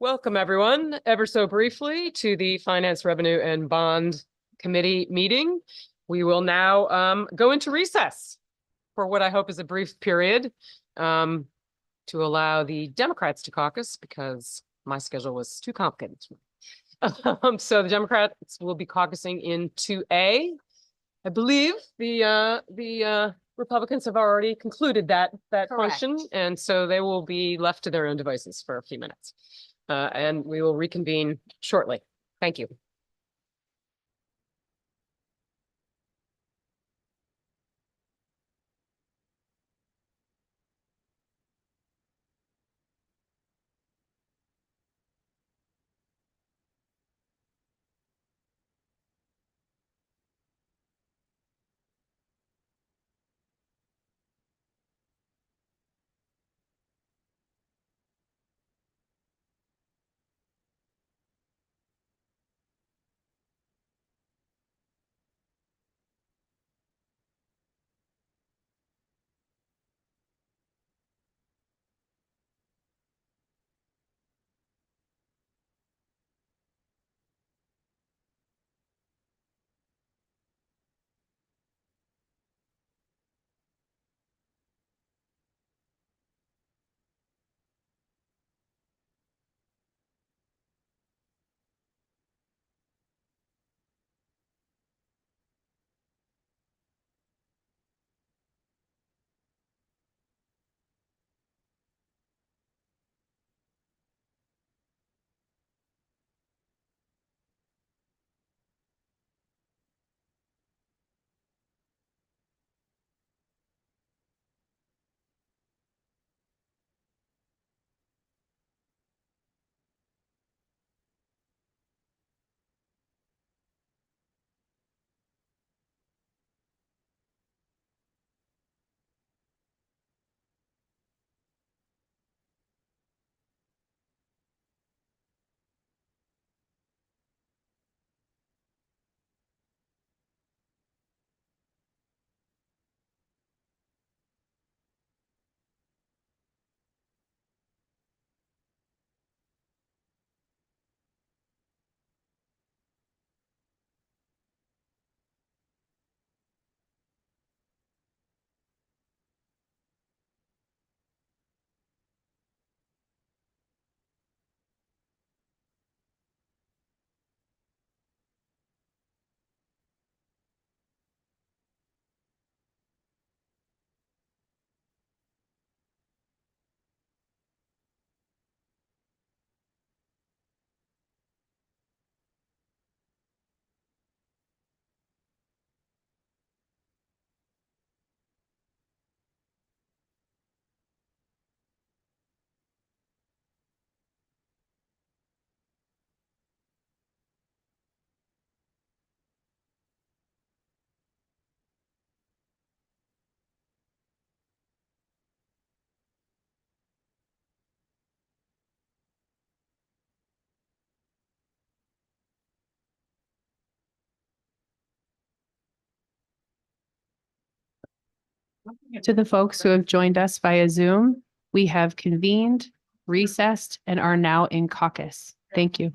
Welcome, everyone, ever so briefly to the Finance, Revenue, and Bond Committee meeting. We will now go into recess for what I hope is a brief period to allow the Democrats to caucus because my schedule was too complicated. So the Democrats will be caucusing in 2A. I believe the Republicans have already concluded that function, and so they will be left to their own devices for a few minutes. And we will reconvene shortly. Thank you. To the folks who have joined us via Zoom, we have convened, recessed, and are now in caucus. Thank you.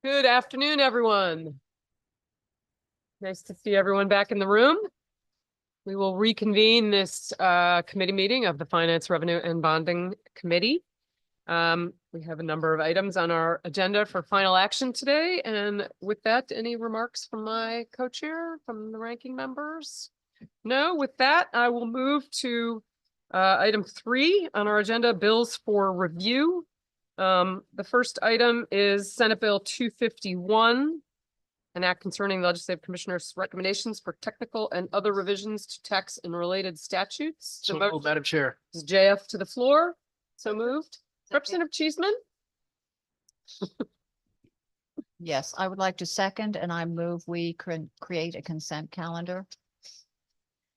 Good afternoon, everyone. Nice to see everyone back in the room. We will reconvene this committee meeting of the Finance, Revenue and Bonding Committee. We have a number of items on our agenda for final action today. And with that, any remarks from my co-chair, from the ranking members? No, with that, I will move to item 3 on our agenda, bills for review. The first item is Senate Bill 251, an act concerning legislative commissioners' recommendations for technical and other revisions to tax and related statutes. The So motion moved, Madam Chair. is JF to the floor. So moved. Representative Cheeseman? Yes, I would like to second, and I move we create a consent calendar.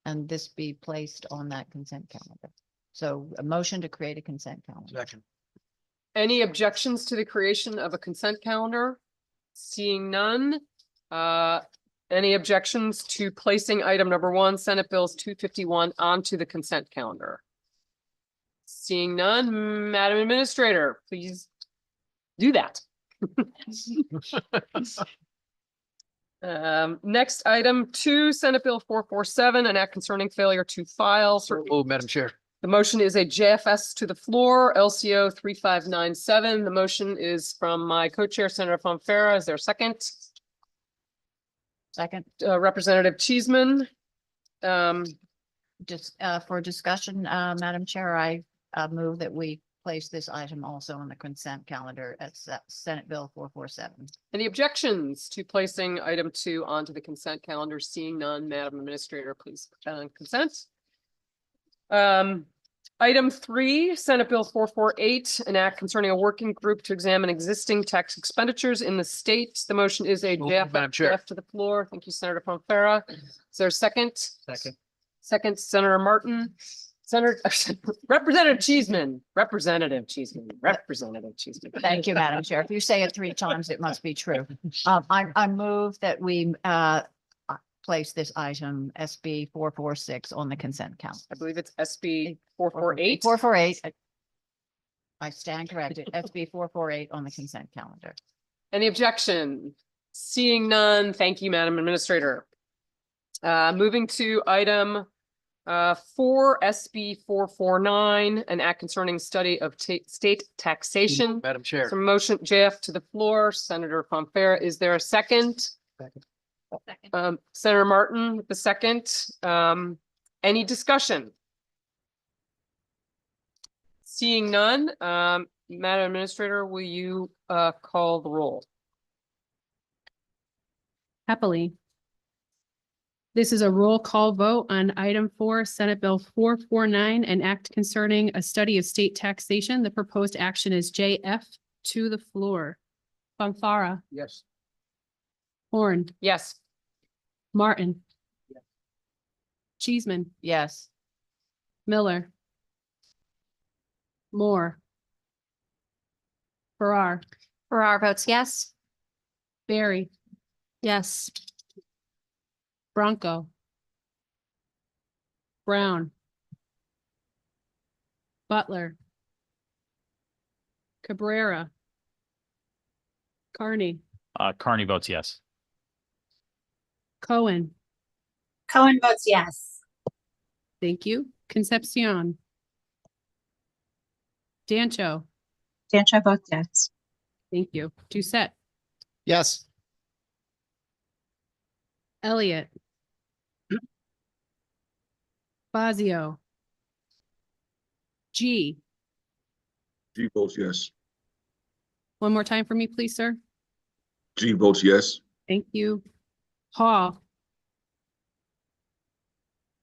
And this be placed on that consent calendar. So a motion to create a consent calendar. Second. Any objections to the creation of a consent calendar? Seeing none. Any objections to placing item number 1, Senate Bills 251 onto the consent calendar? Seeing none, Madam Administrator, please do that. Next item 2, Senate Bill 447, an act concerning failure to file. So moved, Madam Chair. The motion is a JFS to the floor, LCO 3597. The motion is from my co-chair, Senator Fonfara. Is there a second? Second, Representative Cheeseman. just for discussion, Madam Chair, I move that we place this item also on the consent calendar at Senate Bill 447. Any objections to placing item 2 onto the consent calendar? Seeing none, Madam Administrator, please put that on consent. Item 3, Senate Bill 448, an act concerning a working group to examine existing tax expenditures in the state. The motion is a Moved, JF Madam Chair. to the floor. Thank you, Senator Fonfara. Is there a second? Second. Second, Senator Martin. Senator Representative Cheeseman. Representative Cheeseman. Thank you, Madam Chair. If you say it 3 times, it must be true. I move that we place this item SB 446 on the consent calendar. I believe it's SB 448. 448. I stand corrected. SB 448 on the consent calendar. Any objection? Seeing none, thank you, Madam Administrator. Moving to item 4, SB 449, an act concerning study of state taxation. Madam Chair. Some motion, JF to the floor, Senator Fonfara. Is there a second? Senator Martin with the second. Any discussion? Seeing none, Madam Administrator, will you call the roll? Happily. This is a roll call vote on item 4, Senate Bill 449, an act concerning a study of state taxation. The proposed action is JF to the floor. Fonfara, Yes. Horn, Yes. Martin. Cheeseman, Yes. Miller. Moore. Farrar, Farrar votes yes. Barry, Yes. Bronco. Brown. Butler. Cabrera. Carney, Carney votes yes. Cohen. Cohen votes yes. Thank you. Concepcion. Dancho. Dancho votes yes. Thank you. Doucette. Yes. Elliott. Fazio. G. G votes yes. One more time for me, please, sir. G votes yes. Thank you. Hall.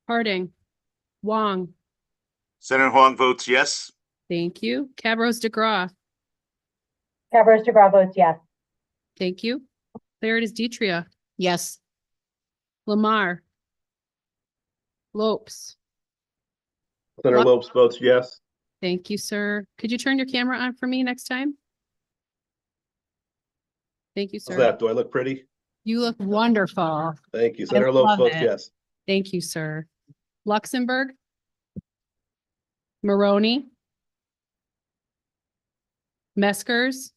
Harding. Wong. Senator Huang votes yes. Thank you. Cabros DeGraw. Cabros DeGraw votes yes. Thank you. Claridis Detria. Yes. Lamar. Lopes. Senator Lopes votes yes. Thank you, sir. Could you turn your camera on for me next time? Thank you, How's sir. that? Do I look pretty? You look wonderful. Thank you. Senator Lopes love votes it. yes. Thank you, sir. Luxembourg. Maroney. Meskers.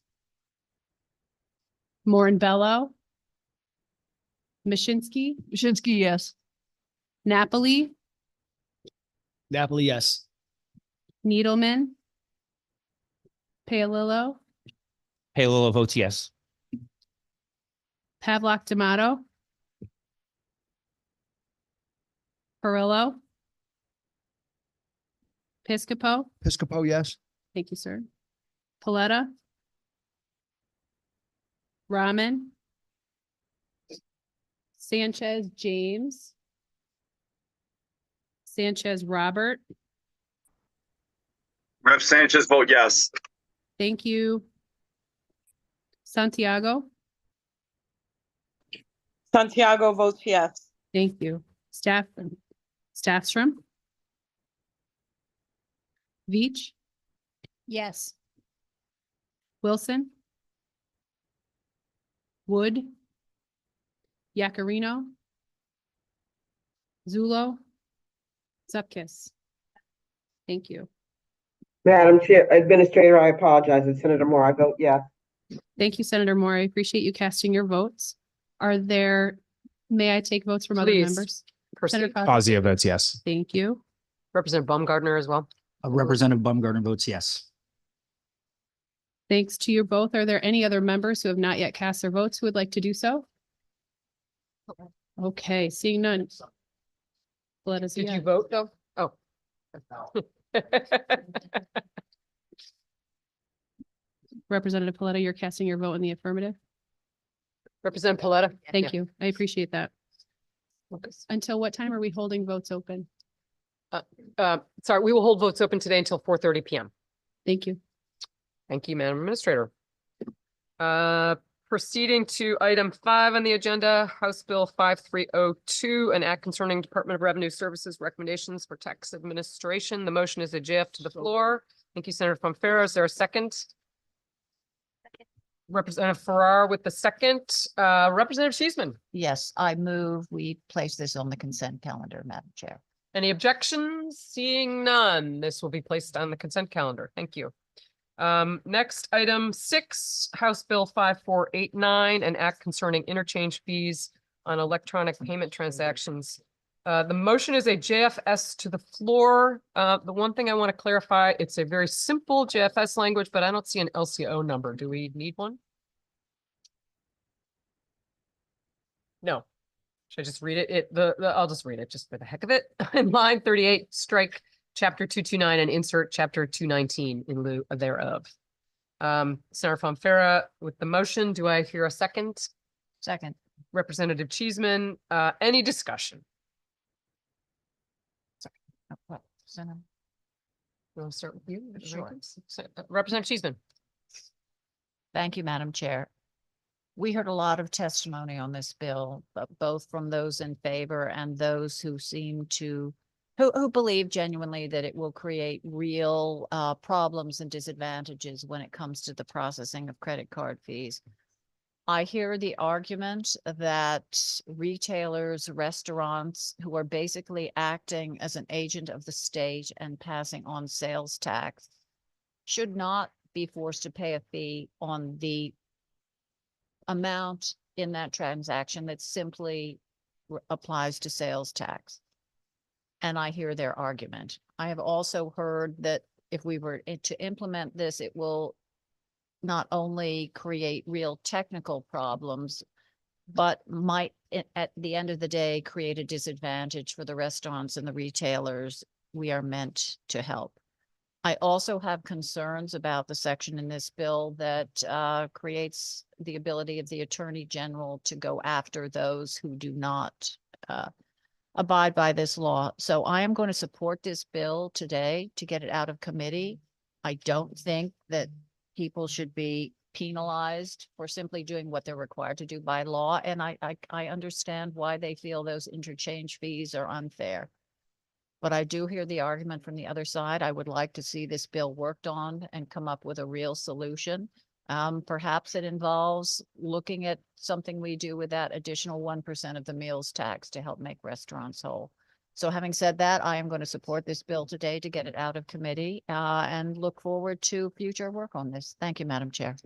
Moran Bello. Mashinsky, Mushinsky, yes. Napoli, Napoli, yes. Needleman. Paolillo, Paolillo votes yes. Pavlock D'Amato. Perillo. Piscopo. Piscopo, yes. Thank you, sir. Paletta. Rahman. Sanchez, James. Sanchez, Robert. Rep. Sanchez vote yes. Thank you. Santiago. Santiago votes yes. Thank you. Staffstrom. Veach, Yes. Wilson. Wood. Yakarino. Zulo. Zupkis. Thank you. Madam Chair, Administrator, I apologize. It's Senator Moore. I vote yes. Thank you, Senator Moore. I appreciate you casting your votes. May I take votes from other Please. members? Proceed. Senator Fazio? Fazio votes yes. Thank you. Representative Baumgartner as well. Representative Baumgartner votes yes. Thanks to you both. Are there any other members who have not yet cast their votes who would like to do so? Okay, seeing none. Let us. Did you vote though? Oh. Representative Paletta, you're casting your vote in the affirmative. Representative Paletta? Thank you. I appreciate that. Okay. Until what time are we holding votes open? Sorry, we will hold votes open today until 4:30 PM. Thank you. Thank you, Madam Administrator. Proceeding to item 5 on the agenda, House Bill 5302, an act concerning Department of Revenue Services recommendations for tax administration. The motion is a JF to the floor. Thank you, Senator Pomfero. Is there a second? Representative Farrar with the second. Representative Cheeseman, Yes, I move we place this on the consent calendar, Madam Chair. any objections? Seeing none, this will be placed on the consent calendar. Thank you. Next, item 6, House Bill 5489, an act concerning interchange fees on electronic payment transactions. The motion is a JFS to the floor. The one thing I want to clarify, it's a very simple JFS language, but I don't see an LCO number. Do we need one? No. Should I just read it? I'll just read it just for the heck of it. In line 38, strike chapter 229 and insert chapter 219 in lieu thereof. Senator Pomfero with the motion. Do I hear a second? Second. Representative Cheeseman, any discussion? What, Senator? We'll start with you. Sure. Representative Cheeseman. Thank you, Madam Chair. We heard a lot of testimony on this bill, both from those in favor and those who seem to, who believe genuinely that it will create real problems and disadvantages when it comes to the processing of credit card fees. I hear the argument that retailers, restaurants who are basically acting as an agent of the state and passing on sales tax should not be forced to pay a fee on the amount in that transaction that simply applies to sales tax. And I hear their argument. I have also heard that if we were to implement this, it will not only create real technical problems, but might at the end of the day create a disadvantage for the restaurants and the retailers we are meant to help. I also have concerns about the section in this bill that creates the ability of the Attorney General to go after those who do not abide by this law. So I am going to support this bill today to get it out of committee. I don't think that people should be penalized for simply doing what they're required to do by law. And I understand why they feel those interchange fees are unfair. But I do hear the argument from the other side. I would like to see this bill worked on and come up with a real solution. Perhaps it involves looking at something we do with that additional 1% of the meals tax to help make restaurants whole. So having said that, I am going to support this bill today to get it out of committee and look forward to future work on this. Thank you, Madam Chair.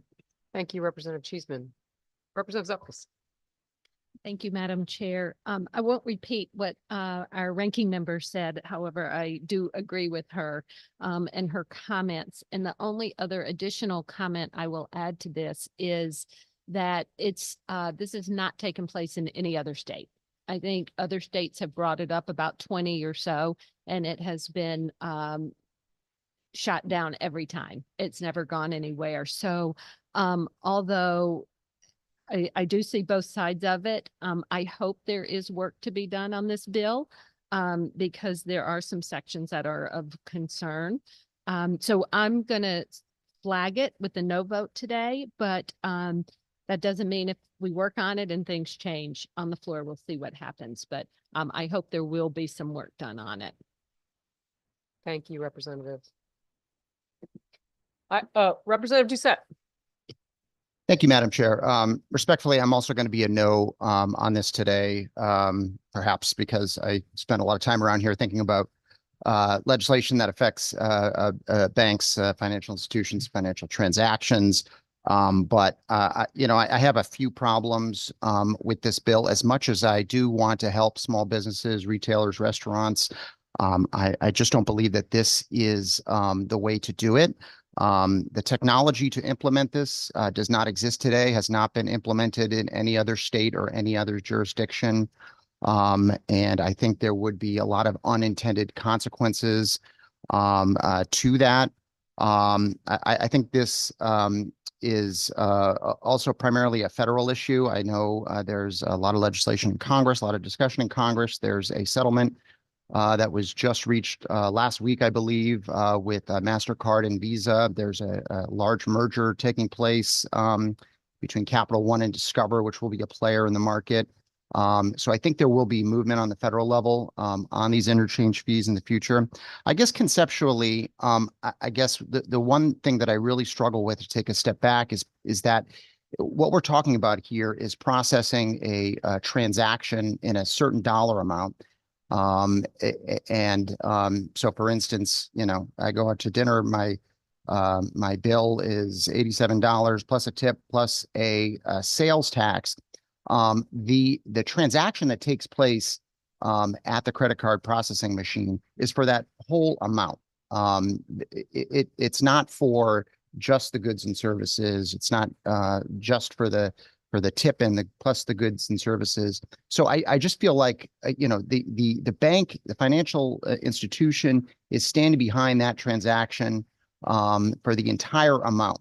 Thank you, Representative Cheeseman. Representative Zuppels. Thank you, Madam Chair. I won't repeat what our ranking member said. However, I do agree with her and her comments. And the only other additional comment I will add to this is that this has not taken place in any other state. I think other states have brought it up, about 20 or so, and it has been shot down every time. It's never gone anywhere. So although I do see both sides of it, I hope there is work to be done on this bill because there are some sections that are of concern. So I'm going to flag it with a no vote today, but that doesn't mean if we work on it and things change on the floor, we'll see what happens. But I hope there will be some work done on it. Thank you, Representative. Representative Doucette. Thank you, Madam Chair. Respectfully, I'm also going to be a no on this today, perhaps because I spent a lot of time around here thinking about legislation that affects banks, financial institutions, financial transactions. But I have a few problems with this bill. As much as I do want to help small businesses, retailers, restaurants, I just don't believe that this is the way to do it. The technology to implement this does not exist today, has not been implemented in any other state or any other jurisdiction. And I think there would be a lot of unintended consequences to that. I think this is also primarily a federal issue. I know there's a lot of legislation in Congress, a lot of discussion in Congress. There's a settlement that was just reached last week, I believe, with MasterCard and Visa. There's a large merger taking place between Capital One and Discover, which will be a player in the market. So I think there will be movement on the federal level on these interchange fees in the future. I guess conceptually, I guess the one thing that I really struggle with to take a step back is that what we're talking about here is processing a transaction in a certain dollar amount. So for instance, I go out to dinner, my bill is $87 plus a tip plus a sales tax. The transaction that takes place at the credit card processing machine is for that whole amount. It's not for just the goods and services. It's not just for the tip and plus the goods and services. So I just feel like the bank, the financial institution is standing behind that transaction for the entire amount.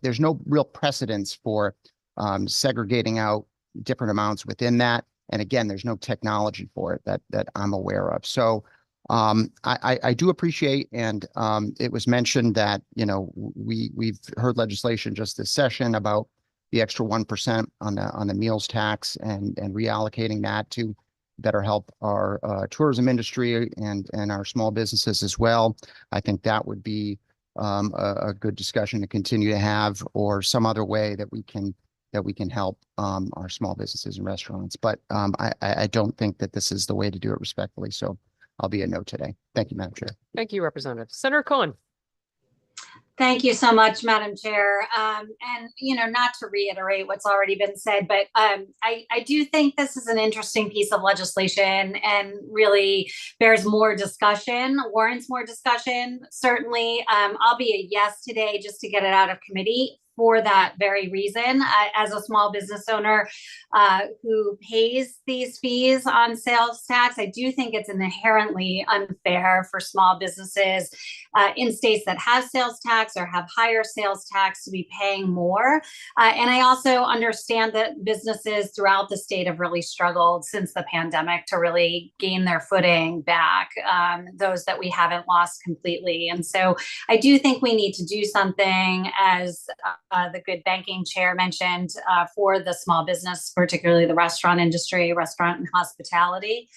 There's no real precedence for segregating out different amounts within that. And again, there's no technology for it that I'm aware of. So I do appreciate, and it was mentioned that we've heard legislation just this session about the extra 1% on the meals tax and reallocating that to better help our tourism industry and our small businesses as well. I think that would be a good discussion to continue to have, or some other way that we can help our small businesses and restaurants. But I don't think that this is the way to do it, respectfully. So I'll be a no today. Thank you, Madam Chair. Thank you, Representative. Senator Cohen. Thank you so much, Madam Chair. Not to reiterate what's already been said, but I do think this is an interesting piece of legislation and really bears more discussion, warrants more discussion. Certainly, I'll be a yes today just to get it out of committee for that very reason. As a small business owner who pays these fees on sales tax, I do think it's inherently unfair for small businesses in states that have sales tax or have higher sales tax to be paying more. And I also understand that businesses throughout the state have really struggled since the pandemic to really gain their footing back, those that we haven't lost completely. And so I do think we need to do something, as the good banking chair mentioned, for the small business, particularly the restaurant industry, restaurant and hospitality.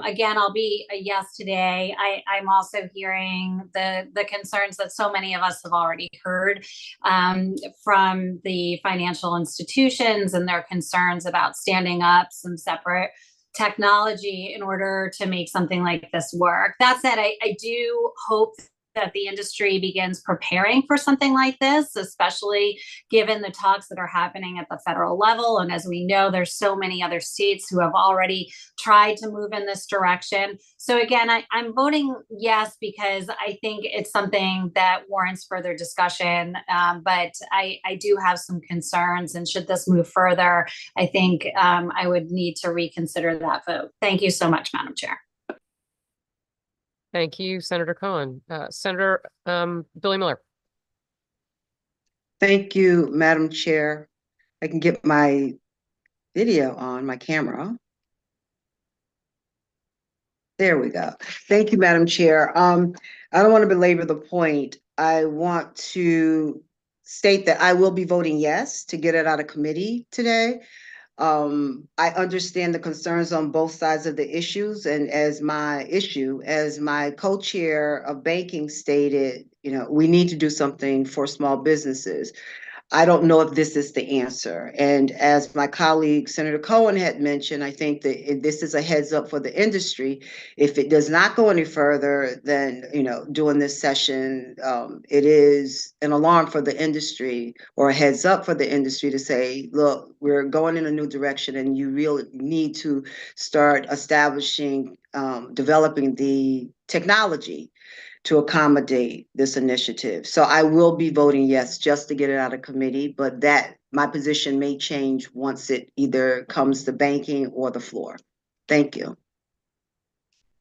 Again, I'll be a yes today. I'm also hearing the concerns that so many of us have already heard from the financial institutions and their concerns about standing up some separate technology in order to make something like this work. That said, I do hope that the industry begins preparing for something like this, especially given the talks that are happening at the federal level. And as we know, there's so many other states who have already tried to move in this direction. So again, I'm voting yes because I think it's something that warrants further discussion. But I do have some concerns, and should this move further, I think I would need to reconsider that vote. Thank you so much, Madam Chair. Thank you, Senator Cohen. Senator Billy Miller. Thank you, Madam Chair. I can get my video on, my camera. There we go. Thank you, Madam Chair. I don't want to belabor the point. I want to state that I will be voting yes to get it out of committee today. I understand the concerns on both sides of the issues, and as my co-chair of banking stated, we need to do something for small businesses. I don't know if this is the answer. And as my colleague, Senator Cohen had mentioned, I think that this is a heads up for the industry. If it does not go any further than, during this session, it is an alarm for the industry, or a heads up for the industry to say, look, we're going in a new direction and you really need to start establishing, developing the technology to accommodate this initiative. So I will be voting yes, just to get it out of committee, but my position may change once it either comes to banking or the floor. Thank you.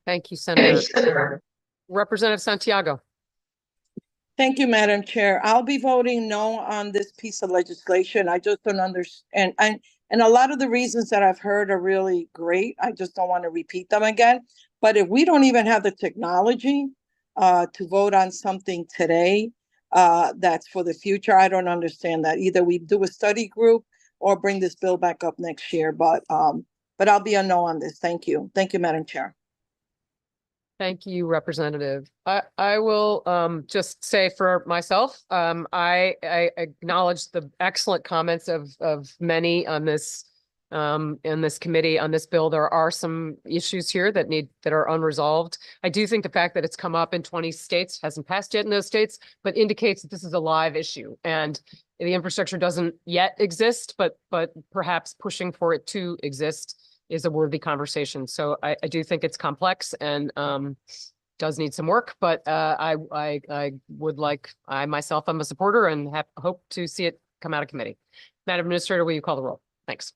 Thank you, Senator. Representative Santiago. Thank you, Madam Chair. I'll be voting no on this piece of legislation. I just don't understand. And a lot of the reasons that I've heard are really great. I just don't want to repeat them again. But if we don't even have the technology to vote on something today that's for the future, I don't understand that. Either we do a study group or bring this bill back up next year. But I'll be a no on this. Thank you. Thank you, Madam Chair. Thank you, Representative. I will just say for myself, I acknowledge the excellent comments of many on this in this committee on this bill. There are some issues here that are unresolved. I do think the fact that it's come up in 20 states, hasn't passed yet in those states, but indicates that this is a live issue and the infrastructure doesn't yet exist, but perhaps pushing for it to exist is a worthy conversation. So I do think it's complex and does need some work, but I myself, I'm a supporter and hope to see it come out of committee. Madam Administrator, will you call the roll? Thanks.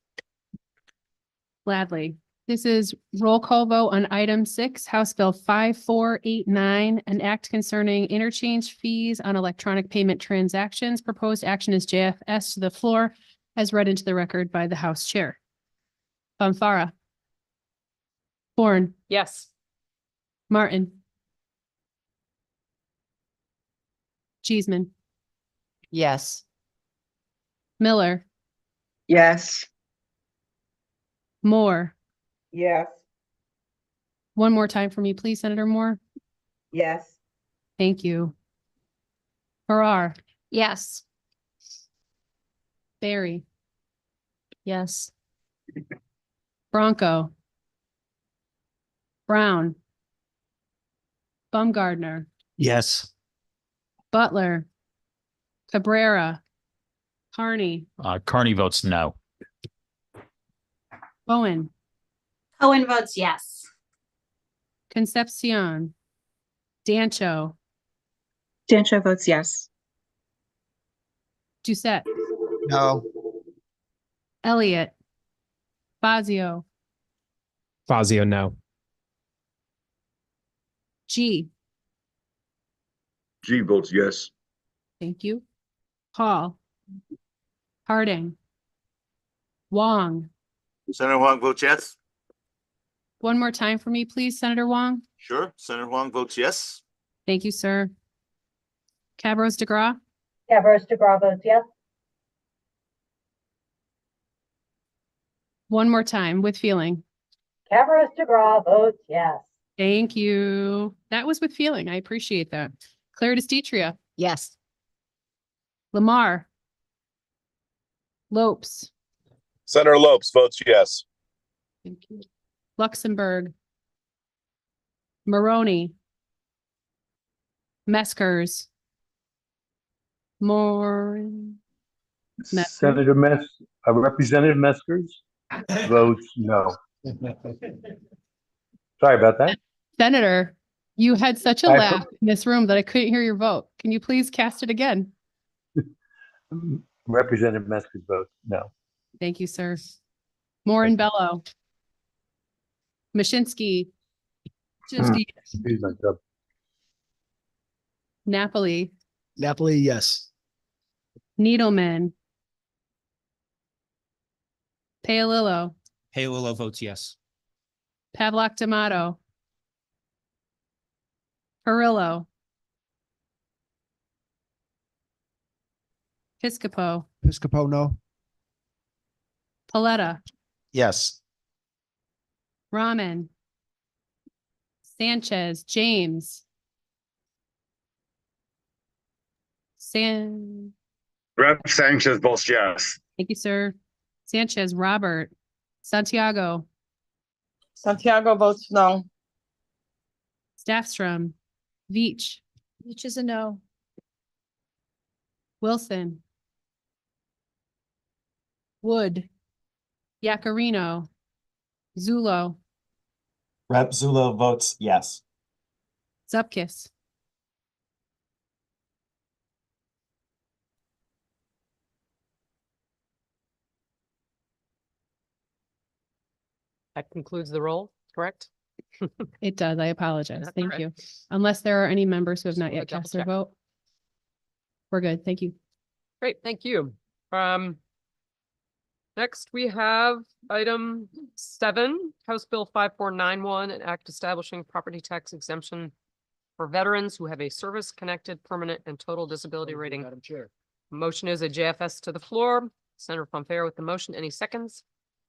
Gladly. This is roll call vote on item 6, House Bill 5489, an act concerning interchange fees on electronic payment transactions. Proposed action is JFS to the floor, as read into the record by the House Chair. Bonfara. Bourne. Yes. Martin. Cheeseman. Yes. Miller. Yes. Moore. Yes. One more time for me, please, Senator Moore. Yes. Thank you. Farrar. Yes. Barry. Yes. Bronco. Brown. Baumgardner. Yes. Butler. Cabrera. Carney. Carney votes no. Cohen. Cohen votes yes. Concepcion. Dancho. Dancho votes yes. Doucette. No. Elliott. Fazio. Fazio, no. G. G votes yes. Thank you. Hall. Harding. Wong. Senator Huang votes yes. One more time for me, please, Senator Wong. Sure. Senator Huang votes yes. Thank you, sir. Cabros DeGraw. Cabros DeGraw votes yes. One more time with feeling. Cabros DeGraw votes yes. Thank you. That was with feeling. I appreciate that. Claire DeStitria. Yes. Lamar. Lopes. Senator Lopes votes yes. Thank you. Luxembourg. Maroney. Meskers. Moore. Senator Representative Meskers votes no. Sorry about that. Senator, you had such a I- laugh in this room that I couldn't hear your vote. Can you please cast it again? Representative Meskers votes no. Thank you, sir. Moore and Bello. Mashinsky. Excuse myself. Napoli. Napoli, yes. Needleman. Paolillo. Paolillo votes yes. Pavlock D'Amato. Perillo. Piscopo. Piscopo, no. Paletta. Yes. Rahman. Sanchez. James. Rep. Sanchez votes yes. Thank you, sir. Sanchez. Robert. Santiago. Santiago votes no. Staffstrom. Veach. Which is a no. Wilson. Wood. Yacarino. Zulo. Rep Zulo votes yes. Zupkis. That concludes the roll, correct? It does. I apologize. That's Thank all right. you. Unless there are any members who have Just not wanna yet double cast their check. vote. We're good. Thank you. Great, thank you. Next we have item 7, House Bill 5491, an act establishing property tax exemption for veterans who have a service-connected permanent and total disability rating. Madam Chair. Motion is a JFS to the floor. Senator Pompeo with the motion. Any seconds?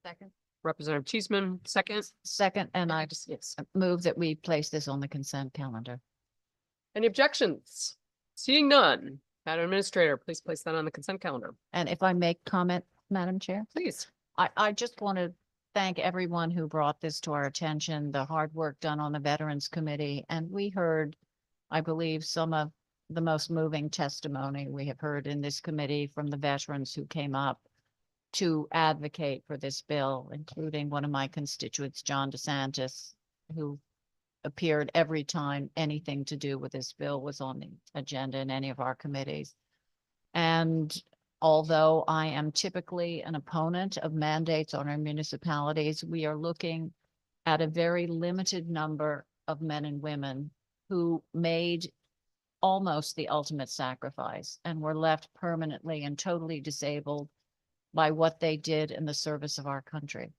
Second. Representative Cheeseman, second. Second, and I just Yes. move that we place this on the consent calendar. Any objections? Seeing none, Madam Administrator, please place that on the consent calendar, And if I make comment, Madam Chair? please. I just want to thank everyone who brought this to our attention, the hard work done on the Veterans Committee. And we heard, I believe, some of the most moving testimony we have heard in this committee from the veterans who came up to advocate for this bill, including one of my constituents, John DeSantis, who appeared every time anything to do with this bill was on the agenda in any of our committees. And although I am typically an opponent of mandates on our municipalities, we are looking at a very limited number of men and women who made almost the ultimate sacrifice and were left permanently and totally disabled by what they did in the service of our country.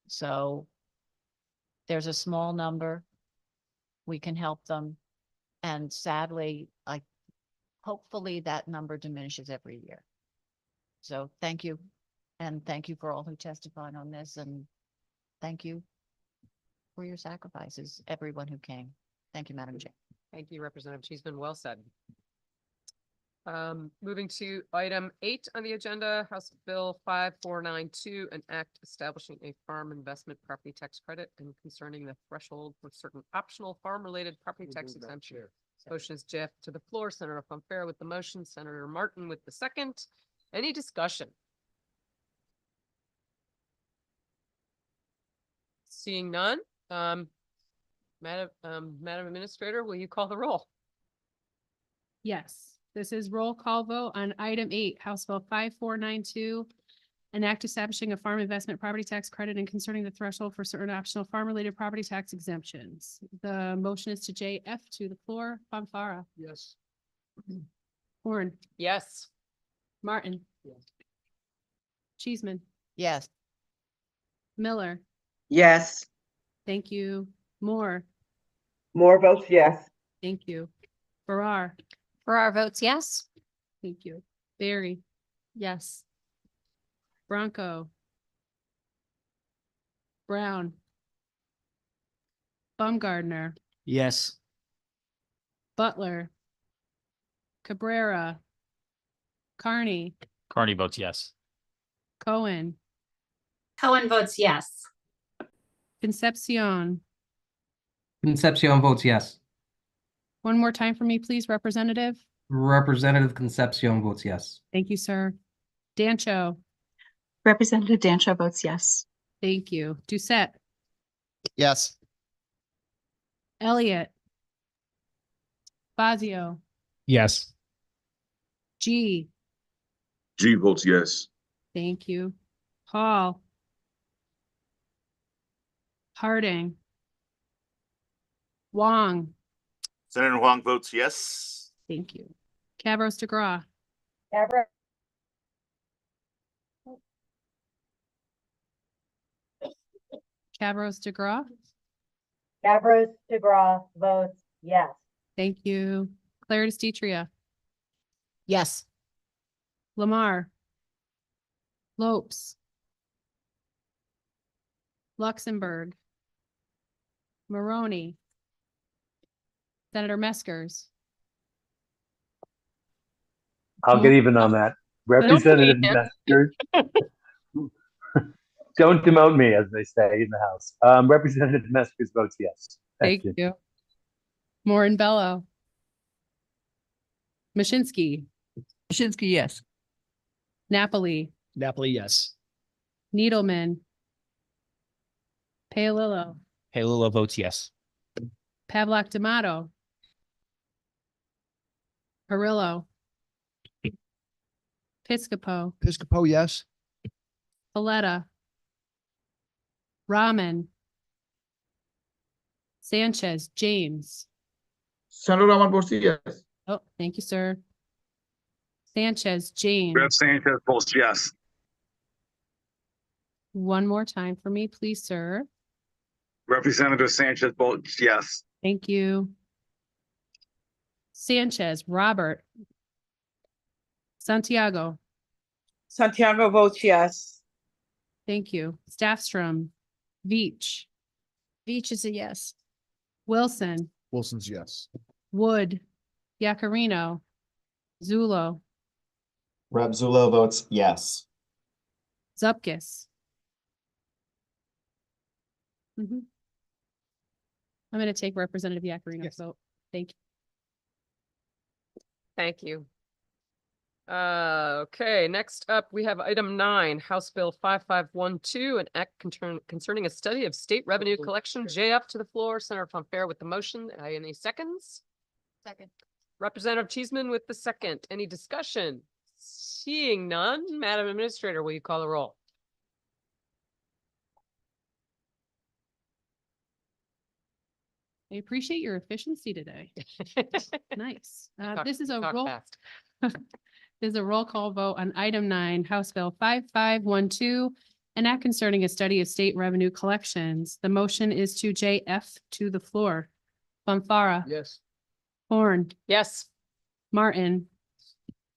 So there's a small number. We can help them. And sadly, hopefully that number diminishes every year. So thank you. And thank you for all who testified on this, and thank you for your sacrifices, everyone who came. Thank you, Madam Chair. Thank you, Representative Cheeseman. Well said. Moving to item 8 on the agenda, House Bill 5492, an act establishing a farm investment property tax credit and concerning the threshold for certain optional farm-related property tax exemption. Motion is Jeff to the floor. Senator Pompeo with the motion, Senator Martin with the second. Any discussion? Seeing none, Madam Administrator, will you call the roll? Yes, this is roll call vote on item 8, House Bill 5492. An act establishing a farm investment property tax credit and concerning the threshold for certain optional farm-related property tax exemptions. The motion is to JF to the floor. Fanfara. Yes. Horn. Yes. Martin. Yes. Cheeseman. Yes. Miller. Yes. Thank you. Moore. Moore votes yes. Thank you. Farrar. Farrar votes yes. Thank you. Barry. Yes. Bronco. Brown. Baumgardner. Yes. Butler. Cabrera. Carney. Carney votes yes. Cohen. Cohen votes yes. Concepcion. Concepcion votes yes. One more time for me, please, Representative. Representative Concepcion votes yes. Thank you, sir. Dancho. Representative Dancho votes yes. Thank you. Doucette. Yes. Elliott. Fazio. Yes. G. G votes yes. Thank you. Hall. Harding. Wong. Senator Huang votes yes. Thank you. Cavros DeGraw. Cavros Cavros DeGraw. DeGraw votes yes. Thank you. Claire DeStitria. Yes. Lamar. Lopes. Luxembourg. Maroney. Senator Meskers. I'll get even on that. Representative Don't Meskers. Don't demote me, as they say in the House. Representative Meskers votes yes. Thank you. Morin Bello. Mashinsky. Mashinsky, yes. Napoli. Napoli, yes. Needleman. Paolillo. Paolillo votes yes. Pavlak D'Amato. Perillo. Piscopo. Piscopo, yes. Paletta. Rahman. Sanchez, James. Senator Rahman votes yes. Oh, thank you, sir. Sanchez, James. Rev Sanchez votes yes. One more time for me, please, sir. Representative Sanchez votes yes. Thank you. Sanchez, Robert. Santiago. Santiago votes yes. Thank you. Staffstrom. Veach. Veach is a yes. Wilson. Wilson's yes. Wood. Yacarino. Zulo. Rep Zulo votes yes. Zupkis. I'm going to take Representative Yacarino's vote. Thank you. Thank you. Okay, next up, we have item 9, House Bill 5512, an act concerning a study of state revenue collection. JF to the floor. Senator Pompeo with the motion. Any seconds? Second. Representative Cheeseman with the second. Any discussion? Seeing none, Madam Administrator, will you call the roll? I appreciate your efficiency today. Nice. Talk- This is a talk roll. fast. This is a roll call vote on item 9, House Bill 5512, an act concerning a study of state revenue collections. The motion is to JF to the floor. Bonfara. Yes. Horn. Yes. Martin.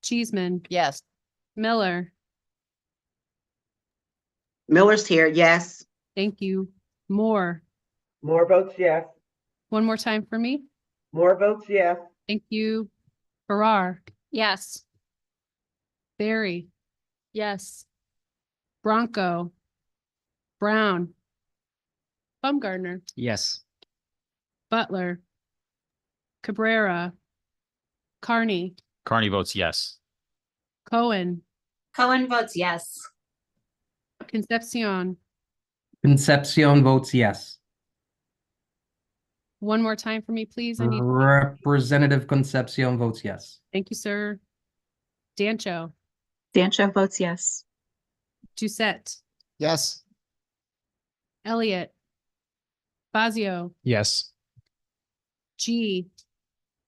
Cheeseman. Yes. Miller. Miller's here, yes. Thank you. Moore. Moore votes yes. One more time for me. Moore votes yes. Thank you. Farrar. Yes. Barry. Yes. Bronco. Brown. Baumgartner. Yes. Butler. Cabrera. Carney. Carney votes yes. Cohen. Cohen votes yes. Concepcion. Concepcion votes yes. One more time for me, please. I need, Representative Concepcion votes yes. thank you, sir. Dancho. Dancho votes yes. Doucette. Yes. Elliott. Fazio. Yes. G.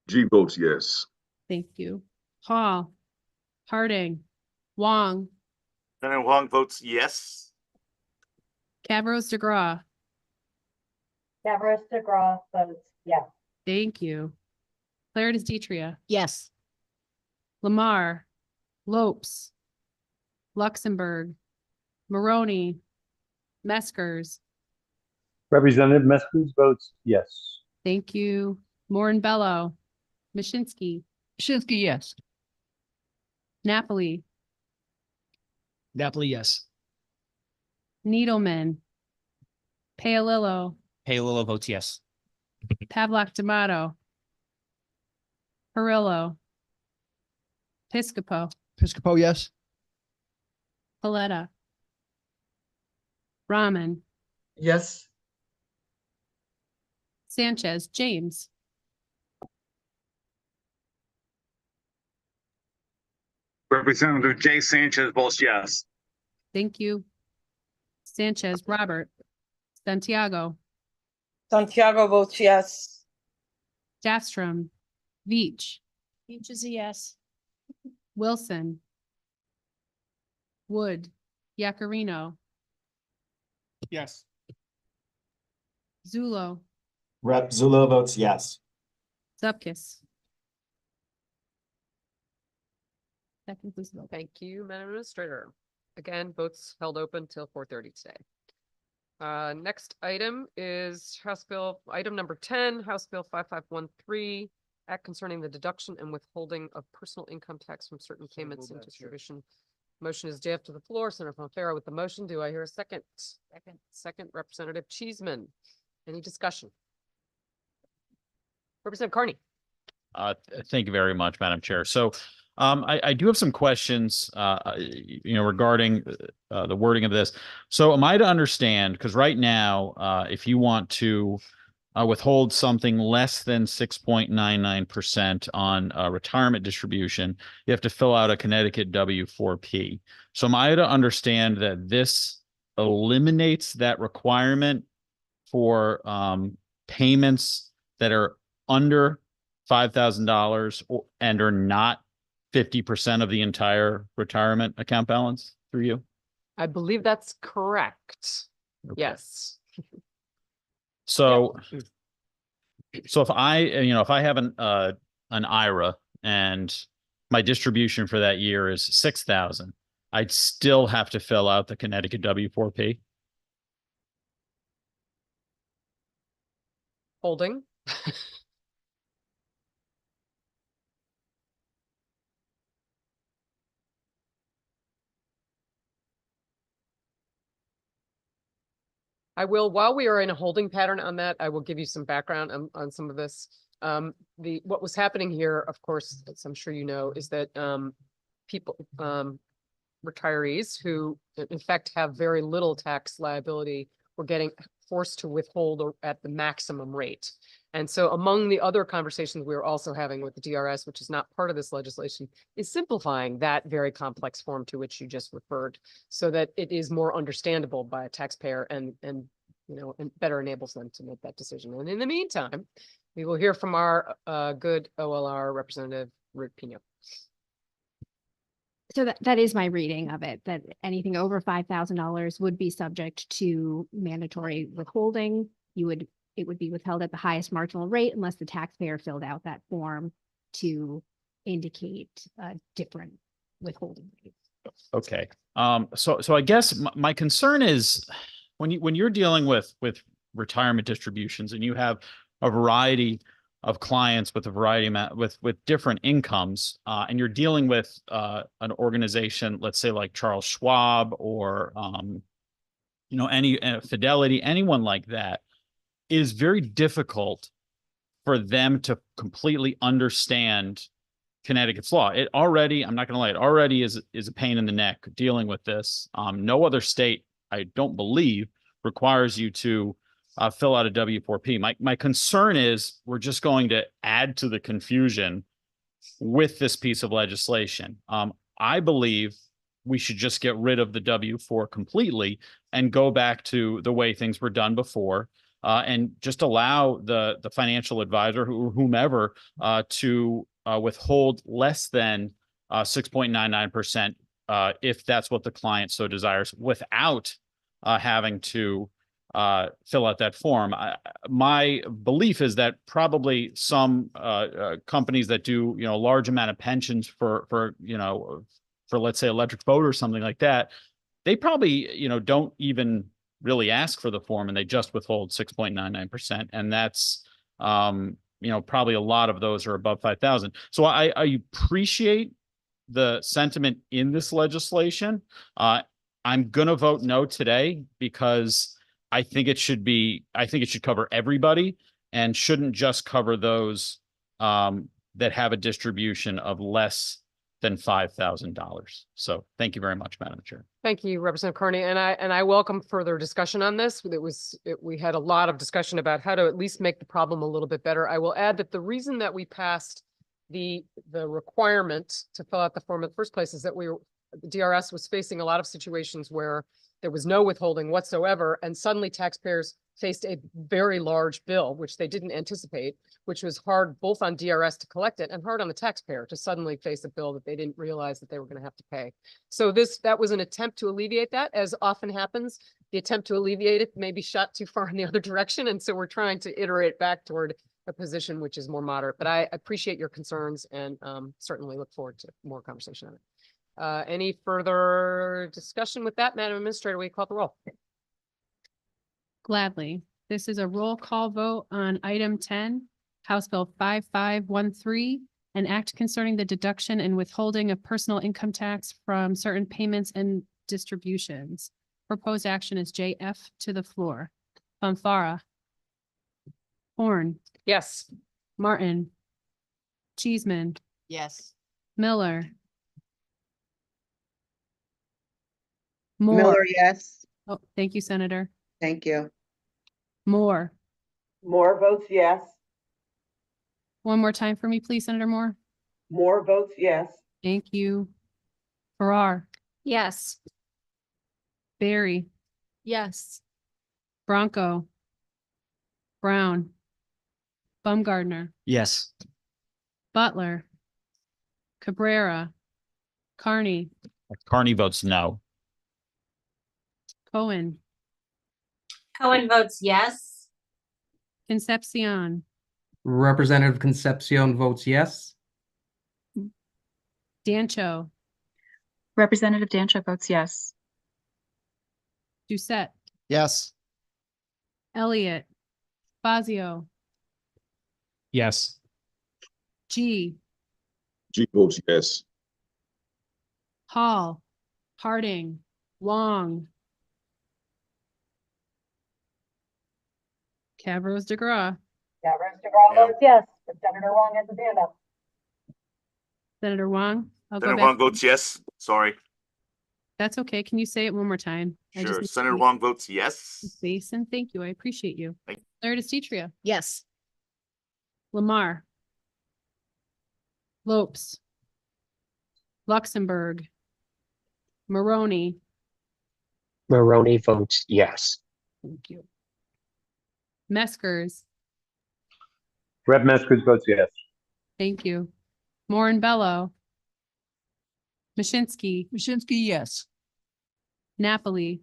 G votes yes. Thank you. Hall. Harding. Wong. Senator Huang votes yes. Cavros DeGraw. Cavros DeGraw votes yes. Thank you. Claire DeStitria. Yes. Lamar. Lopes. Luxembourg. Maroney. Meskers. Representative Meskers votes yes. Thank you. Morin Bello. Mashinsky. Mashinsky, yes. Napoli. Napoli, yes. Needleman. Paolillo. Paolillo votes yes. Pavlak D'Amato. Perillo. Piscopo, Piscopo, yes. Paletta. Rahman, Yes. Sanchez, James, Representative Jay Sanchez votes yes. thank you. Sanchez, Robert, Santiago, Santiago votes yes. Jastrom, Veach, Each is a yes. Wilson, Wood, Yakarino, Yes. Zulo, Rep. Zulo votes yes. Zupkis. That concludes the vote. Thank you, Madam Administrator. Again, votes held open till 4:30 today. Next item is House Bill, item number 10, House Bill 5513, Act concerning the deduction and withholding of personal income tax from certain payments and distribution. Motion is JF to the floor. Senator Fonfara with the motion. Do I hear a second? Second, Representative Cheeseman. Any discussion? Representative Carney. Thank you very much, Madam Chair. So I do have some questions, regarding the wording of this. So am I to understand, because right now, if you want to withhold something less than 6.99% on retirement distribution, you have to fill out a Connecticut W-4P. So am I to understand that this eliminates that requirement for payments that are under $5,000 and are not 50% of the entire retirement account balance through you? I believe that's correct. Okay. Yes. So, so if I have an IRA and my distribution for that year is 6,000, I'd still have to fill out the Connecticut W-4P. Holding. I will, while we are in a holding pattern on that, I will give you some background on some of this. What was happening here, of course, as I'm sure you know, is that people, retirees who in fact have very little tax liability were getting forced to withhold at the maximum rate. And so among the other conversations we were also having with the DRS, which is not part of this legislation, is simplifying that very complex form to which you just referred, so that it is more understandable by a taxpayer and better enables them to make that decision. And in the meantime, we will hear from our good OLR Representative Ruth Pino. So that is my reading of it, that anything over $5,000 would be subject to mandatory withholding. It would be withheld at the highest marginal rate unless the taxpayer filled out that form to indicate a different withholding rate. Okay. So I guess my concern is when you're dealing with retirement distributions and you have a variety of clients with a variety with different incomes, and you're dealing with an organization, let's say like Charles Schwab or any Fidelity, anyone like that, it is very difficult for them to completely understand Connecticut's law. It already, I'm not going to lie, it already is a pain in the neck dealing with this. No other state, I don't believe, requires you to fill out a W-4P. My concern is we're just going to add to the confusion with this piece of legislation. I believe we should just get rid of the W-4 completely and go back to the way things were done before, and just allow the financial advisor or whomever to withhold less than 6.99% if that's what the client so desires, without having to fill out that form. My belief is that probably some companies that do a large amount of pensions for let's say Electric Boat or something like that, they probably don't even really ask for the form and they just withhold 6.99%, and that's probably a lot of those are above 5,000. So I appreciate the sentiment in this legislation. I'm gonna vote no today because I think it should cover everybody and shouldn't just cover those that have a distribution of less than $5,000. So thank you very much, Madam Chair. Thank you, Representative Carney, and I welcome further discussion on this. We had a lot of discussion about how to at least make the problem a little bit better. I will add that the reason that we passed the requirement to fill out the form in the first place is that the DRS was facing a lot of situations where there was no withholding whatsoever, and suddenly taxpayers faced a very large bill, which they didn't anticipate, which was hard both on DRS to collect it and hard on the taxpayer to suddenly face a bill that they didn't realize that they were going to have to pay. So that was an attempt to alleviate that. As often happens, the attempt to alleviate it may be shot too far in the other direction. And so we're trying to iterate back toward a position which is more moderate. But I appreciate your concerns and certainly look forward to more conversation on it. Any further discussion with that, Madam Administrator? Will you call the roll? Gladly. This is a roll call vote on item 10, House Bill 5513, an act concerning the deduction and withholding of personal income tax from certain payments and distributions. Proposed action is JF to the floor. Fanfara. Horn. Yes. Martin. Cheeseman. Yes. Miller. Moore. Miller, yes. Oh, thank you, Senator. Thank you. Moore. Moore votes yes. One more time for me, please, Senator Moore. Moore votes yes. Thank you. Farrar. Yes. Barry. Yes. Bronco. Brown. Baumgardner. Yes. Butler. Cabrera. Carney. Carney votes no. Cohen. Cohen votes yes. Concepcion. Representative Concepcion votes yes. Dancho. Representative Dancho votes yes. Doucette. Yes. Elliott. Fazio. Yes. G. G votes yes. Hall. Harding. Long. Cavros DeGraw. Devers DeGraw votes yes, but Senator Wong has his hand up. Senator Wong. I'll go Senator back. Huang votes yes. Sorry. That's okay. Can you say it one more time? I just Sure. need to Senator be- Huang votes yes. Basin, thank you. I appreciate you. Thank you. Larry DeStitria. Yes. Lamar. Lopes. Luxembourg. Maroney. Maroney votes yes. Thank you. Meskers. Rep. Meskers votes yes. Thank you. Moore and Bello. Mashinsky. Mashinsky, yes. Napoli.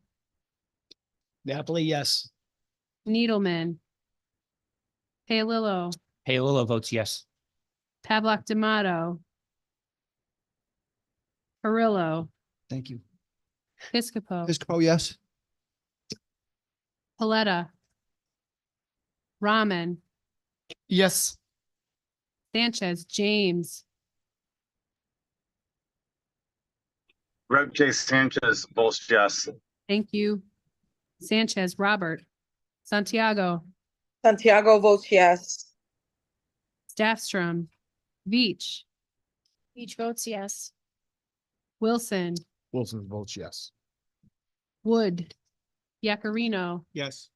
Napoli, yes. Needleman. Paylillo. Paylillo votes yes. Pavlock D'Amato. Perillo. Thank you. Piscopo. Piscopo, yes. Paletta. Rahman. Yes. Sanchez. James. Rep. J. Sanchez votes yes. Thank you. Sanchez. Robert. Santiago. Santiago votes yes. Staffstrom. Veach. Beach votes yes. Wilson. Wilson votes yes. Wood. Yacarino. Yes.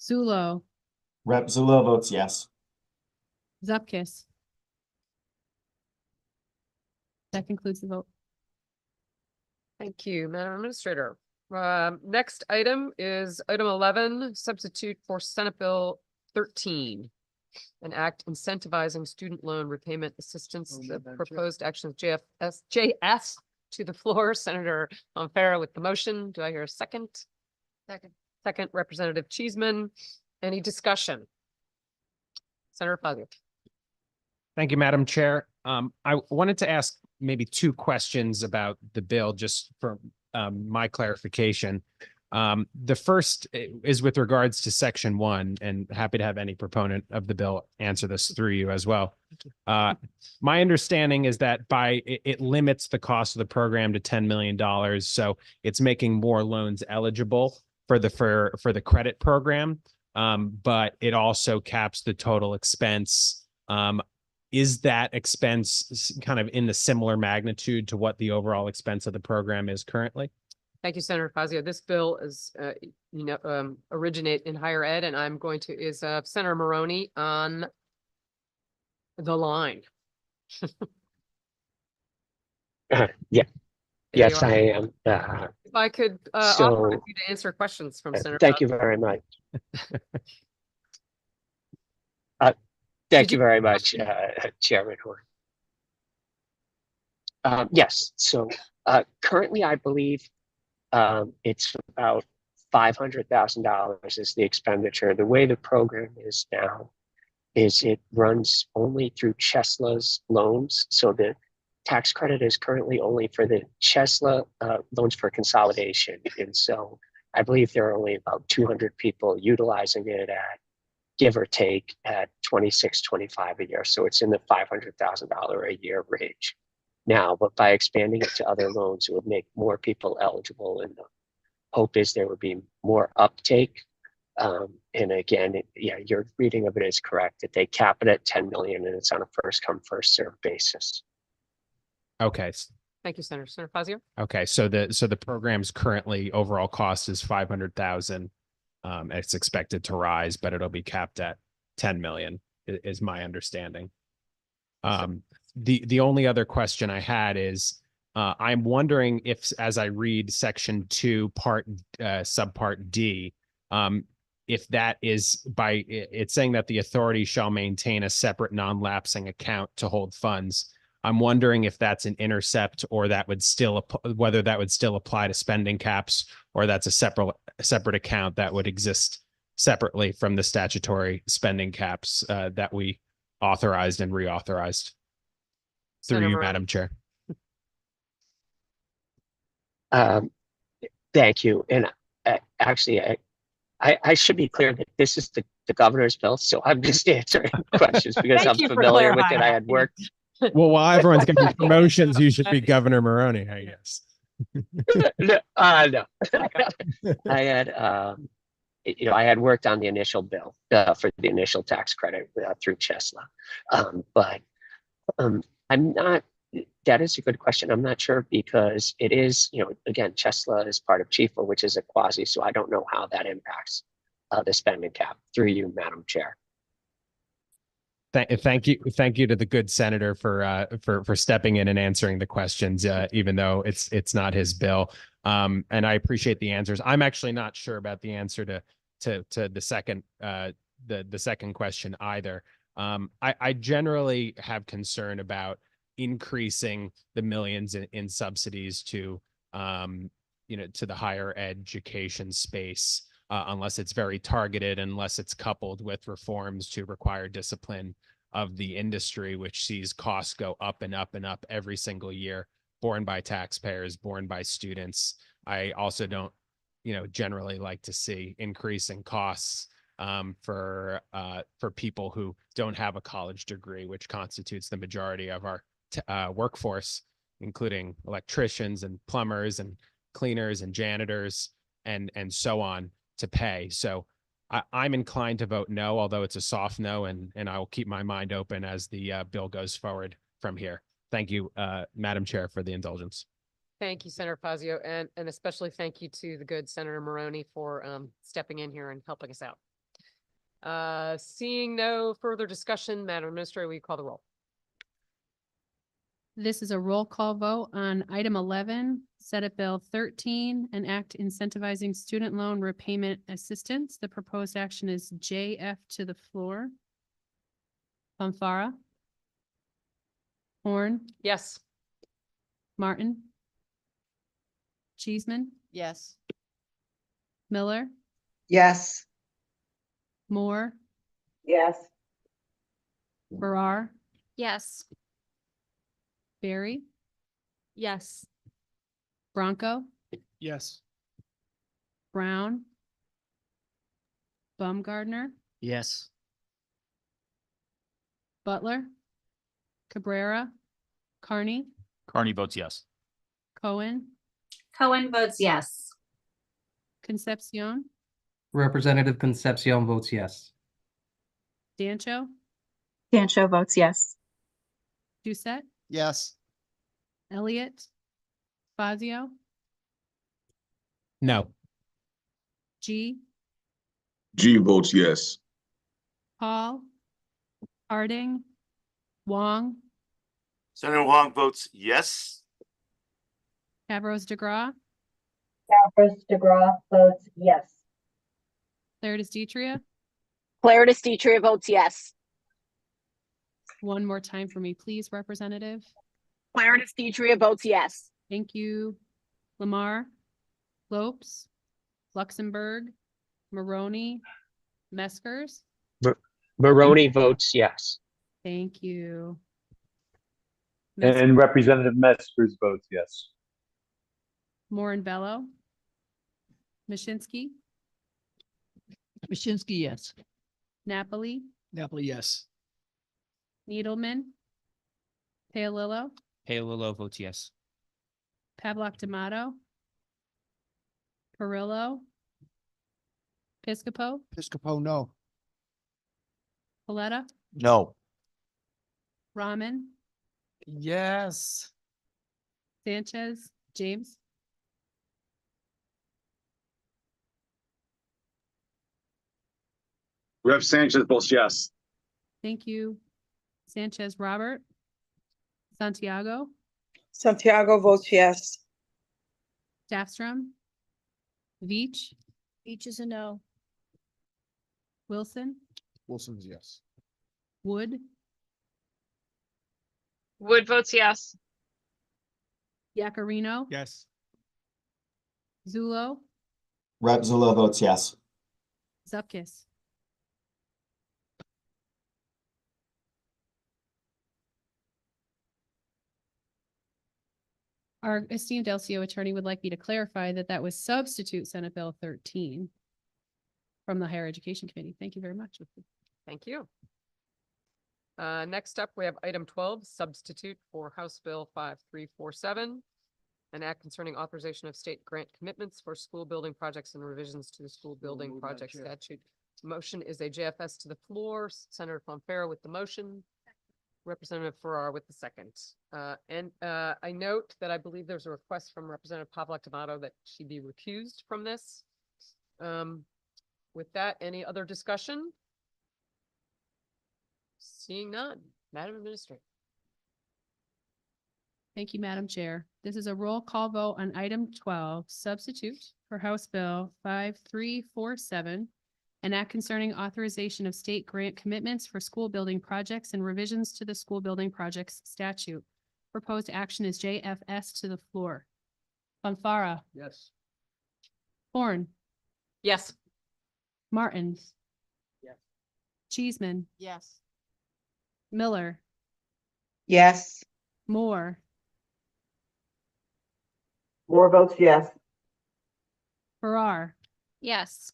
Zulo. Rep. Zulo votes yes. Zupkis. That concludes the vote. Thank you, Madam Administrator. Next item is item 11, substitute for Senate Bill 13. An act incentivizing student loan repayment assistance. The proposed action of JS to the floor. Senator Fanfara with the motion. Do I hear a second? Second. Second, Representative Cheeseman. Any discussion? Senator Fazio. Thank you, Madam Chair. I wanted to ask maybe two questions about the bill, just for my clarification. The first is with regards to Section 1, and happy to have any proponent of the bill answer this through you as well. My understanding is that it limits the cost of the program to $10 million, so it's making more loans eligible for the credit program, but it also caps the total expense is that expense kind of in the similar magnitude to what the overall expense of the program is currently? Thank you, Senator Fazio. This bill is, originate in higher ed, and I'm going to, is Senator Maroney on the line? Yeah. There Yes, you I are. am. If I could So, authorize you to answer questions from Senator. thank you Fazio. very much. Did Thank you you- very much, Chairman Horn. Yes, so currently I believe it's about $500,000 is the expenditure. The way the program is now is it runs only through Chesla's loans. So the tax credit is currently only for the Chesla loans for consolidation. And so I believe there are only about 200 people utilizing it at, give or take, at $26-25 a year. So it's in the $500,000 a year range now, but by expanding it to other loans, it would make more people eligible. And the hope is there would be more uptake. And again, your reading of it is correct, that they cap it at 10 million and it's on a first come, first served basis. Okay. Thank you, Senator. Senator Fazio? Okay. So the program's currently overall cost is 500,000. It's expected to rise, but it'll be capped at 10 million is my understanding. The only other question I had is, I'm wondering if, as I read section 2, subpart D, if that is it's saying that the authority shall maintain a separate non-lapsing account to hold funds. I'm wondering if that's an intercept, or that would still, whether that would still apply to spending caps, or that's a separate account that would exist separately from the statutory spending caps that we authorized and reauthorized. Through Senator you, Maroney. Madam Chair. Thank you. And actually, I should be clear that this is the governor's bill, so I'm just answering questions because Thank I'm you for familiar with it. clarifying I that. had worked. Well, while everyone's getting promotions, you should be Governor Maroney, I guess. No. I had, I had worked on the initial bill for the initial tax credit through Chesla, but I'm not. That is a good question. I'm not sure because it is, again, Chesla is part of Chifa, which is a quasi, so I don't know how that impacts the spending cap. Through you, Madam Chair. Thank you to the good senator for stepping in and answering the questions, even though it's not his bill. And I appreciate the answers. I'm actually not sure about the answer to the second the second question either. I generally have concern about increasing the millions in subsidies to to the higher education space, unless it's very targeted, unless it's coupled with reforms to require discipline of the industry, which sees costs go up and up and up every single year, borne by taxpayers, borne by students. I also don't, generally like to see increasing costs for people who don't have a college degree, which constitutes the majority of our workforce, including electricians and plumbers and cleaners and janitors and so on, to pay. So I'm inclined to vote no, although it's a soft no, and I will keep my mind open as the bill goes forward from here. Thank you, Madam Chair, for the indulgence. Thank you, Senator Fazio, and especially thank you to the good Senator Maroney for stepping in here and helping us out. Seeing no further discussion, Madam Administrator, will you call the roll? This is a roll call vote on item 11, Senate Bill 13, an act incentivizing student loan repayment assistance. The proposed action is JF to the floor. Fanfara? Horn? Yes. Martin? Cheeseman? Yes. Miller? Yes. Moore? Yes. Farrar? Yes. Barry? Yes. Bronco? Yes. Brown? Baumgardner? Yes. Butler? Cabrera? Carney? Carney votes yes. Cohen? Cohen votes yes. Concepcion? Representative Concepcion votes yes. Dancho? Dancho votes yes. Doucette, Yes. Elliott, Fazio, No. G, G votes yes. Paul, Harding, Wong, Senator Huang votes yes. Cavros DeGraw, Stavros DeGraw votes yes. Claritas Deetria. Claritas Deetria votes yes. One more time for me, please, Representative. Claritas Deetria votes yes. Thank you. Lamar, Lopes, Luxembourg, Maroney, Meskers. Maroney votes yes. Thank you. And Representative Meskers votes yes. Moore and Bello. Mashinsky, Mashinsky, yes. Napoli, Napoli, yes. Needleman, Paolillo, Paolillo votes yes. Pavlock D'Amato, Perillo, Piscopo, Piscopo, no. Paletta, No. Rahman, Yes. Sanchez, James, Rev Sanchez votes yes. thank you. Sanchez, Robert, Santiago, Santiago votes yes. Staffstrom, Veach, Beach is a no. Wilson, Wilson's yes. Wood, Wood votes yes. Yakarino, Yes. Zulo, Rep. Zulo votes yes. Zupkis. Our esteemed LCO attorney would like me to clarify that that was substitute Senate Bill 13 from the Higher Education Committee. Thank you very much. Thank you. Next up, we have item 12, substitute for House Bill 5347. An act concerning authorization of state grant commitments for school building projects and revisions to the school building move, Madam project Chair. statute. Motion is a JFS to the floor. Senator Fonfara with the motion. Representative Farrar with the second. I note that I believe there's a request from Representative Pavlock D'Amato that she be recused from this. With that, any other discussion? Seeing none, Madam Administrator. Thank you, Madam Chair. This is a roll call vote on item 12, substitute for House Bill 5347. An act concerning authorization of state grant commitments for school building projects and revisions to the school building projects statute. Proposed action is JFS to the floor. Fonfara, Yes. Horn, Yes. Martins. Yes. Cheeseman, Yes. Miller, Yes. Moore, Moore votes yes. Farrar, Yes.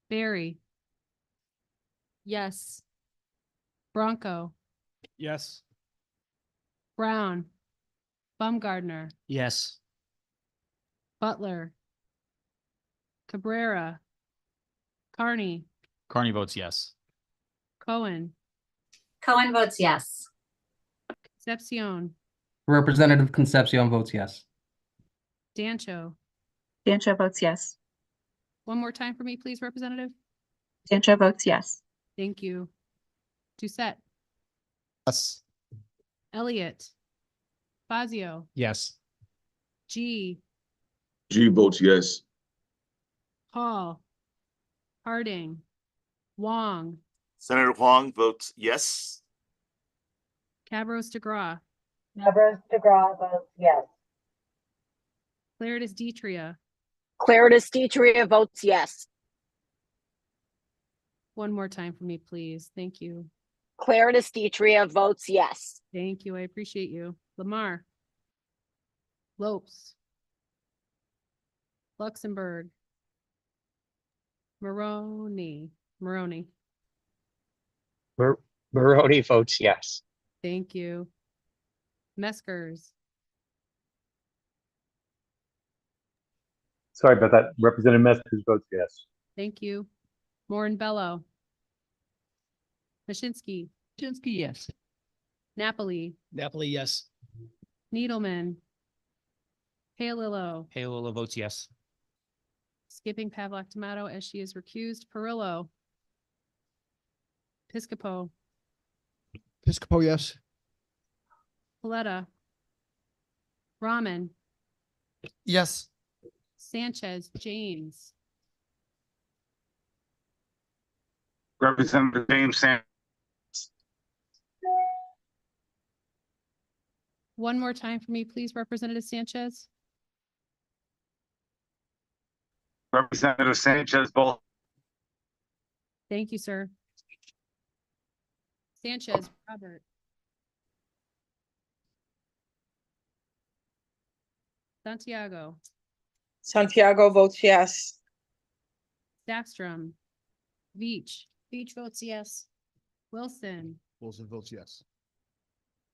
Barry, Yes. Bronco, Yes. Brown, Baumgardner, Yes. Butler, Cabrera, Carney, Carney votes yes. Cohen, Cohen votes yes. Concepcion, Representative Concepcion votes yes. Dancho. Dancho votes yes. One more time for me, please, Representative. Dancho votes yes. Thank you. Doucette, Yes. Elliott, Fazio, Yes. G, G votes yes. Paul, Harding, Wong, Senator Huang votes yes. Cavros DeGraw, Stavros DeGraw votes yes. Claritas Deetria. Claritas Deetria votes yes. One more time for me, please. Thank you. Claritas Deetria votes yes. Thank you. I appreciate you. Lamar, Lopes, Luxembourg, Maroney. Maroney votes yes. Thank you. Meskers, Sorry about that. Representative Meskers votes yes. thank you. Moore and Bello. Mashinsky, Mashinsky, yes. Napoli, Napoli, yes. Needleman. Palillo, Paolillo votes yes. skipping Pavlik Tomato as she is recused. Perillo. Piscopo, Piscopo, yes. Paletta. Brahman, Yes. Sanchez, James, Representative James Sanchez. one more time for me, please, Representative Sanchez. Representative Sanchez both. Thank you, sir. Sanchez, Robert. Santiago, Santiago votes yes. Stackstrom, Veach, Beach votes yes. Wilson, Wilson votes yes.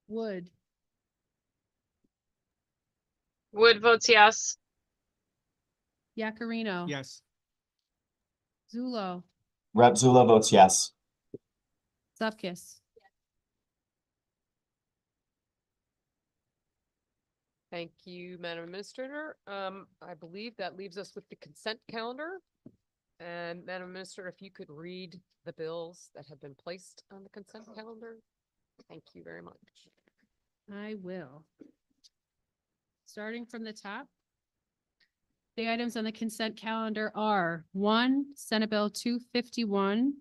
Wood, Wood votes yes. Yakarino. Yes. Zulo, Rep. Zula votes yes. Zupkis. Thank you, Madam Administrator. I believe that leaves us with the consent calendar. And Madam Administrator, if you could read the bills that have been placed on the consent calendar. Thank you very much. I will. Starting from the top. The items on the consent calendar are: 1, Senate Bill 251.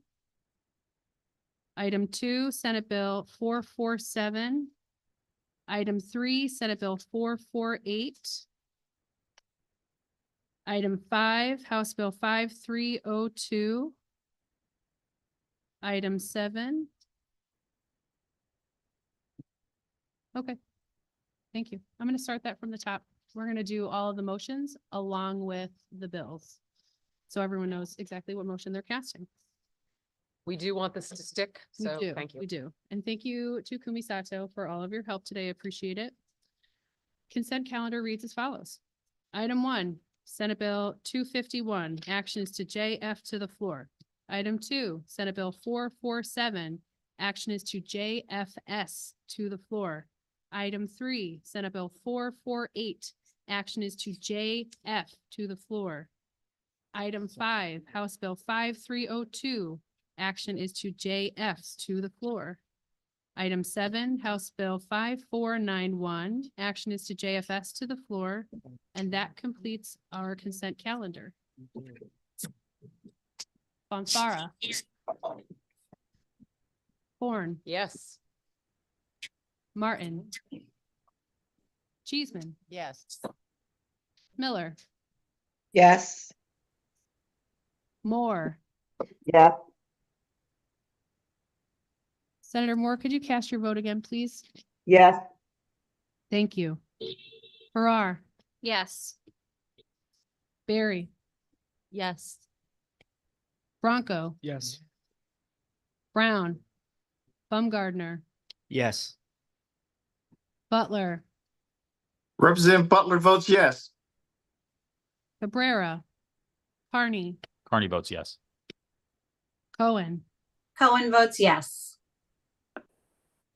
Item 2, Senate Bill 447. Item 3, Senate Bill 448. Item 5, House Bill 5302. Item 7. Okay. Thank you. I'm going to start that from the top. We're going to do all of the motions along with the bills. So everyone knows exactly what motion they're casting. We do want this to stick, so We do, thank you. we do. And thank you to Kumi Sato for all of your help today. Appreciate it. Consent calendar reads as follows. Item 1, Senate Bill 251, actions to JF to the floor. Item 2, Senate Bill 447, action is to JFS to the floor. Item 3, Senate Bill 448, action is to JF to the floor. Item 5, House Bill 5302, action is to JFs to the floor. Item 7, House Bill 5491, action is to JFS to the floor, and that completes our consent calendar. Bonfara. Horn. Yes. Martin. Cheeseman. Yes. Miller. Yes. Moore. Yes. Senator Moore, could you cast your vote again, please? Yes. Thank you. Farrar. Yes. Barry. Yes. Bronco. Yes. Brown. Baumgardner. Yes. Butler. Representative Butler votes yes. Cabrera. Carney. Carney votes yes. Cohen. Cohen votes yes.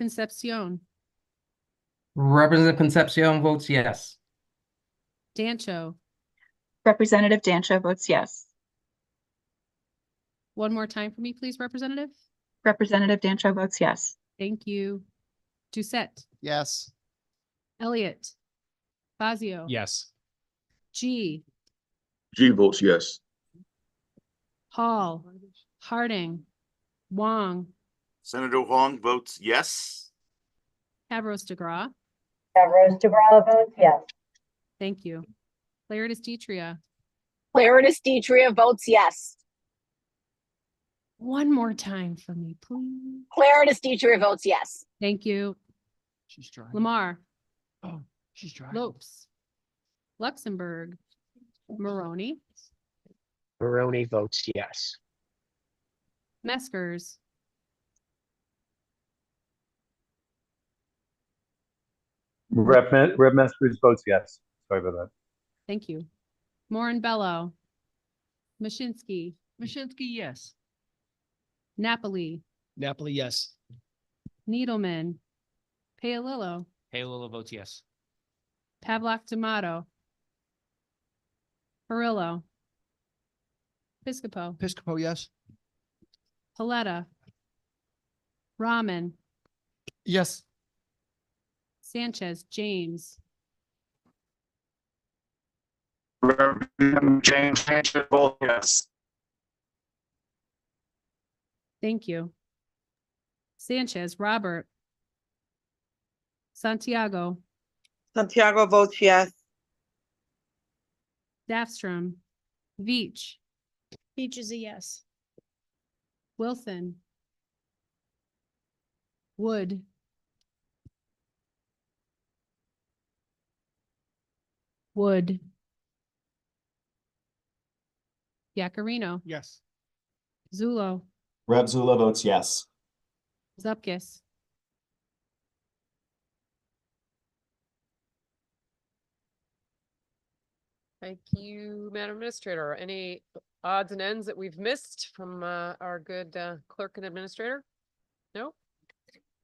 Concepcion. Representative Concepcion votes yes. Dancho. Representative Dancho votes yes. One more time for me, please, Representative. Representative Dancho votes yes. Thank you. Doucette. Yes. Elliott. Fazio. Yes. G. G votes yes. Hall. Harding. Wong. Senator Huang votes yes. Havros DeGraw. Rose DeGraw votes yes. Thank you. Claridis Detria. Claridis Detria votes yes. One more time for me, please. Claridis Detria votes yes. Thank you. She's trying. Lamar. Oh, she's trying. Lopes. Luxembourg. Maroney. Maroney votes yes. Meskers. Rep. Meskers votes yes. Sorry about that. Thank you. Morin Bello. Mashinsky. Mashinsky, yes. Napoli. Napoli, yes. Needleman. Paolillo, Paolillo votes yes. Pavlock Tomato, Perillo, Piscopo, Piscopo, yes. Paletta, Rahman, Yes. Sanchez, James, Representative James Sanchez votes yes. thank you. Sanchez, Robert, Santiago, Santiago votes yes. Daffstrom, Veach, Beach is a yes. Wilson, Wood, Wood, Yakarino, Yes. Zulo, Rep. Zula votes yes. Zupkis, Thank you, Madam Administrator. Any odds and ends that we've missed from our good clerk and administrator? No?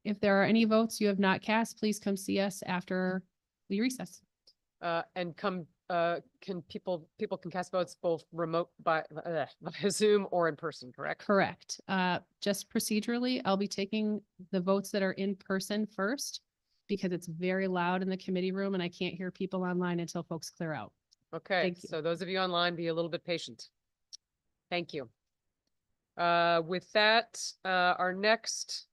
if there are any votes you have not cast, please come see us after we recess. And come, can people can cast votes both remote by Zoom or in person, correct? Correct. Just procedurally, I'll be taking the votes that are in person first because it's very loud in the committee room and I can't hear people online until folks clear out. Okay, Thank you. so those of you online, be a little bit patient. Thank you. With that, our next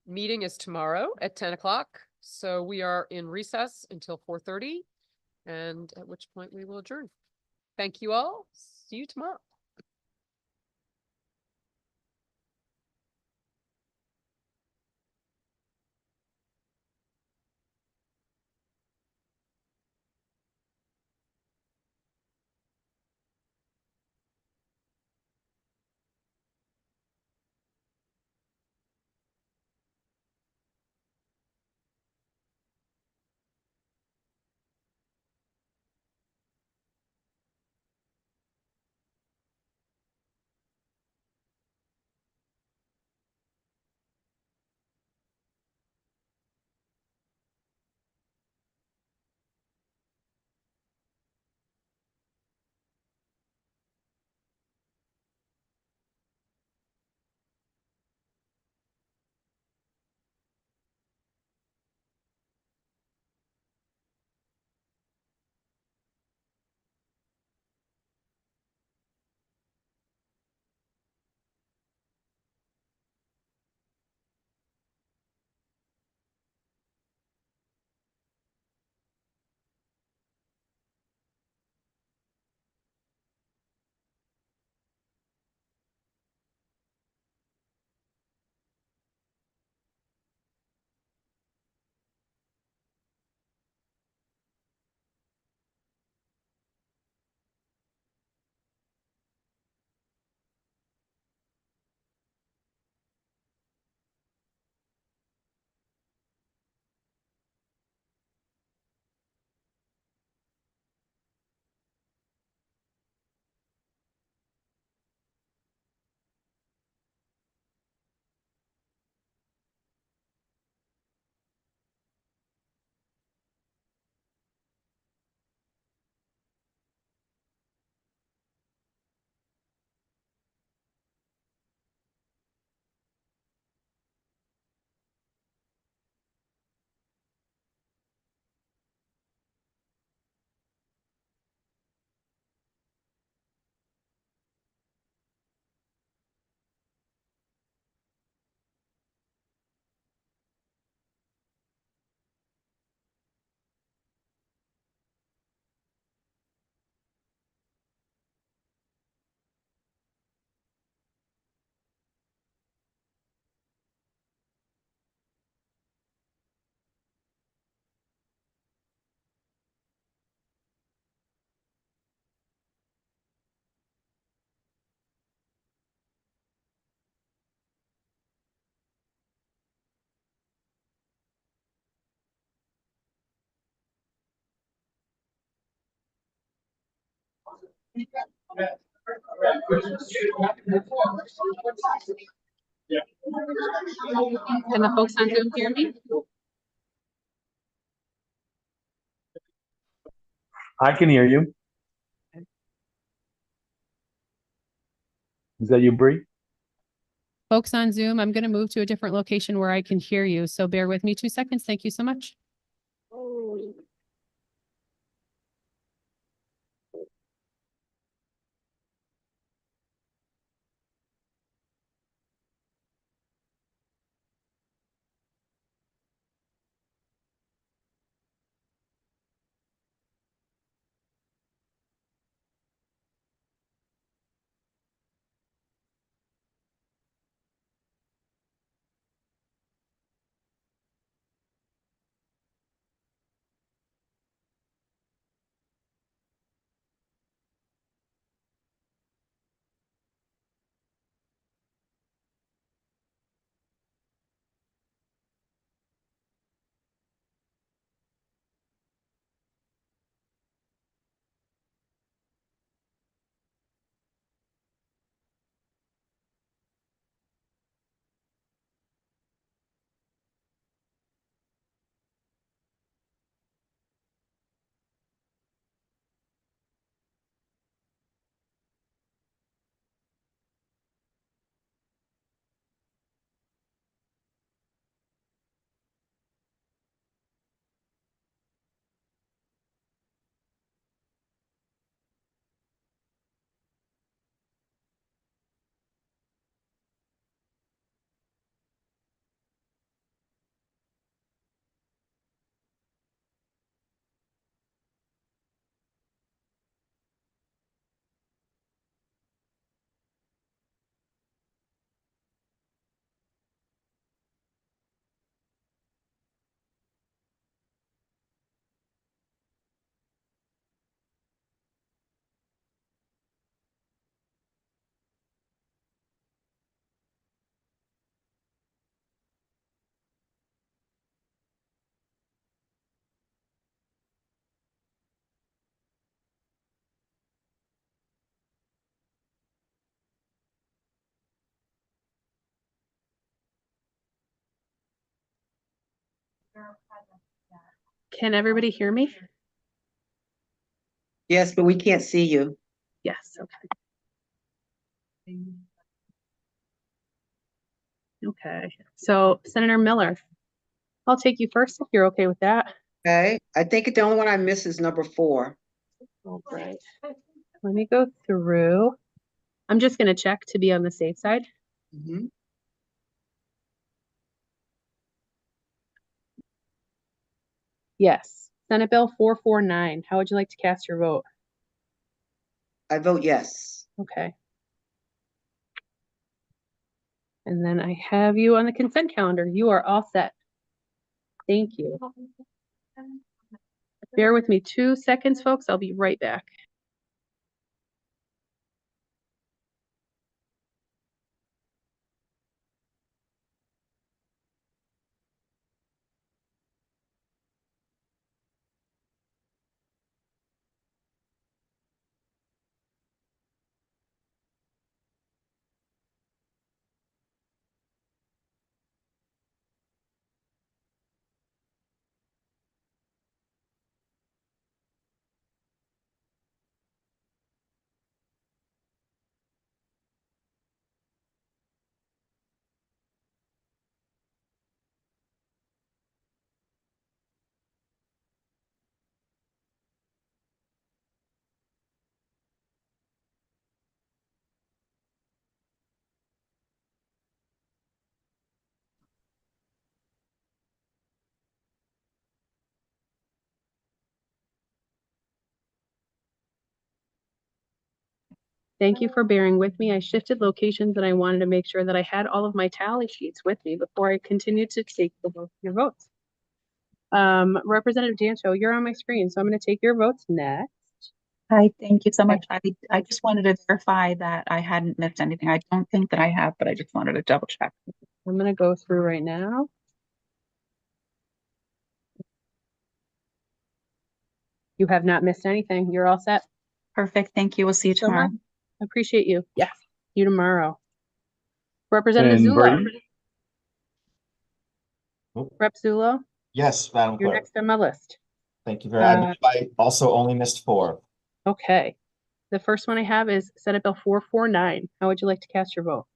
meeting is tomorrow at 10 o'clock. So we are in recess until 4:30, and at which point we will adjourn. Thank you all. See you tomorrow. Can the folks on Zoom hear me? I can hear you. Is that you, Bree? Folks on Zoom, I'm going to move to a different location where I can hear you. So bear with me 2 seconds. Thank you so much. Can everybody hear me? Yes, but we can't see you. Yes, okay. Okay, so Senator Miller, I'll take you first if you're okay with that. Okay, I think the only one I miss is number 4. All right. Let me go through. I'm just going to check to be on the safe side. Mhm. Yes, Senate Bill 449. How would you like to cast your vote? I vote yes. Okay. And then I have you on the consent calendar. You are all set. Thank you. Bear with me 2 seconds, folks. I'll be right back. Thank you for bearing with me. I shifted locations and I wanted to make sure that I had all of my tally sheets with me before I continued to take your votes. Representative Dancho, you're on my screen, so I'm going to take your votes next. Hi, thank you so much. I just wanted to verify that I hadn't missed anything. I don't think that I have, but I just wanted to double check. I'm going to go through right now. You have not missed anything. You're all set. Perfect. Thank you. We'll see you So tomorrow. much. I appreciate you. Yes, see you tomorrow. Representative And Zullo. Bree? Rep Zullo, Yes, Madam you're Clerk. next on my list. Thank you very much. I believe I also only missed 4. Okay. The first one I have is Senate Bill 449. How would you like to cast your vote?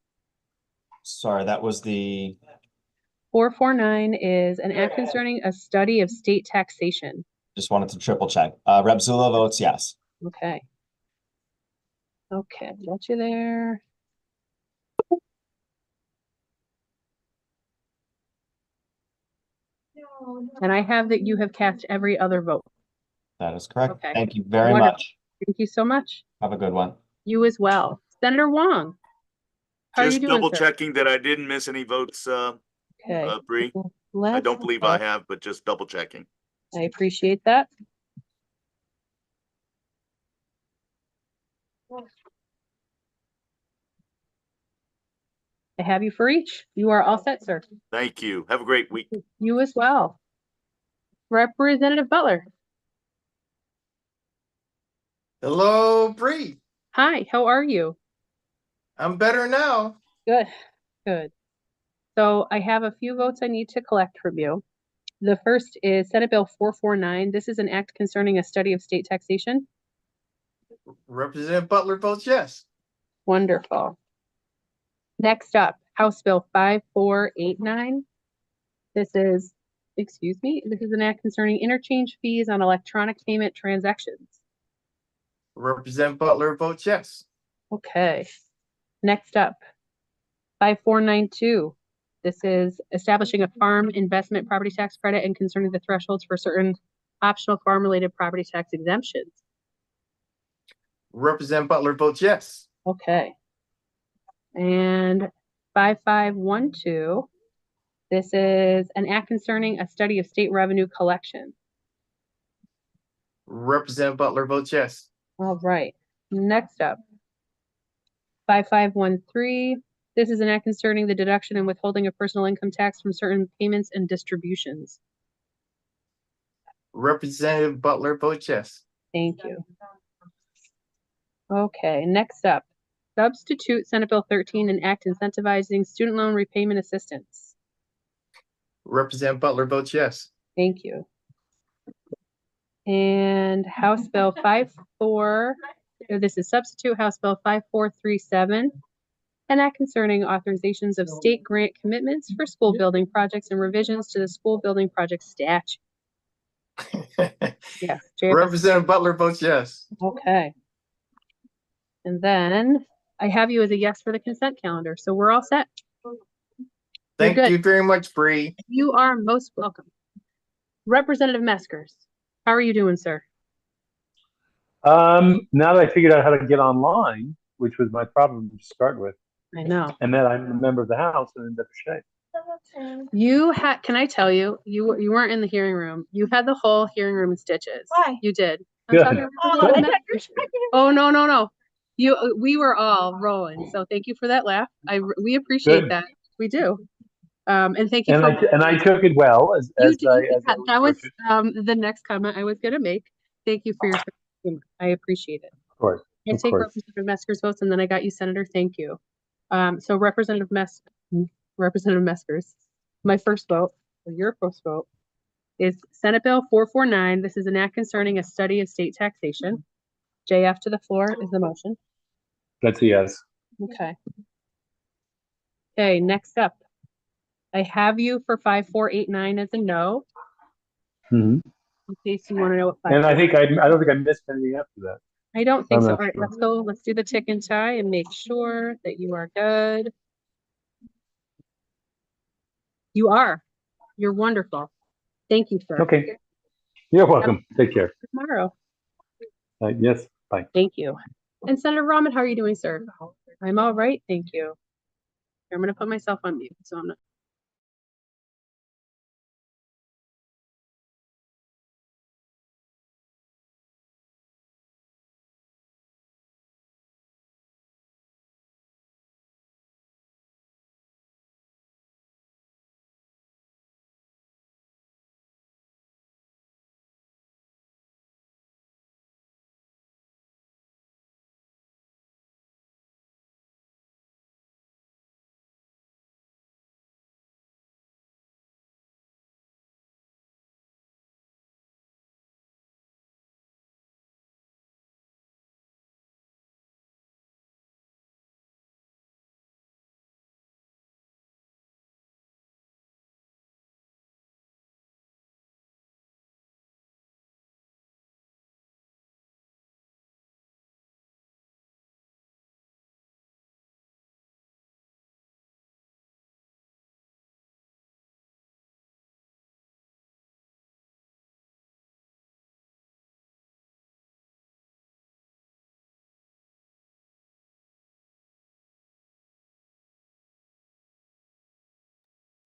Sorry, that was the 449 is an act concerning a study of state taxation. just wanted to triple check. Rep. Zula votes yes. Okay. Okay, got you there. And I have that you have cast every other vote. That is correct. Okay. Thank you very Wonderful. much. Thank you so much. Have a good one. You as well. Senator Wong. How are you Just doing, double sir? checking that I didn't miss any votes, Okay. Bree. I Let's- don't believe I have, but just double checking. I appreciate that. I have you for each. You are all set, sir. Thank you. Have a great week. You as well. Representative Butler. Hello, Bree. Hi, how are you? I'm better now. Good, good. So I have a few votes I need to collect from you. The first is Senate Bill 449. This is an act concerning a study of state taxation. Representative Butler votes yes. Wonderful. Next up, House Bill 5489. This is an act concerning interchange fees on electronic payment transactions. Representative Butler votes yes. Okay. Next up, 5492. This is establishing a farm investment property tax credit and concerning the thresholds for certain optional farm-related property tax exemptions. Representative Butler votes yes. Okay. And 5512. This is an act concerning a study of state revenue collection. Representative Butler votes yes. All right. Next up, 5513. This is an act concerning the deduction and withholding of personal income tax from certain payments and distributions. Representative Butler votes yes. Thank you. Okay, next up, substitute Senate Bill 13 and act incentivizing student loan repayment assistance. Representative Butler votes yes. Thank you. And House Bill 54, this is substitute House Bill 5437. An act concerning authorizations of state grant commitments for school building projects and revisions to the school building project statute. Yes. Representative Butler votes yes. Okay. And then I have you as a yes for the consent calendar, so we're all set. Thank good. you very much, Bree. You are most welcome. Representative Meskers, how are you doing, sir? Now that I figured out how to get online, which was my problem to start with, I know. and that I'm a member of the House and in better shape. You had, can I tell you, you weren't in the hearing room. You had the whole hearing room in stitches. Why? You did. Good. Talking to Representative Meskers. Oh, no. We were all rolling. So thank you for that laugh. We appreciate Good. that. We do. And thank you And for. I took it well as You I did. That was the next comment I was going to make. Thank you for your humor. I appreciate it. Of course. I Of take course. Representative Meskers votes and then I got you, Senator. Thank you. So Representative Meskers, my first vote, or your first vote, is Senate Bill 449. This is an act concerning a study of state taxation. JF to the floor is the motion. That's a yes. Okay. Okay, next up. I have you for 5489 as a no, Mhm. in case you want to know what And I 5489. don't think I missed anything after that. I don't think I'm so. not All right, sure. let's go. Let's do the tick and tie and make sure that you are good. You are. You're wonderful. Thank you, sir. Okay. You're welcome. Take care. Tomorrow. Yes. Bye. Thank you. And Senator Rahman, how are you doing, sir? I'm all right. Thank you. I'm going to put myself on mute, so I'm not.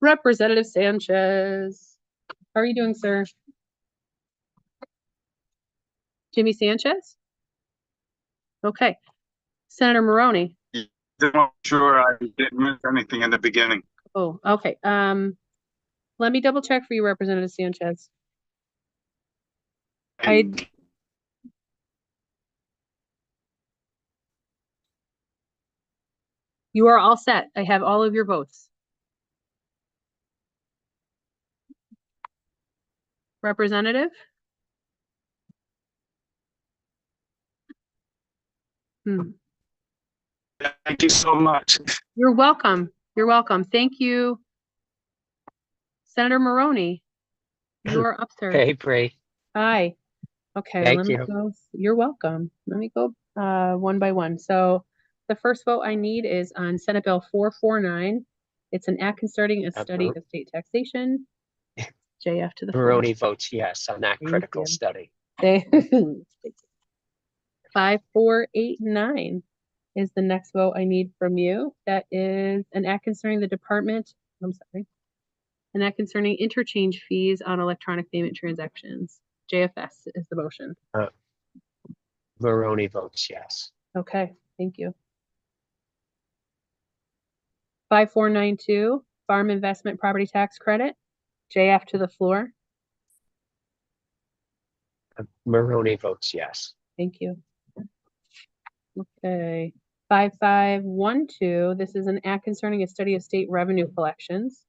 Representative Sanchez. How are you doing, sir? Jimmy Sanchez? Okay. Senator Maroney. Sure, I didn't miss anything in the beginning. Oh, okay. Let me double check for you, Representative Sanchez. You are all set. I have all of your votes. Representative? Thank you so much. You're welcome. You're welcome. Thank you. Senator Maroney, you're up, sir. Hey, Bree. Hi. Okay, Thank let me you. go. You're welcome. Let me go one by one. So the first vote I need is on Senate Bill 449. It's an act concerning a study of state taxation. JF to the floor. Barone votes yes on that Thank critical you. study. 5489 is the next vote I need from you. That is an act concerning the department. I'm sorry. An act concerning interchange fees on electronic payment transactions. JFS is the motion. Barone votes yes. Okay, thank you. 5492, farm investment property tax credit. JF to the floor. Barone votes yes. Thank you. Okay. 5512, this is an act concerning a study of state revenue collections.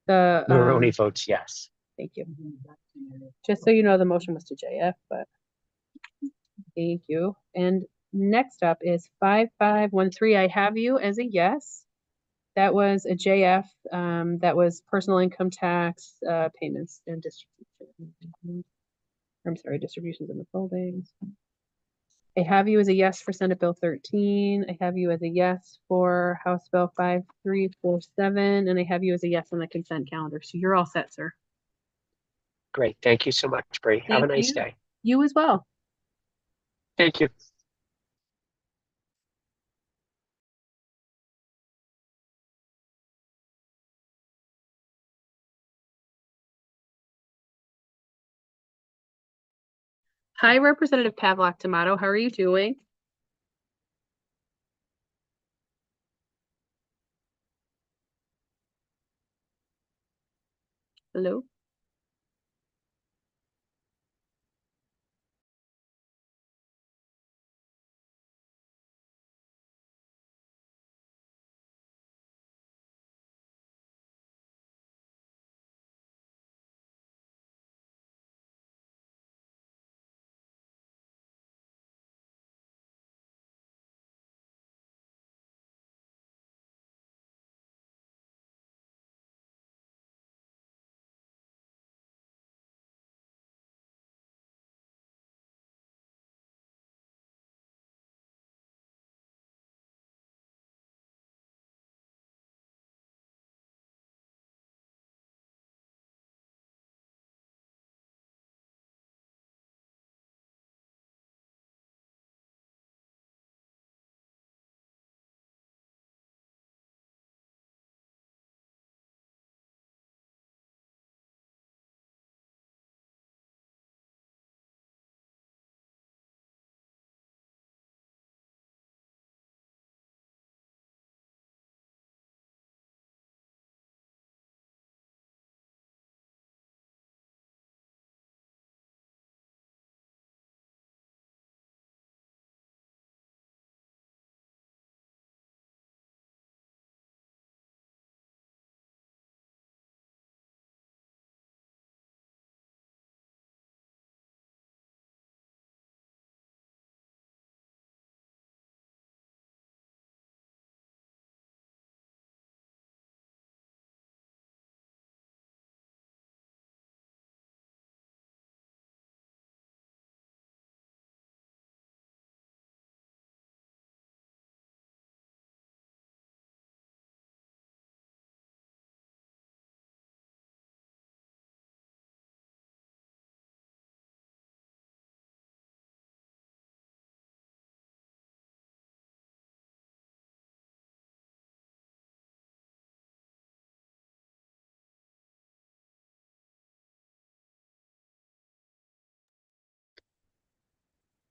The Barone votes yes. Thank you. Just so you know, the motion was to JF, but thank you. And next up is 5513. I have you as a yes. That was a JF. That was personal income tax payments and distribution. I'm sorry, distributions and withholdings. I have you as a yes for Senate Bill 13. I have you as a yes for House Bill 5347, and I have you as a yes on the consent calendar. So you're all set, sir. Great. Thank you so much, Bree. Have a Thank nice you. day. You as well. Thank you. Hi, Representative Pavlak Tomato. How are you doing? Hello?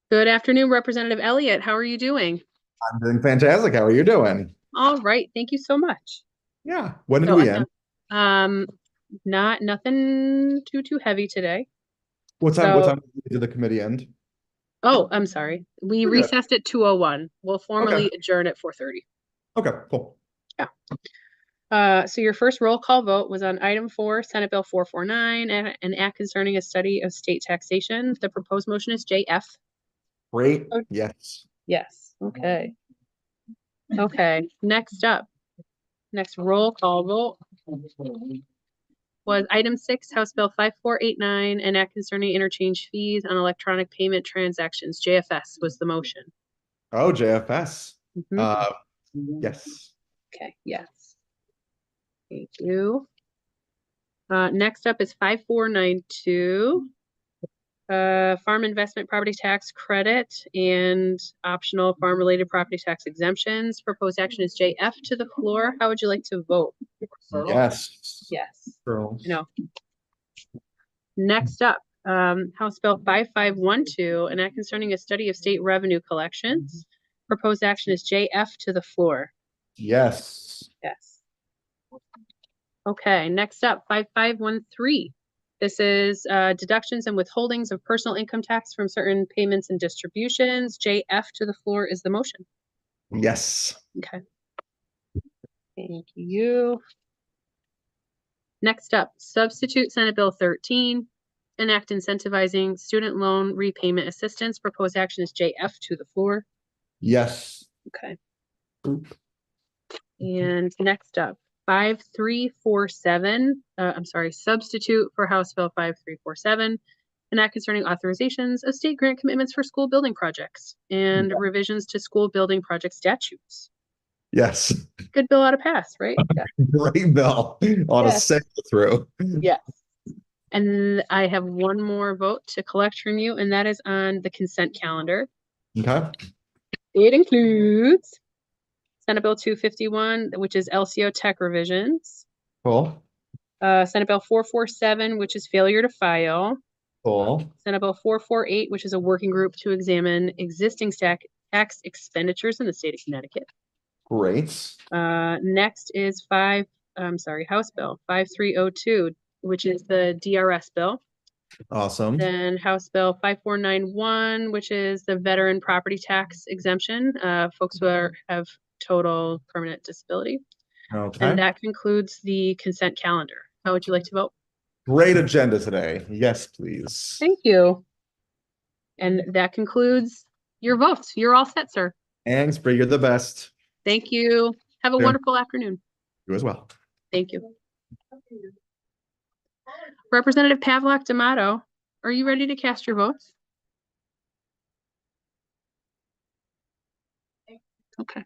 Good afternoon, Representative Elliott. How are you doing? I'm doing fantastic. How are you doing? All right, thank you so much. Yeah. When did So we I end? nothing too heavy today. What So, time did the committee end? oh, I'm sorry. We We're good. recessed at 2:01. We'll formally adjourn at 4:30. Okay, cool. So your first roll call vote was on item 4, Senate Bill 449, and an act concerning a study of state taxation. The proposed motion is JF. Great. Oh. Yes. Yes, okay. Okay, next roll call vote was item 6, House Bill 5489, an act concerning interchange fees on electronic payment transactions. JFS was the motion. Oh, JFS. Mhm. Yes. Okay, yes. Thank you. Next up is 5492. Farm investment property tax credit and optional farm-related property tax exemptions. Proposed action is JF to the floor. How would you like to vote? Yes. Yes. Girls. No. Next up, House Bill 5512, an act concerning a study of state revenue collections. Proposed action is JF to the floor. Yes. Yes. Okay, next up, 5513. This is deductions and withholdings of personal income tax from certain payments and distributions. JF to the floor is the motion. Yes. Okay. Thank you. Next up, substitute Senate Bill 13, an act incentivizing student loan repayment assistance. Proposed action is JF to the floor. Yes. Okay. And next up, 5347, substitute for House Bill 5347, an act concerning authorizations of state grant commitments for school building projects and revisions to school building project statutes. Yes. Good bill ought to pass, right? Yeah. Great bill. On a Yes. sail through. Yes. And I have one more vote to collect from you, and that is on the consent calendar. Okay. It includes Senate Bill 251, which is LCO tech revisions. Cool. Senate Bill 447, which is failure to file. Cool. Senate Bill 448, which is a working group to examine existing tax expenditures in the state of Connecticut. Great. Next is House Bill 5302, which is the DRS bill. Awesome. Then House Bill 5491, which is the veteran property tax exemption, folks who have total permanent disability. Okay. And that concludes the consent calendar. How would you like to vote? Great agenda today. Yes, please. Thank you. And that concludes your votes. You're all set, sir. Thanks, Bree. You're the best. Thank you. Have a Yeah. wonderful afternoon. You as well. Thank you. Representative Pavlock D'Amato, are you ready to cast your votes? Okay.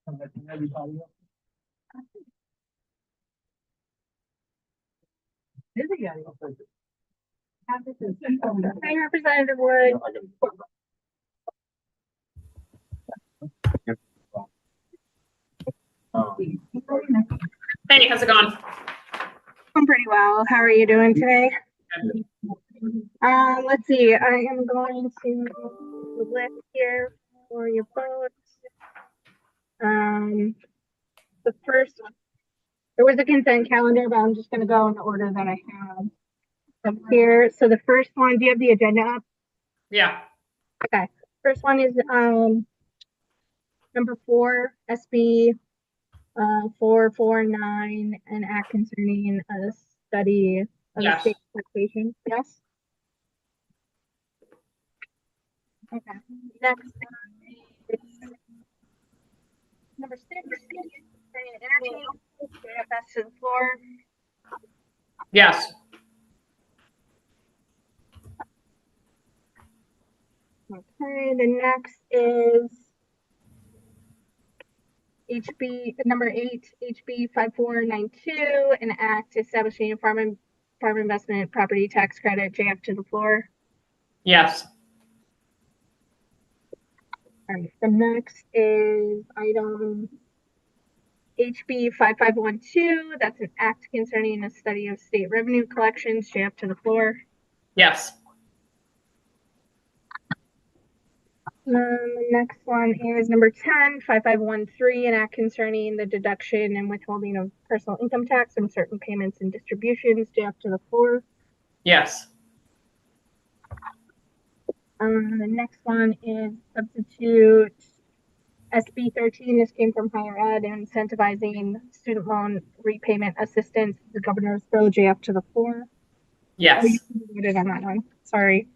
Hi, Representative Wood. Hey, how's it going? I'm pretty well. How are you doing today? Let's see. I am going to list here for your votes. The first one, there was a consent calendar, but I'm just going to go in the order that I have up here. So the first one, do you have the agenda up? Yeah. Okay. First one is number 4, SB 449, an act concerning a study of the Yes. state taxation. Yes. Okay. Next is number 6, interchange. JFS to the floor. Yes. Okay. The next is number 8, HB 5492, an act establishing a farm investment property tax credit. JF to the floor. Yes. All right. The next is item HB 5512. That's an act concerning a study of state revenue collections. JF to the floor. Yes. The next one is number 10, 5513, an act concerning the deduction and withholding of personal income tax from certain payments and distributions. JF to the floor. Yes. The next one is substitute SB 13. This came from higher ed, incentivizing student loan repayment assistance. The governor's bill. JF to the floor. Yes. Oh, you voted on that one. Sorry.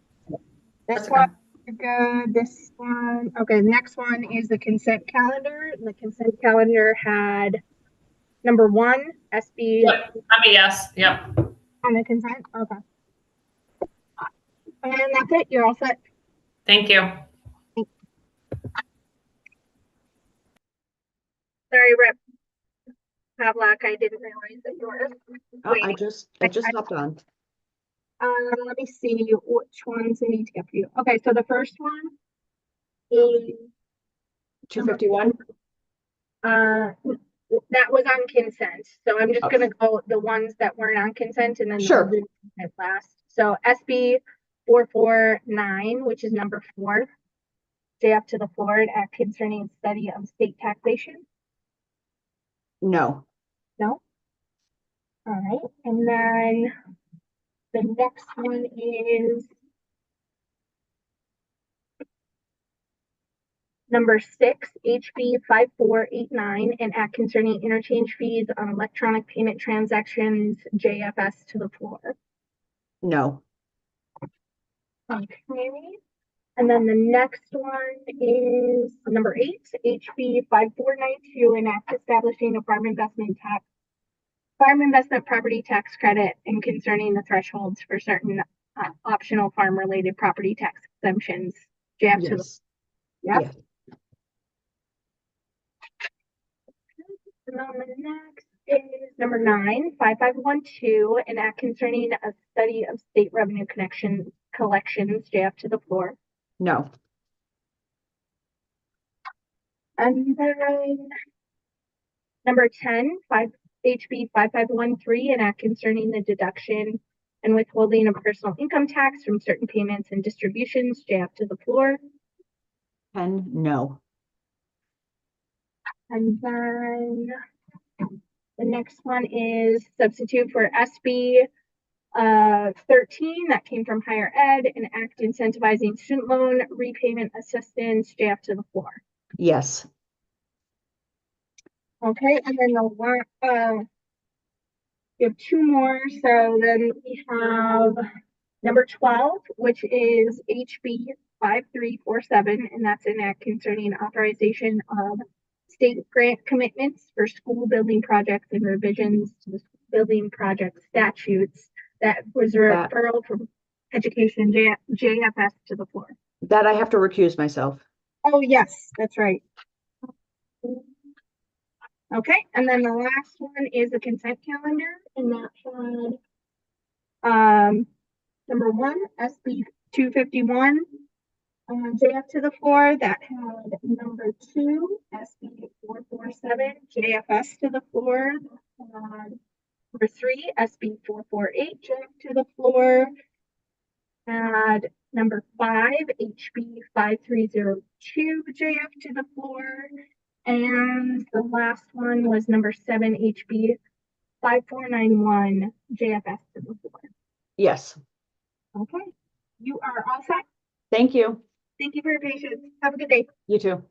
This one. Good. This one. Okay. The next one is the consent calendar. The consent calendar had number 1, SB. Yep. I'm a yes. Yep. On the consent. Okay. And that's it. You're all set. Thank you. Sorry, Rep. Pavlak, I didn't realize that you were. Oh, I just hopped on. Let me see which ones I need to get for you. Okay, so the first one is 251. That was on consent. So I'm just gonna go the ones that weren't on consent and then Sure. the consent last. So SB 449, which is number 4. JF to the floor, an act concerning study of state taxation. No. No. All right, and then the next one is number 6, HB 5489, an act concerning interchange fees on electronic payment transactions. JFS to the floor. No. Okay. And then the next one is number 8, HB 5492, an act establishing a farm investment property tax credit and concerning the thresholds for certain optional farm related property tax exemptions. JF to the Yes. Yep. And then the next is number 9, 5512, an act concerning a study of state revenue collections. JF to the floor. No. And then number 10, HB 5513, an act concerning the deduction and withholding of personal income tax from certain payments and distributions. JF to the floor. 10. No. And then the next one is substitute for SB 13, that came from higher ed, an act incentivizing student loan repayment assistance. JF to the floor. Yes. Okay, and then the one, we have 2 more. So then we have number 12, which is HB 5347, and that's an act concerning authorization of state grant commitments for school building projects and revisions to the school building project statutes. That was a referral from education. JFS to the floor. That I have to recuse myself. Oh, yes, that's right. Okay, and then the last one is the consent calendar, and that had number one, SB 251, JF to the floor. That had number two, SB 447, JFS to the floor. That had number three, SB 448, JF to the floor. Had number five, HB 5302, JF to the floor. And the last one was number seven, HB 5491, JFS to the floor. Yes, Okay, you are all set. thank you. Thank you for your patience. Have a good day. You too.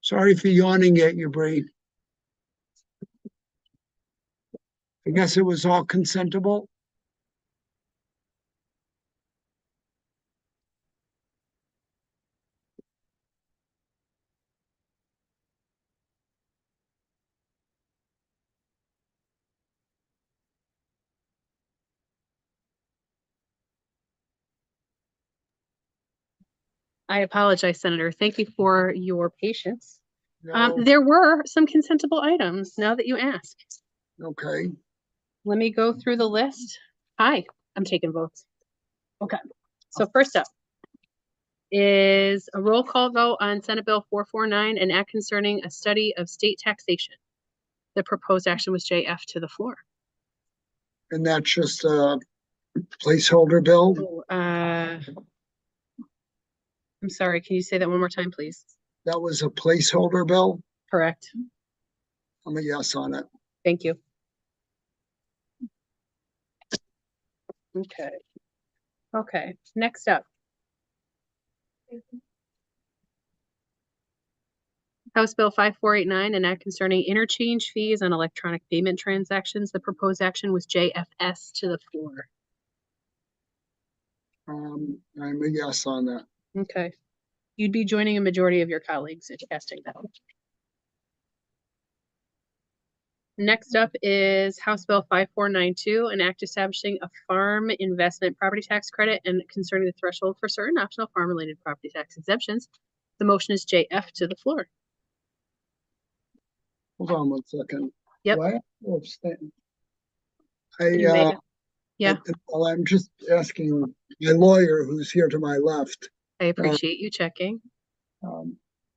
Sorry for yawning at you, Bree. I guess it was all consentable. I apologize, Senator. Thank you for your patience. No. There were some consentable items now that you ask. Okay. Let me go through the list. Hi, I'm taking votes. Okay, so first up is a roll call vote on Senate Bill 449, an act concerning a study of state taxation. The proposed action was JF to the floor. And that's just a placeholder bill? I'm sorry, can you say that one more time, please? That was a placeholder bill? Correct. I'm a yes on it. Thank you. Okay. Okay, next up. House Bill 5489, an act concerning interchange fees on electronic payment transactions. The proposed action was JFS to the floor. I'm a yes on that. Okay. You'd be joining a majority of your colleagues in casting that. Next up is House Bill 5492, an act establishing a farm investment property tax credit and concerning the threshold for certain optional farm-related property tax exemptions. The motion is JF to the floor. Hold on one second. Yep. Do I have to abstain? You may- Yeah, Well, I'm just asking my lawyer who's here to my left, I appreciate you checking.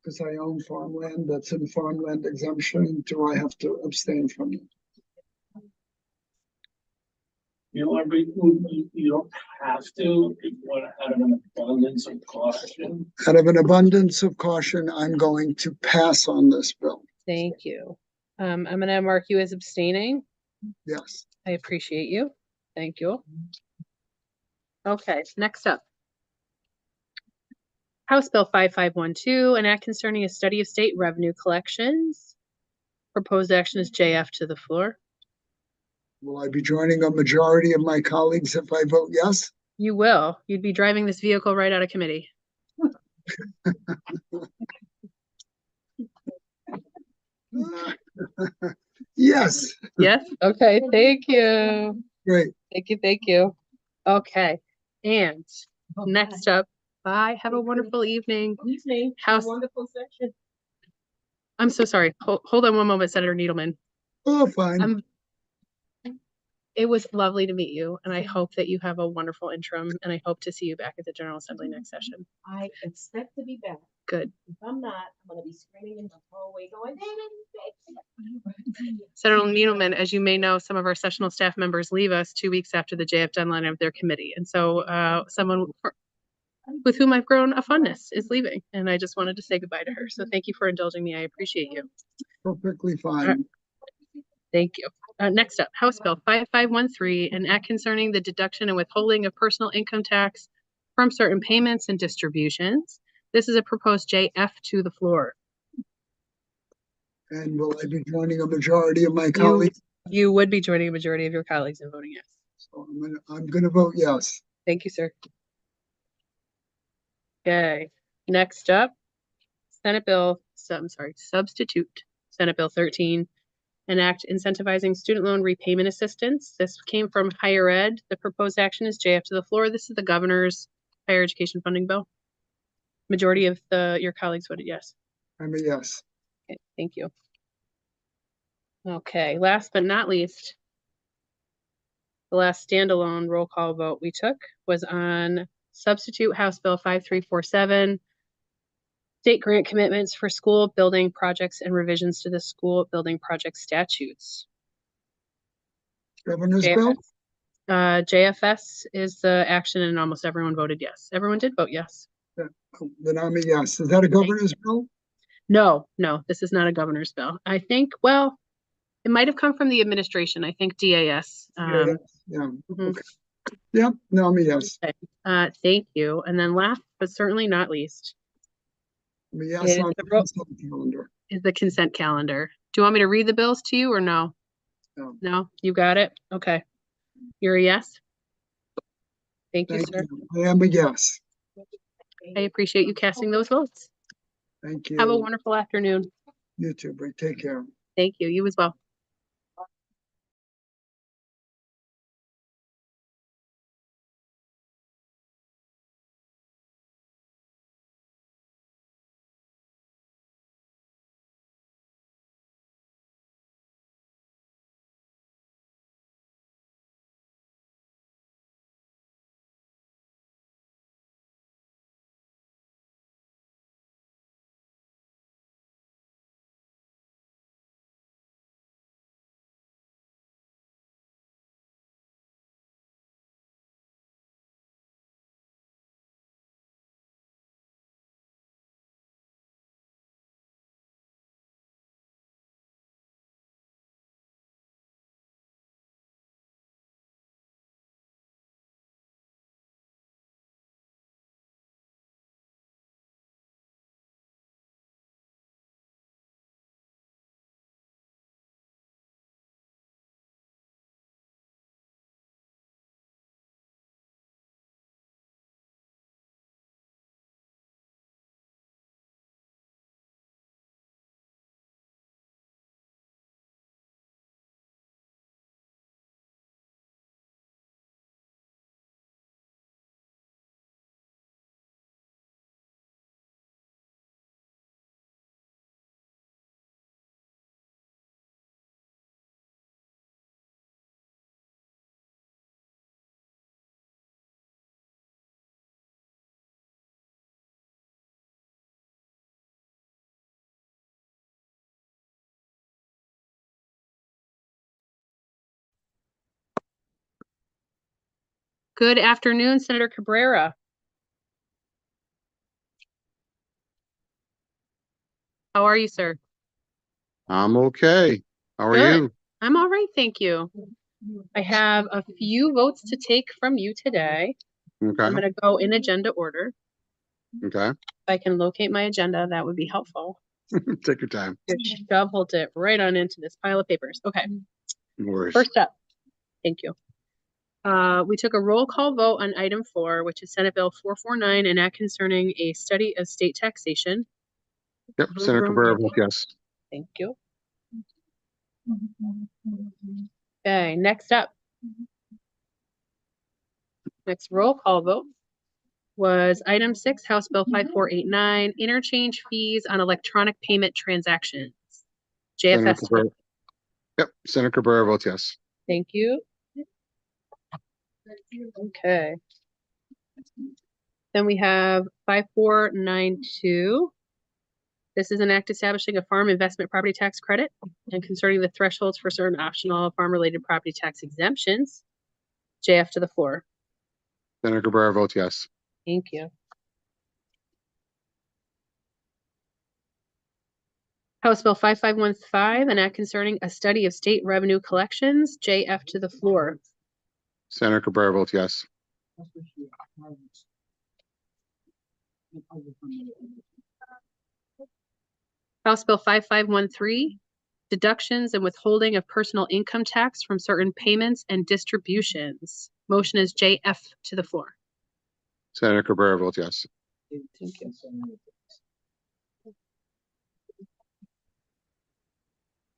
because I own farmland that's in farmland exemption. Do I have to abstain from it? You don't have to, if you want to, out of an abundance of caution. Out of an abundance of caution, I'm going to pass on this bill. Thank you. I'm gonna mark you as abstaining. Yes. I appreciate you. Thank you. Okay, next up. House Bill 5512, an act concerning a study of state revenue collections. Proposed action is JF to the floor. Will I be joining a majority of my colleagues if I vote yes? You will. You'd be driving this vehicle right out of committee. Yes. Yes, okay, thank you. Great. Thank you, thank you. Okay, and next up, bye, have a wonderful evening. House. Wonderful section. I'm so sorry. Hold on one moment, Senator Needleman. Oh, fine. It was lovely to meet you, and I hope that you have a wonderful interim, and I hope to see you back at the General Assembly next session. I expect to be back. Good. If I'm not, I'm gonna be screaming in the hallway going. Senator Needleman, as you may know, some of our sessional staff members leave us 2 weeks after the JF deadline of their committee. And so someone with whom I've grown a fondness is leaving, and I just wanted to say goodbye to her. So thank you for indulging me. I appreciate you. Perfectly fine. Thank you. Next up, House Bill 5513, an act concerning the deduction and withholding of personal income tax from certain payments and distributions. This is a proposed JF to the floor. And will I be joining a majority of my colleagues? You would be joining a majority of your colleagues in voting yes. So I'm gonna vote yes. Thank you, sir. Okay, next up, substitute Senate Bill 13, an act incentivizing student loan repayment assistance. This came from higher ed. The proposed action is JF to the floor. This is the governor's higher education funding bill. Majority of your colleagues voted yes. I'm a yes. Okay, thank you. Okay, last but not least, the last standalone roll call vote we took was on substitute House Bill 5347, state grant commitments for school building projects and revisions to the school building project statutes. Governor's bill? JFS is the action, and almost everyone voted yes. Everyone did vote yes. Then I'm a yes. Is that a governor's bill? No, this is not a governor's bill. I think, well, it might have come from the administration. I think DAS. Yeah. Okay. Yep. No, I'm a yes. Okay. Thank you. And then last but certainly not least, Yes, Is on the the ro- consent calendar. is the consent calendar. Do you want me to read the bills to you or no? No. No, you got it? Okay. You're a yes? Thank you, Thank sir. you. I am a yes. I appreciate you casting those votes. Thank Have a you. wonderful afternoon. You too, Bree. Take care. Thank you. You as well. Good afternoon, Senator Cabrera. How are you, sir? I'm okay. How are Good. you? I'm all right, thank you. I have a few votes to take from you today. I'm Okay, gonna go in agenda order. okay. If I can locate my agenda, that would be helpful. Take your time. Just shoveled it right on into this pile of papers. Okay, No worries. first up, thank you. We took a roll call vote on item 4, which is Senate Bill 449, an act concerning a study of state taxation. Yep, Senator Cabrera votes yes. Thank you. Okay, next up. Next roll call vote was item 6, House Bill 5489, interchange fees on electronic payment transactions. Senator JFS. Cabrera. Yep, Senator Cabrera votes yes. Thank you. Okay. Then we have 5492. This is an act establishing a farm investment property tax credit and concerning the thresholds for certain optional farm-related property tax exemptions. JF to the floor. Senator Cabrera votes yes. Thank you. House Bill 5515, an act concerning a study of state revenue collections. JF to the floor. Senator Cabrera votes yes. House Bill 5513, deductions and withholding of personal income tax from certain payments and distributions. Motion is JF to the floor. Senator Cabrera votes yes. Thank you.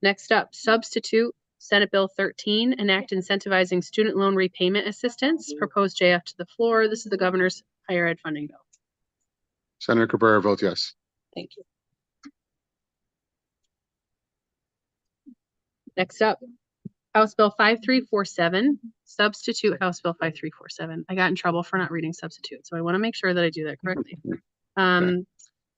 Next up, substitute Senate Bill 13, an act incentivizing student loan repayment assistance. Proposed JF to the floor. This is the governor's higher ed funding bill. Senator Cabrera votes yes. Thank you. Next up, House Bill 5347, substitute House Bill 5347. I got in trouble for not reading substitute, so I want to make sure that I do that correctly.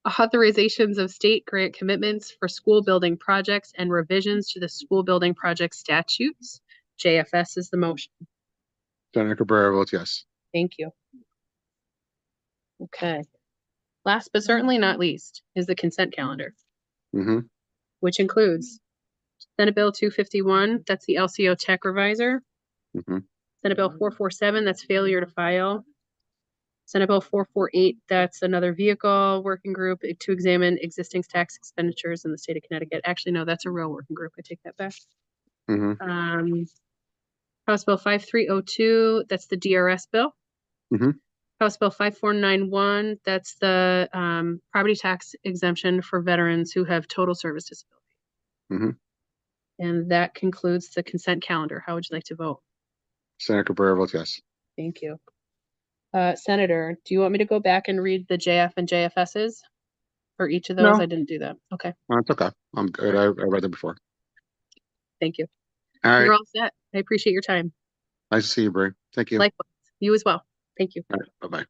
Authorizations of state grant commitments for school building projects and revisions to the school building project statutes. JFS is the motion. Senator Cabrera votes yes. Thank you. Okay. Last but certainly not least is the consent calendar, which includes Senate Bill 251, that's the LCO tech revisor. Senate Bill 447, that's failure to file. Senate Bill 448, that's another vehicle working group to examine existing tax expenditures in the state of Connecticut. Actually, no, that's a real working group. I take that back. Mhm. House Bill 5302, that's the DRS bill. Mhm. House Bill 5491, that's the property tax exemption for veterans who have total service disability. Mhm. And that concludes the consent calendar. How would you like to vote? Senator Cabrera votes yes. Thank you. Senator, do you want me to go back and read the JF and JFSs for each of those? No. I didn't do that. Okay, It's okay. I'm good. I read them before. thank you. All right. You're all set. I appreciate your time. Nice to see you, Bree. Thank you. Likewise, you as well. Thank you. All right. Bye-bye.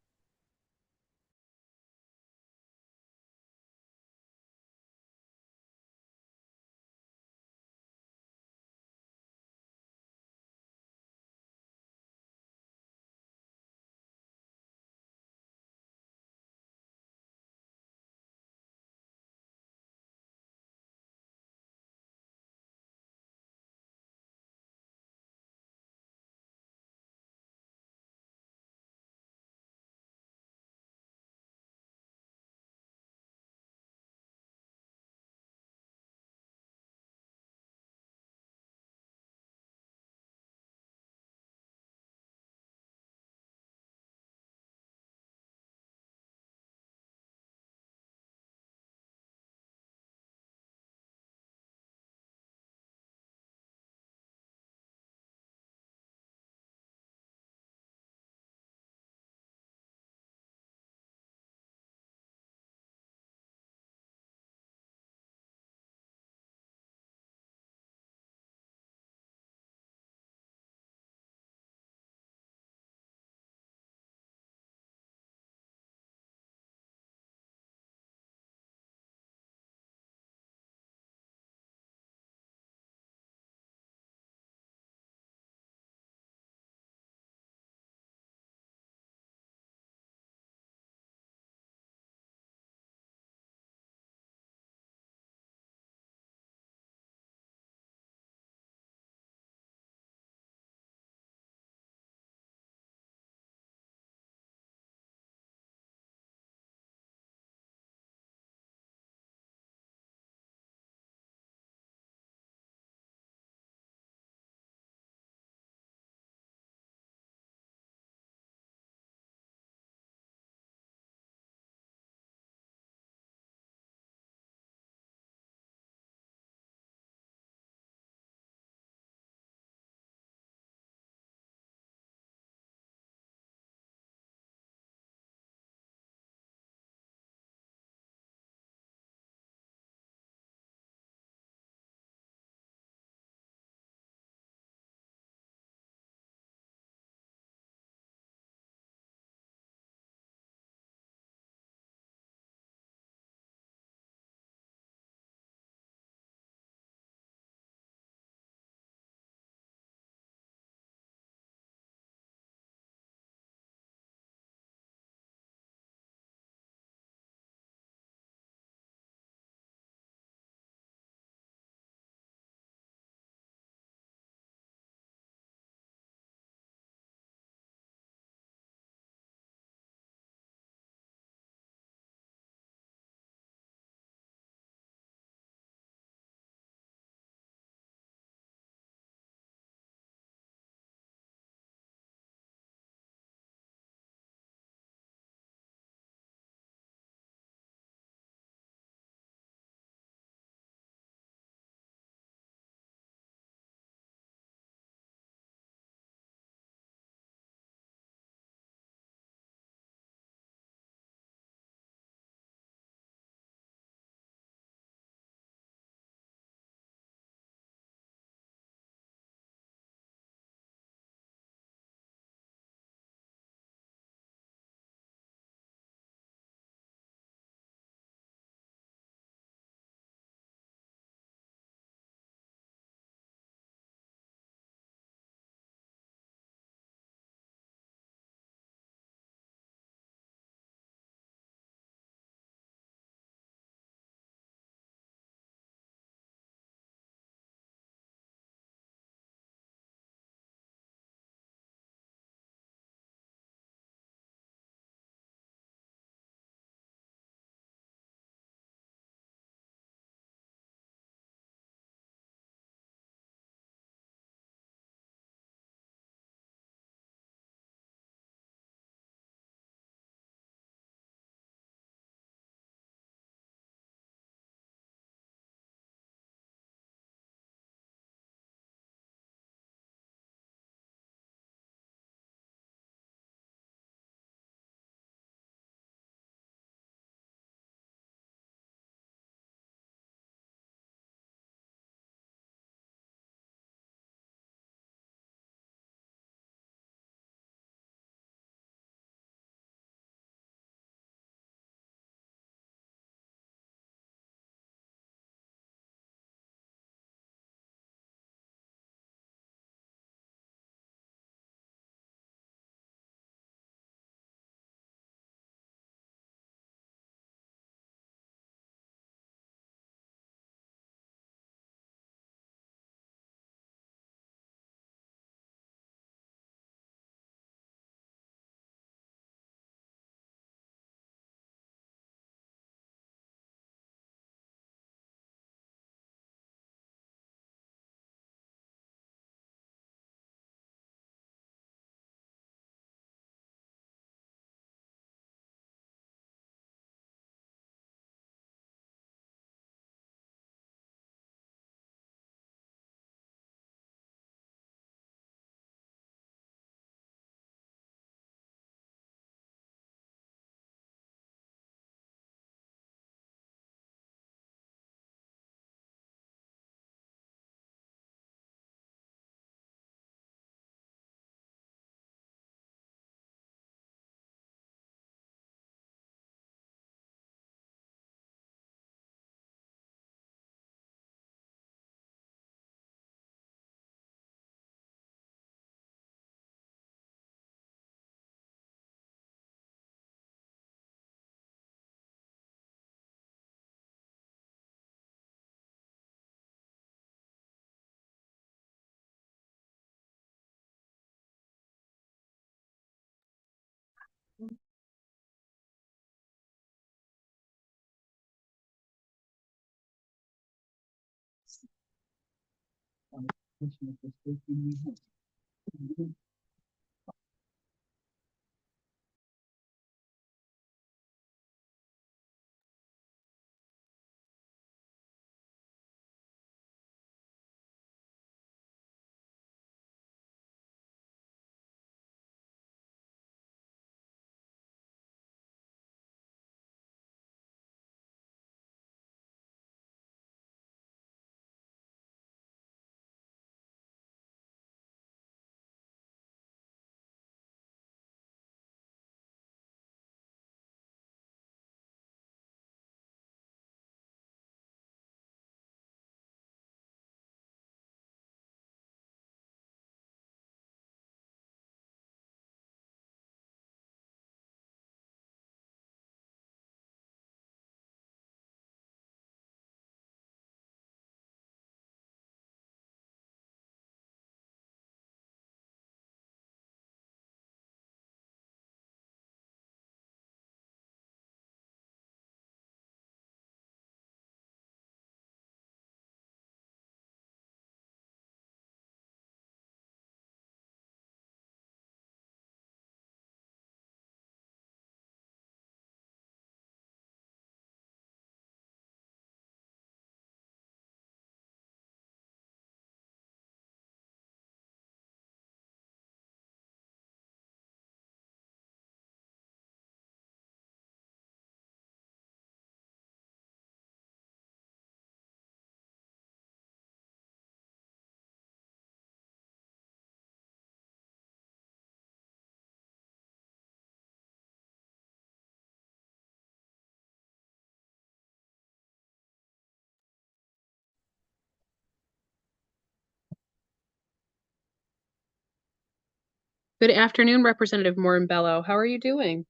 Good afternoon, Representative Morin-Bello. How are you doing?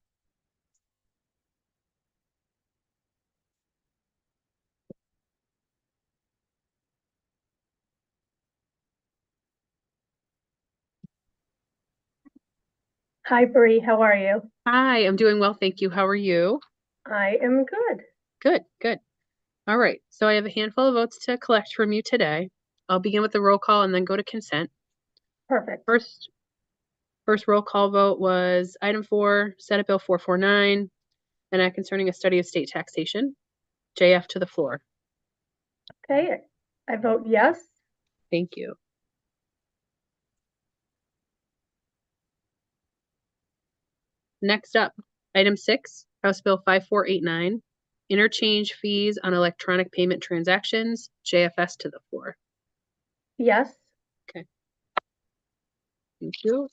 Hi, Bree. How are you? Hi, I'm doing well, thank you. How are you? I am good. Good, good. All right, so I have a handful of votes to collect from you today. I'll begin with the roll call and then go to consent. Perfect. First roll call vote was item 4, Senate Bill 449, an act concerning a study of state taxation. JF to the floor. Okay, I vote yes. Thank you. Next up, item 6, House Bill 5489, interchange fees on electronic payment transactions. JFS to the floor. Yes. Okay. Thank you.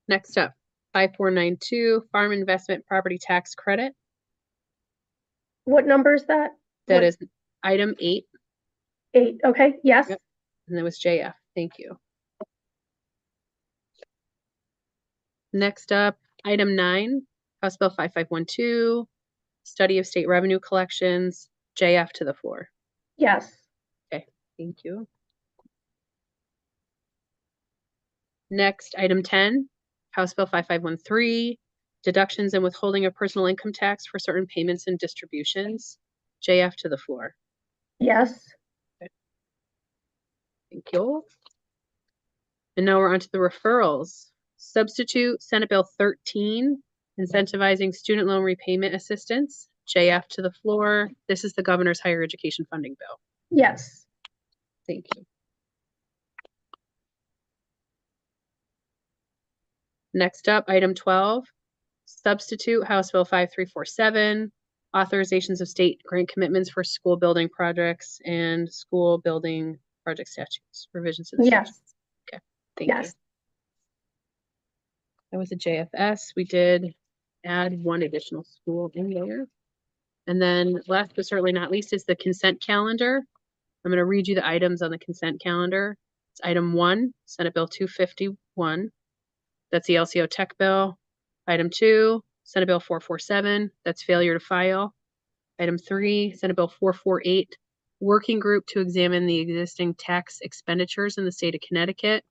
Next up, 5492, farm investment property tax credit. What number is that? That is item 8. 8. Okay, yes. Yep. And that was JF. Thank you. Next up, item 9, House Bill 5512, study of state revenue collections. JF to the floor. Yes. Okay, thank you. Next, item 10, House Bill 5513, deductions and withholding of personal income tax for certain payments and distributions. JF to the floor. Yes. Okay. Thank you. And now we're on to the referrals. Substitute Senate Bill 13, incentivizing student loan repayment assistance. JF to the floor. This is the governor's higher education funding bill. Yes. Thank you. Next up, item 12, substitute House Bill 5347, authorizations of state grant commitments for school building projects and school building project statutes, revisions to the Yes. statutes. Okay, thank you. Yes. That was a JFS. We did add one additional school in there. And then last but certainly not least is the consent calendar. I'm going to read you the items on the consent calendar. It's item 1, Senate Bill 251. That's the LCO tech bill. Item 2, Senate Bill 447. That's failure to file. Item 3, Senate Bill 448. Working group to examine the existing tax expenditures in the state of Connecticut.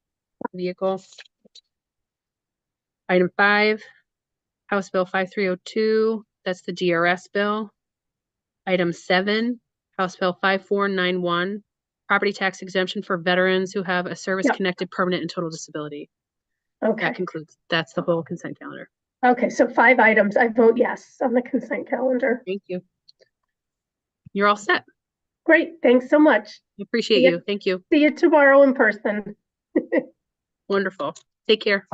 Vehicle. Item 5, House Bill 5302. That's the DRS bill. Item 7, House Bill 5491. property tax exemption for veterans who have a service-connected permanent and total disability. Okay, That concludes, that's the whole consent calendar. okay, so 5 items. I vote yes on the consent calendar. Thank you. You're all set. Great, thanks so much. Appreciate See ya. you. Thank you. See you tomorrow in person. Wonderful. Take care.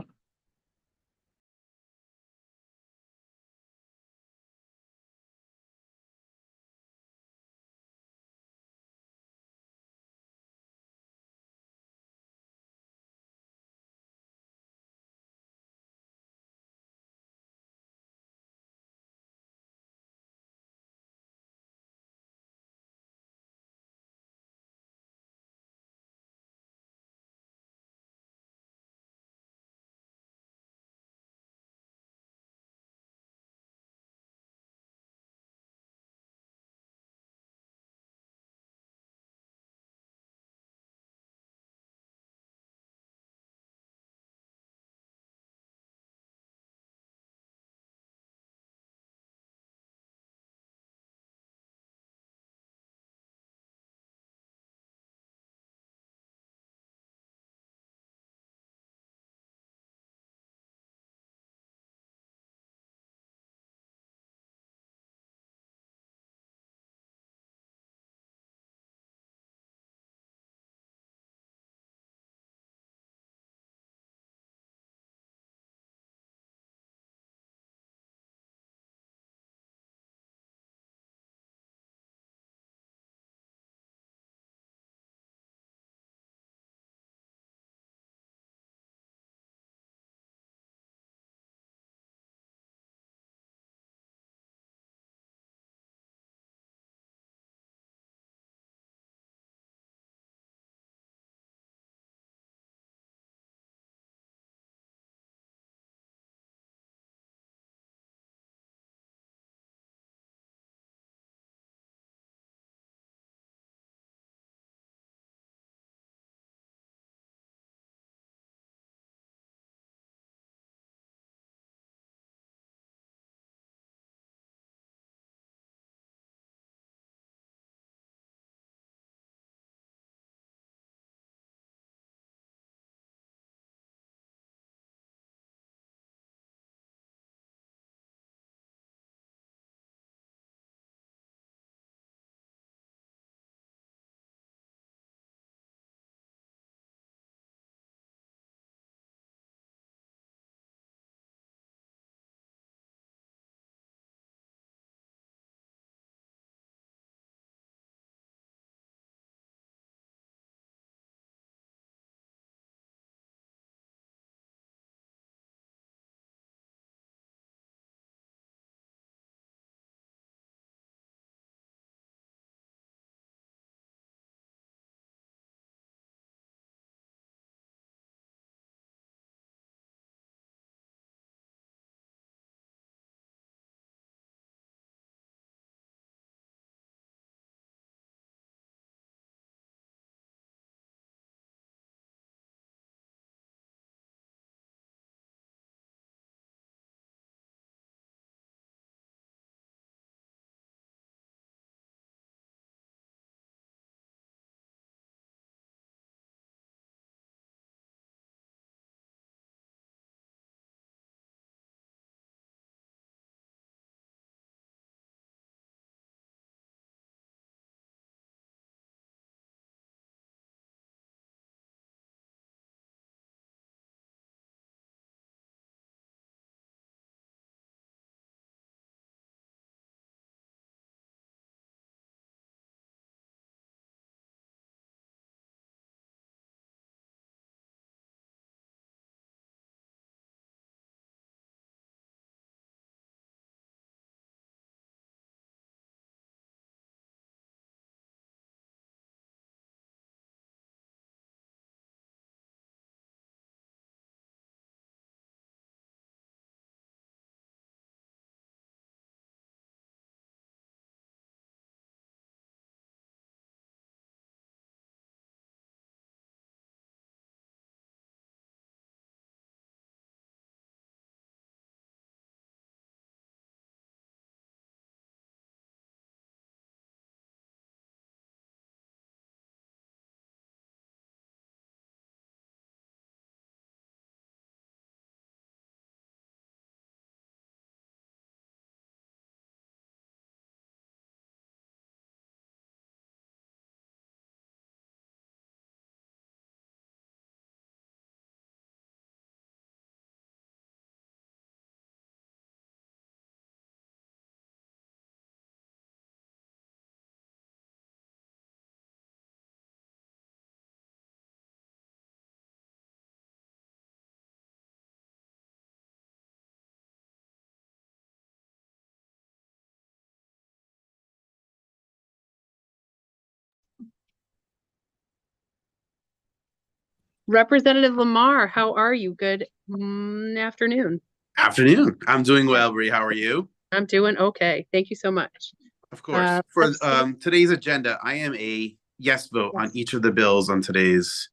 Representative Lamar, how are you? Good afternoon. Afternoon. I'm doing well, Bree. How are you? I'm doing okay. Thank you so much. Of course. For today's agenda, I am a yes vote on each of the bills on today's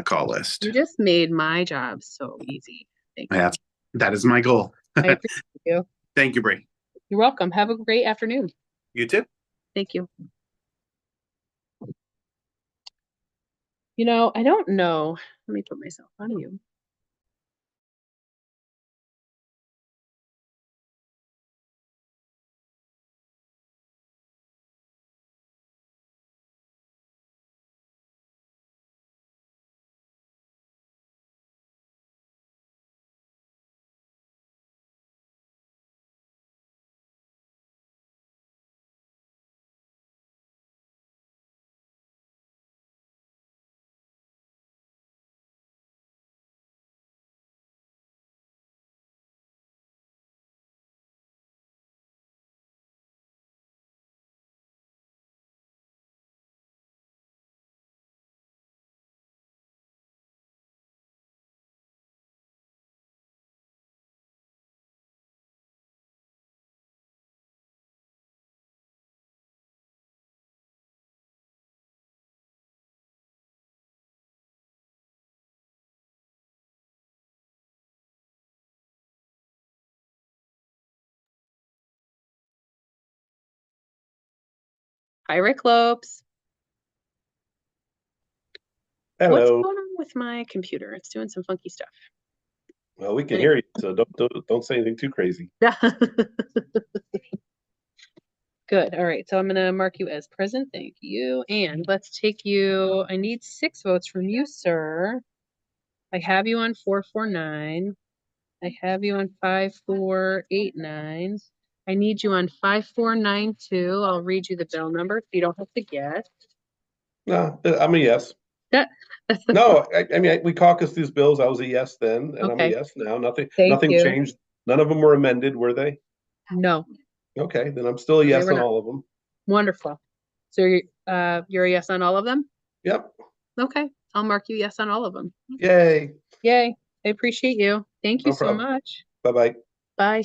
call list. You just made my job so easy. Thank you. That is my goal. I appreciate you. Thank you, Bree. You're welcome. Have a great afternoon. You too. Thank you. You know, I don't know. Let me put myself on you. Hi, Rick Lopes. What's Hello. going on with my computer? It's doing some funky stuff. Well, we can hear you, so don't say anything too crazy. Good. All right. So I'm going to mark you as present. Thank you. And let's take you. I need 6 votes from you, sir. I have you on 449. I have you on 5489. I need you on 5492. I'll read you the bill number if you don't have to guess. No, I'm a yes. Yeah. No, I mean, we caucused these bills. I was a yes then, and I'm a Okay. yes now. Nothing Thank you. changed. None of them were amended, were they? No. Okay, then I'm still a yes were on not. all of them. Wonderful. So you're a yes on all of them? Yep. Okay. I'll mark you yes on all of them. Yay. Yay. I appreciate you. Thank you No so problem. much. Bye-bye. Bye.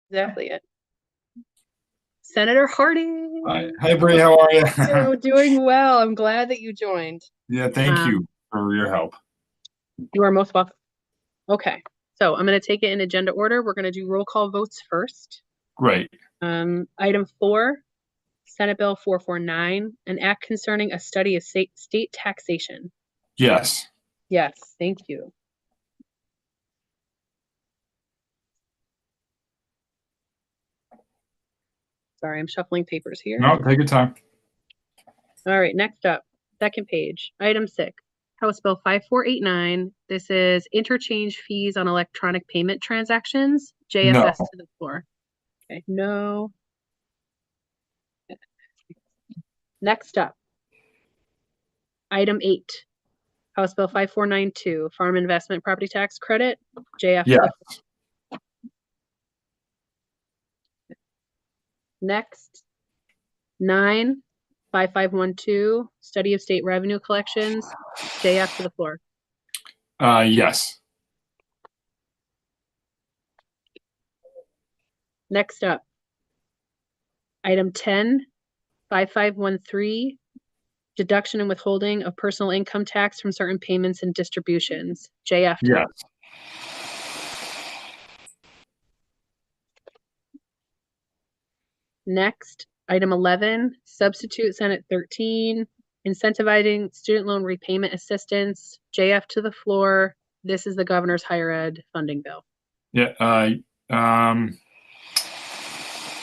exactly it. Senator Harding. Hi, Bree, how are you? So doing well. I'm glad that you joined. Yeah, thank you for your help. You are most welcome. Okay, so I'm going to take it in agenda order. We're going to do roll call votes first. Great. Item 4, Senate Bill 449, an act concerning a study of state taxation. Yes. Yes, thank you. Sorry, I'm shuffling papers here. No, take your time. All right, next up, second page, item 6, House Bill 5489. This is interchange fees on electronic payment transactions. JFS No. to the floor. Okay, no. Next up, item 8, House Bill 5492, Farm Investment Property Tax Credit. JF to Yes. the floor. Next, 9, 5512, Study of State Revenue Collections. JF to the floor. Yes. Next up, item 10, 5513, deduction and withholding of personal income tax from certain payments and distributions. JF. Yes. Next, item 11, substitute Senate 13, incentivizing student loan repayment assistance. JF to the floor. This is the governor's higher ed funding bill. Yeah.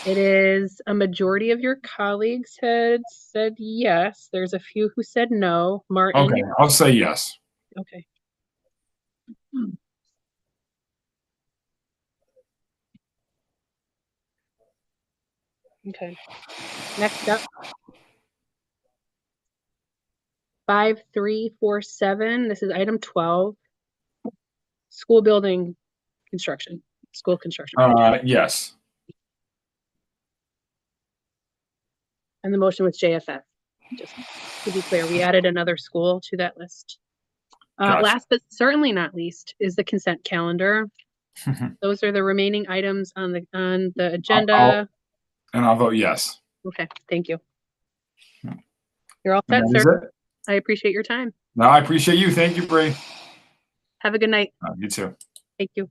It is a majority of your colleagues had said yes. There's a few who said no. Martin. Okay, I'll say yes. Okay. Okay. Next up. 5347. This is item 12. School building construction. School construction. Yes. And the motion was JFF. Just to be clear, we added another school to that list. Gotcha. Last but certainly not least is the consent calendar. Those are the remaining items on the agenda. I'll vote yes. Okay, thank you. You're all set, And that is sir. it. I appreciate your time. No, I appreciate you. Thank you, Bree. Have a good night. You too. Thank you.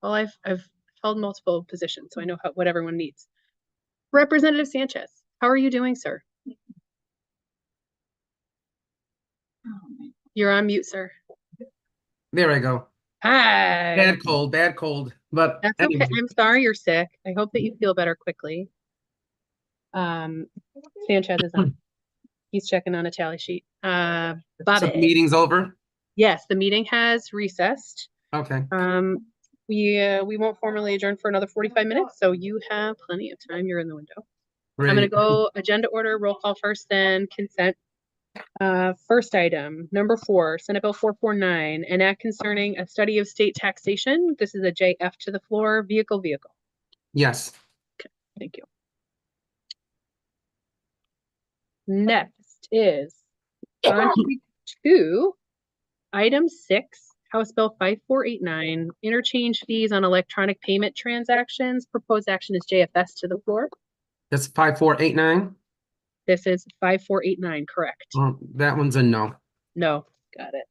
Well, I've held multiple positions, so I know what everyone needs. Representative Sanchez, how are you doing, sir? You're on mute, sir. There I go. Hi. Bad cold, but That's okay. anyway. I'm sorry you're sick. I hope that you feel better quickly. Sanchez is on. He's checking on a tally sheet. So Bobby. meeting's over? Yes, the meeting has recessed. Okay. We won't formally adjourn for another 45 minutes, so you have plenty of time. You're in the window. I'm gonna Great. go agenda order, roll call first, then consent. First item, number 4, Senate Bill 449, an act concerning a study of state taxation. This is a JF to the floor, vehicle. Yes. Thank you. Next is on to item 6, House Bill 5489, interchange fees on electronic payment transactions. Proposed action is JFS to the floor. That's 5489. This is 5489, correct? That one's a no. No, got it.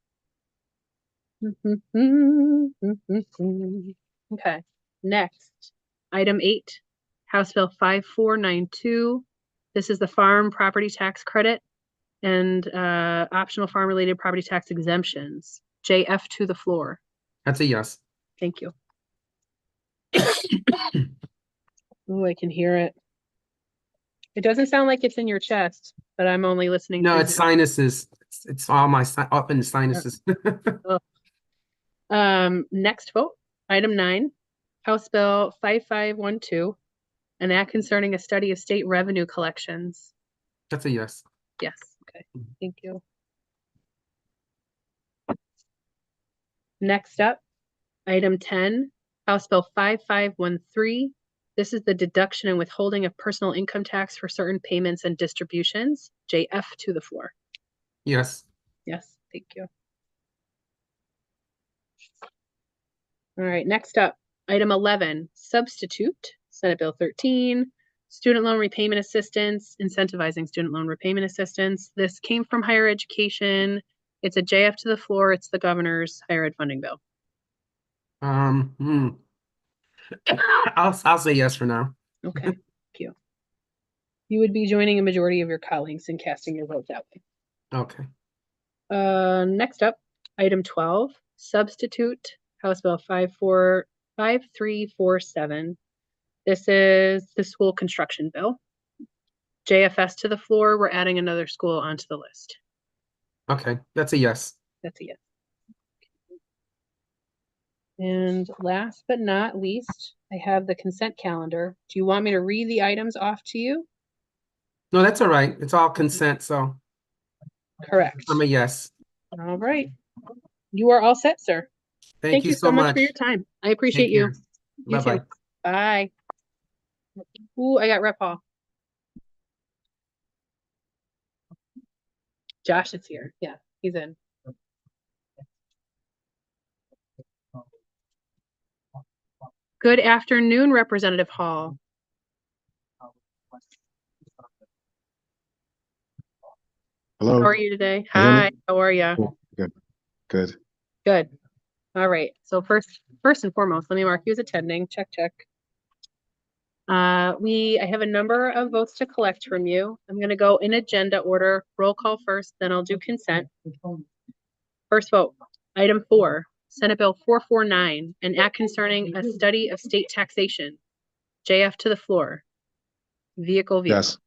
Okay, next, item 8, House Bill 5492. This is the farm property tax credit and optional farm related property tax exemptions. JF to the floor. That's a yes. Thank you. Oh, I can hear it. It doesn't sound like it's in your chest, but I'm only listening. No, to it's sinuses. It's all my up in the sinuses. Next vote, item 9, House Bill 5512, an act concerning a study of state revenue collections. That's a yes. Yes, okay, thank you. Next up, item 10, House Bill 5513. This is the deduction and withholding of personal income tax for certain payments and distributions. JF to the floor. Yes. Yes, thank you. All right, next up, item 11, substitute, Senate Bill 13, student loan repayment assistance, incentivizing student loan repayment assistance. This came from higher education. It's a JF to the floor. It's the governor's higher ed funding bill. I'll say yes for now. Okay, thank you. You would be joining a majority of your colleagues in casting your vote that way. Okay. Next up, item 12, substitute, House Bill 5347. This is the school construction bill. JFS to the floor. We're adding another school onto the list. Okay, that's a yes. That's a yes. And last but not least, I have the consent calendar. Do you want me to read the items off to you? No, that's all right. It's all consent, so Correct. I'm a yes. All right. You are all set, sir. Thank you so much for your time. I appreciate Take you. care. You Bye-bye. too. Bye. Ooh, I got Rep Hall. Josh is here. Yeah, he's in. Good afternoon, Representative Hall. Hello. How are you today? Can you hear me? Hi, how are you? Good. Good. All right. So first and foremost, let me mark you as attending. Check. I have a number of votes to collect from you. I'm going to go in agenda order, roll call first, then I'll do consent. First vote, item 4, Senate Bill 449, an act concerning a study of state taxation. JF to the floor. Vehicle. Yes.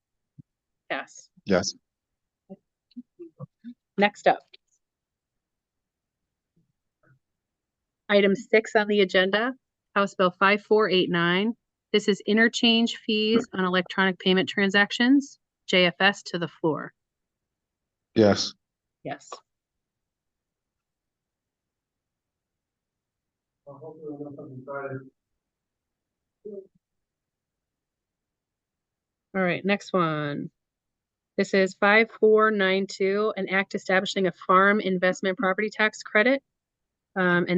Pass. Yes. Next up. Item 6 on the agenda, House Bill 5489. This is interchange fees on electronic payment transactions. JFS to the floor. Yes. Yes. All right, next one. This is 5492, an act establishing a farm investment property tax credit and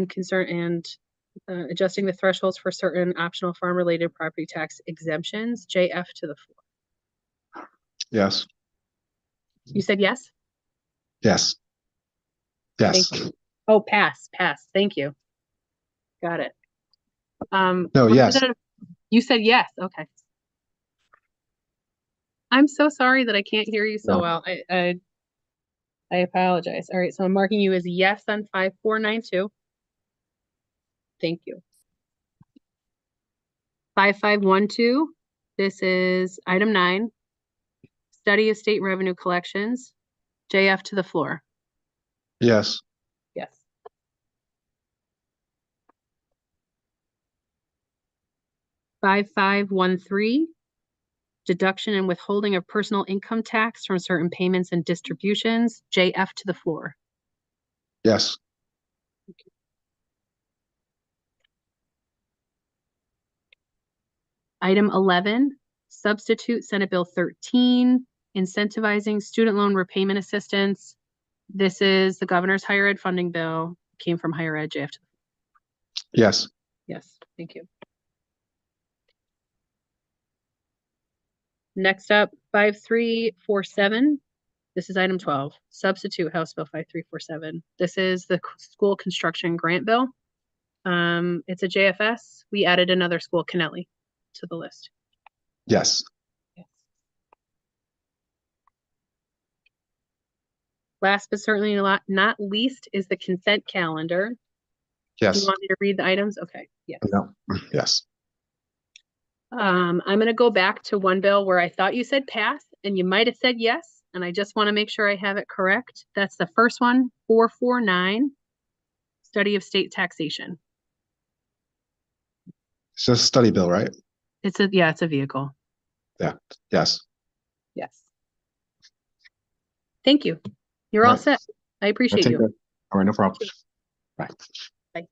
adjusting the thresholds for certain optional farm related property tax exemptions. JF to the floor. Yes. You said yes? Yes. Yes. Thank you. Oh, pass. Thank you. Got it. No, yes. Representative- You said yes, okay. I'm so sorry that I can't hear you so No. well. I apologize. All right, so I'm marking you as yes on 5492. Thank you. 5512, this is item 9. Study of state revenue collections. JF to the floor. Yes. Yes. Five 5513, deduction and withholding of personal income tax from certain payments and distributions. JF to the floor. Yes. Item 11, substitute Senate Bill 13, incentivizing student loan repayment assistance. This is the governor's higher ed funding bill, came from higher ed. JF to the Yes. Yes, thank you. Next up, 5347. This is item 12, substitute House Bill 5347. This is the school construction grant bill. It's a JFS. We added another school, Kennelly, to the list. Yes. Last but certainly not least is the consent calendar. Do Yes. you want me to read the items? Okay, yeah. No. Yes. I'm gonna go back to one bill where I thought you said pass and you might have said yes, and I just want to make sure I have it correct. That's the first one, 449, study of state taxation. It's just a study bill, right? It's a vehicle. Yeah. Yes. Yes. Thank you. You're all Right. set. I appreciate Take you. care. All right, no problem. Bye. Bye.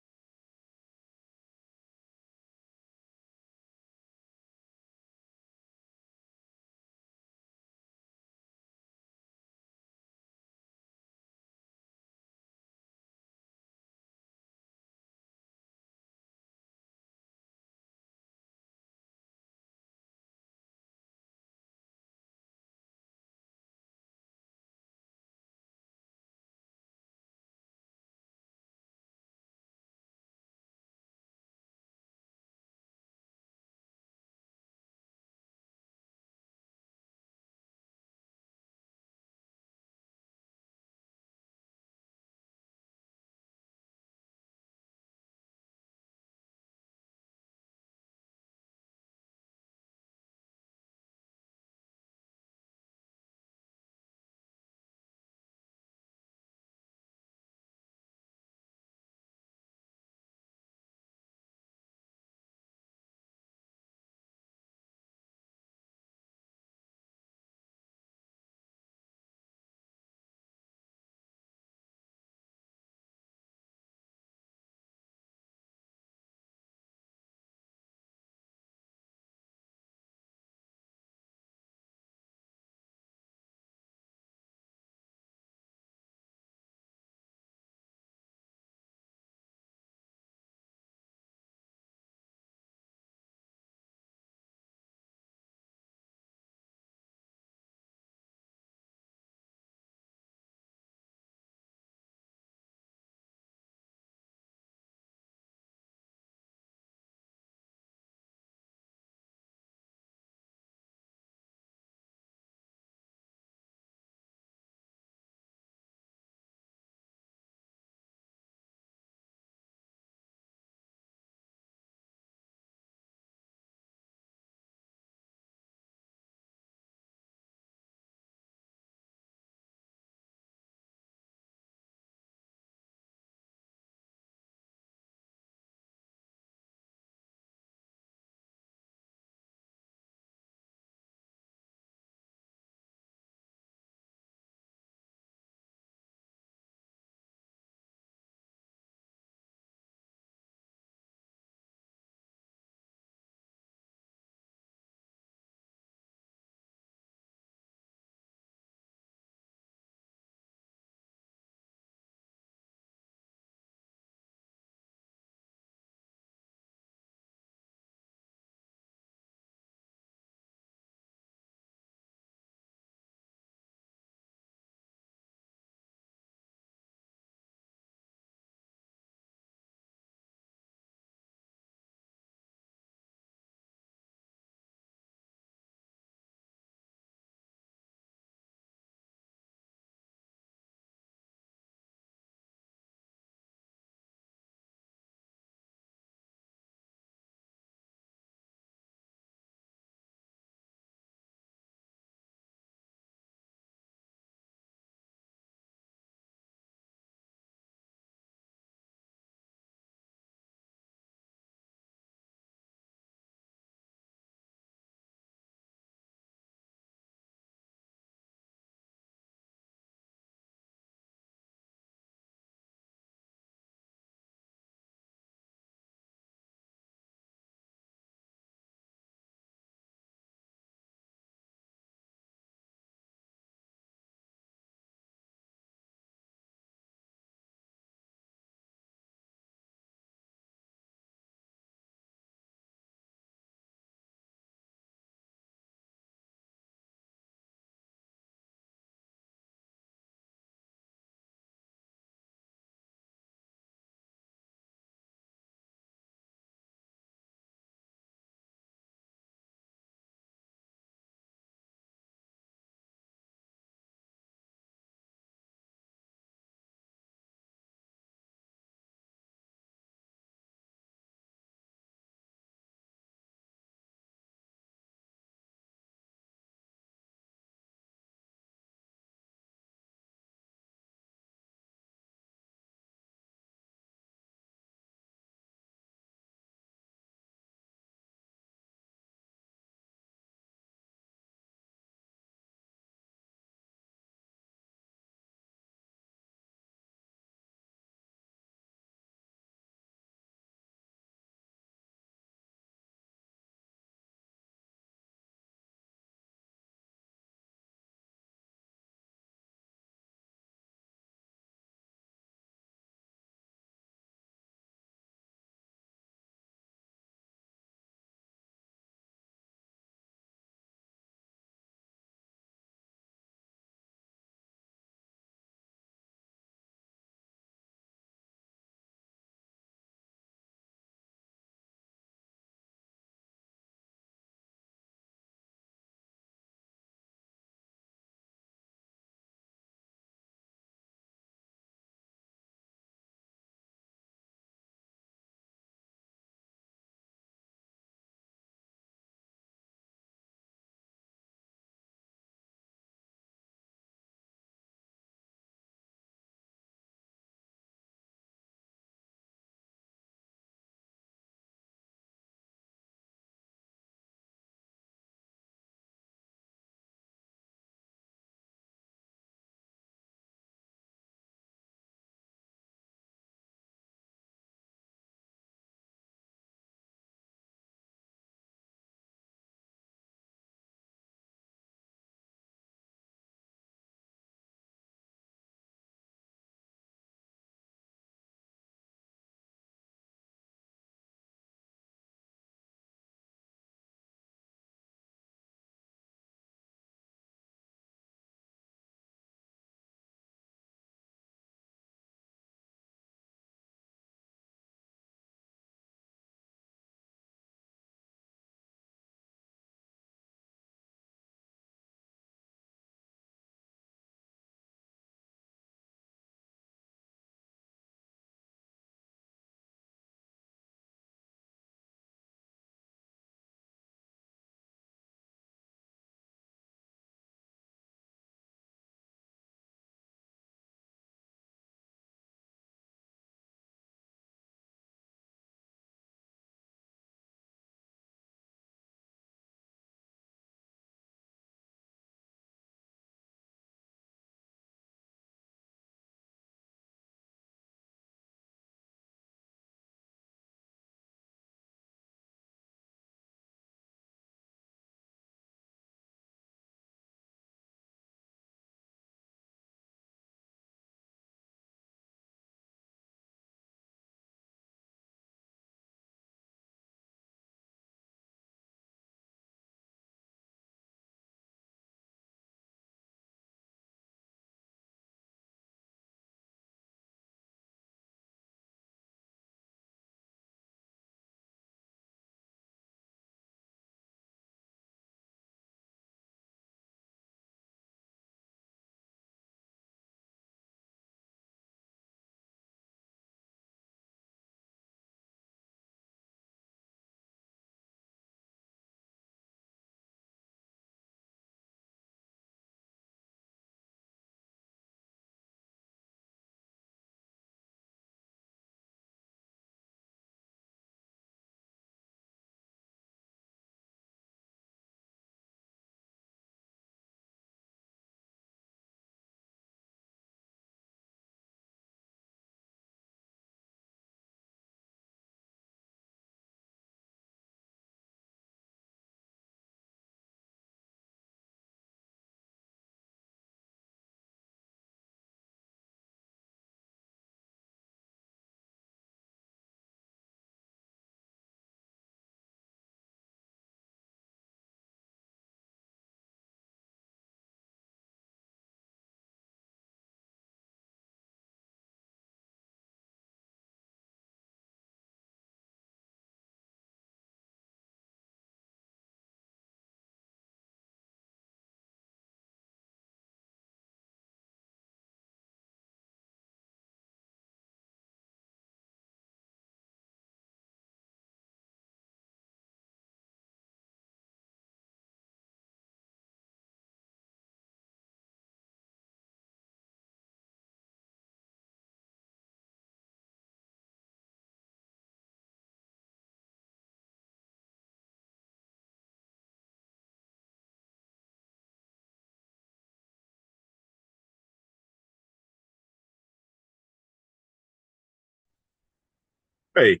Hey,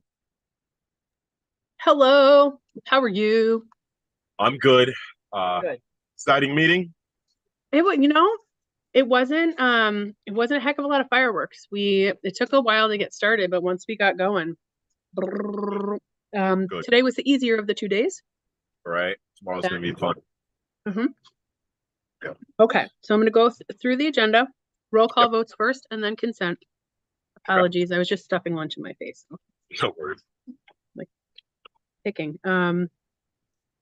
Hello, how are you? I'm good. Good. Exciting meeting. It wasn't a heck of a lot of fireworks. It took a while to get started, but once we got going, Good. today was the easier of the 2 days. All right. Tomorrow's gonna be fun. Mhm. Okay, so I'm gonna go through the agenda, roll call votes first, and then consent. Apologies, I was just stuffing lunch in my face. No worries. Like picking.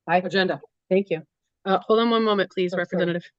Agenda. Thank you. Hold on one moment, please, Representative.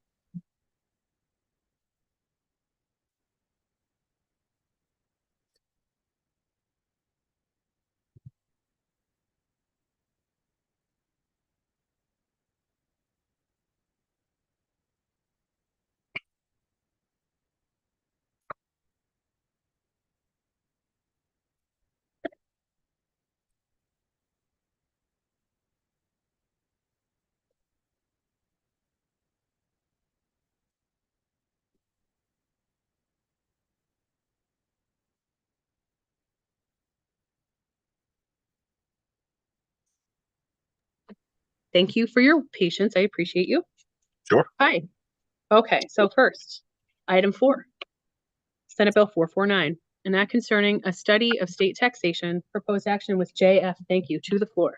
Thank you for your patience. I appreciate you. Sure. Hi. Okay, so first, item 4. Senate Bill 449, an act concerning a study of state taxation. Proposed action with JF. Thank you. To the floor.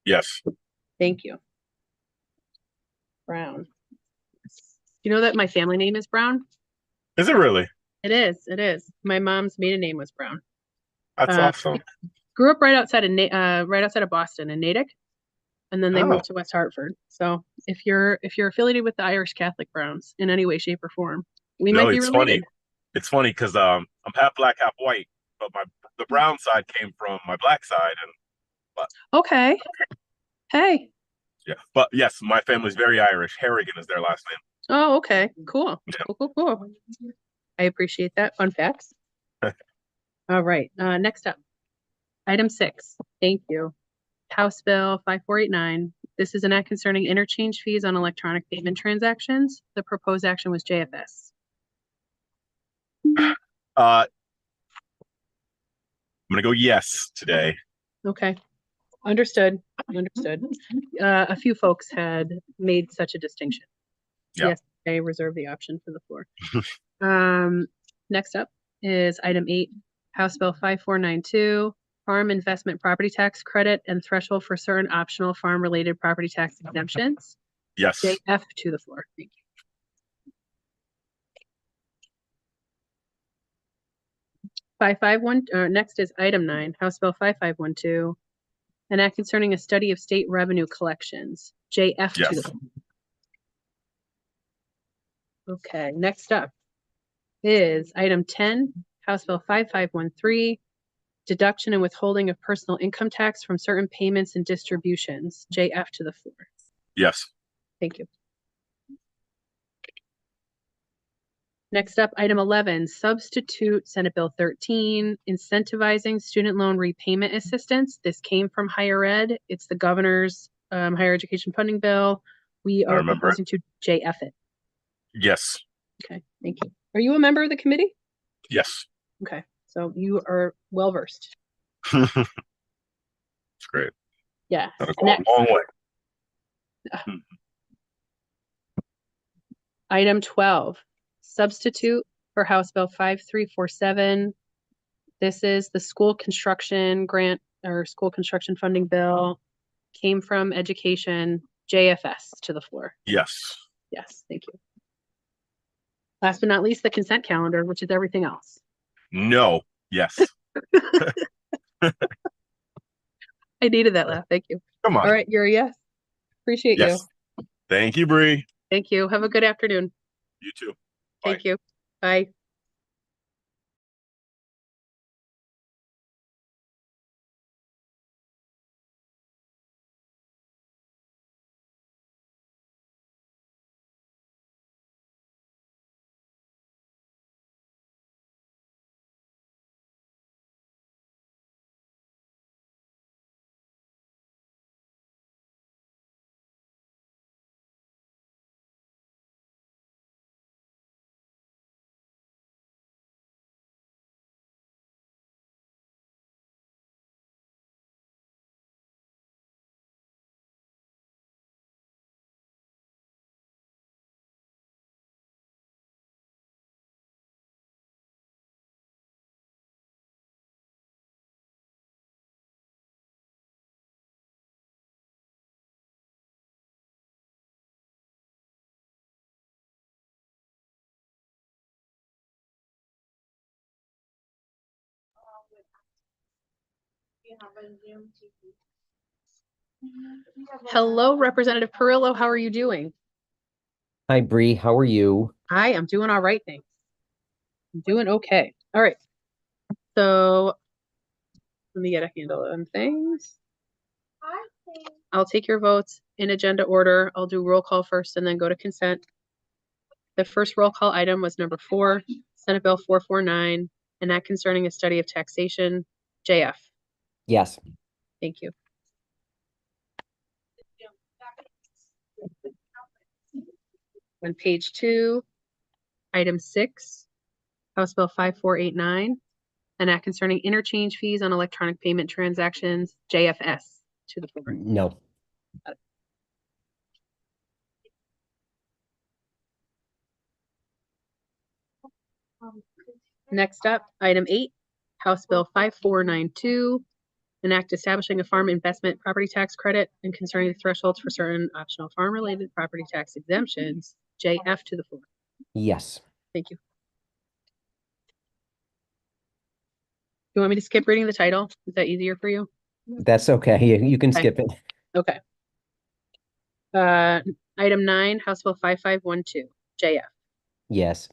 Yes. Thank you. Brown. You know that my family name is Brown? Is it really? It is. It is. My mom's maiden name was Brown. That's awesome. Grew up right outside of Boston in Natick, and then they Oh. moved to West Hartford. So if you're affiliated with the Irish Catholic Browns in any way, shape, or form, we might be it's related. funny. It's funny because I'm half black, half white, but the brown side came from my black side, and Okay. Hey. yeah. But yes, my family's very Irish. Harrigan is their last name. Oh, okay. Cool. Cool. I appreciate that. Fun facts. All right. Next up, item 6. Thank you. House Bill 5489. This is an act concerning interchange fees on electronic payment transactions. The proposed action was JFS. I'm gonna go yes today. Okay. Understood. A few folks had made such a distinction. Yeah. Yes, I reserve the option for the floor. Next up is item 8, House Bill 5492, farm investment property tax credit and threshold for certain optional farm-related property tax exemptions. Yes. JF to the floor. Thank you. 551, next is item 9, House Bill 5512, an act concerning a study of state revenue collections. JF to the floor. Okay, next up is item 10, House Bill 5513, deduction and withholding of personal income tax from certain payments and distributions. JF to the floor. Yes. Thank you. Next up, item 11, substitute Senate Bill 13, incentivizing student loan repayment assistance. This came from higher ed. It's the governor's higher education funding bill. We are proposing to JF it. Yes. Okay, thank you. Are you a member of the committee? Yes. Okay, so you are well versed. It's great. Yeah. Gotta go a long way. Item 12, substitute for House Bill 5347. This is the school construction grant or school construction funding bill. Came from education. JFS to the floor. Yes. Yes, thank you. Last but not least, the consent calendar, which is everything else. No. Yes. I needed that laugh. Thank you. Come on. All right, you're a yes. Appreciate you. Yes. Thank you, Bree. Thank you. Have a good afternoon. You too. Thank you. Bye. Hello, Representative Perillo. How are you doing? Hi, Bree. How are you? Hi, I'm doing all right, thanks. I'm doing okay. All right. So let me get a handle on things. I'll take your votes in agenda order. I'll do roll call first and then go to consent. The first roll call item was number 4, Senate Bill 449, and that concerning a study of taxation, JF. Yes. Thank you. On page 2, item 6, House Bill 5489, and that concerning interchange fees on electronic payment transactions, JFS, to the floor. No. Next up, item 8, House Bill 5492, an act establishing a farm investment property tax credit and concerning the thresholds for certain optional farm-related property tax exemptions, JF to the floor. Yes. Thank you. You want me to skip reading the title? Is that easier for you? That's okay. You can Okay. skip it. Okay. Item 9, House Bill 5512, JF. Yes.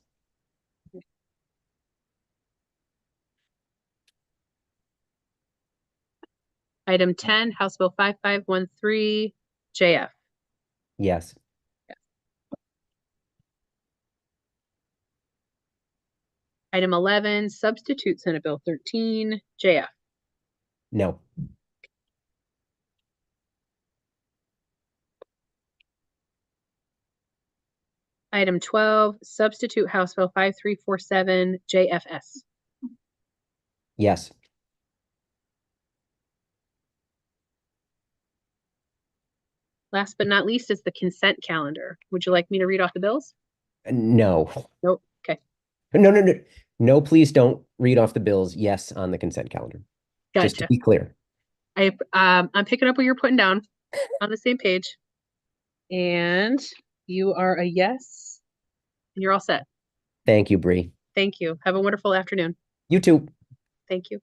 Item 10, House Bill 5513, JF. Yes. Item 11, substitute Senate Bill 13, JF. No. Item 12, substitute House Bill 5347, JFS. Yes. Last but not least is the consent calendar. Would you like me to read off the bills? No. Nope. Okay. No, no, no. No, please don't read off the bills. Yes, on the consent calendar. Just to Gotcha. be clear. I'm picking up what you're putting down on the same page. And you are a yes. And you're all set. Thank you, Bree. Thank you. Have a wonderful afternoon. You too. Thank you.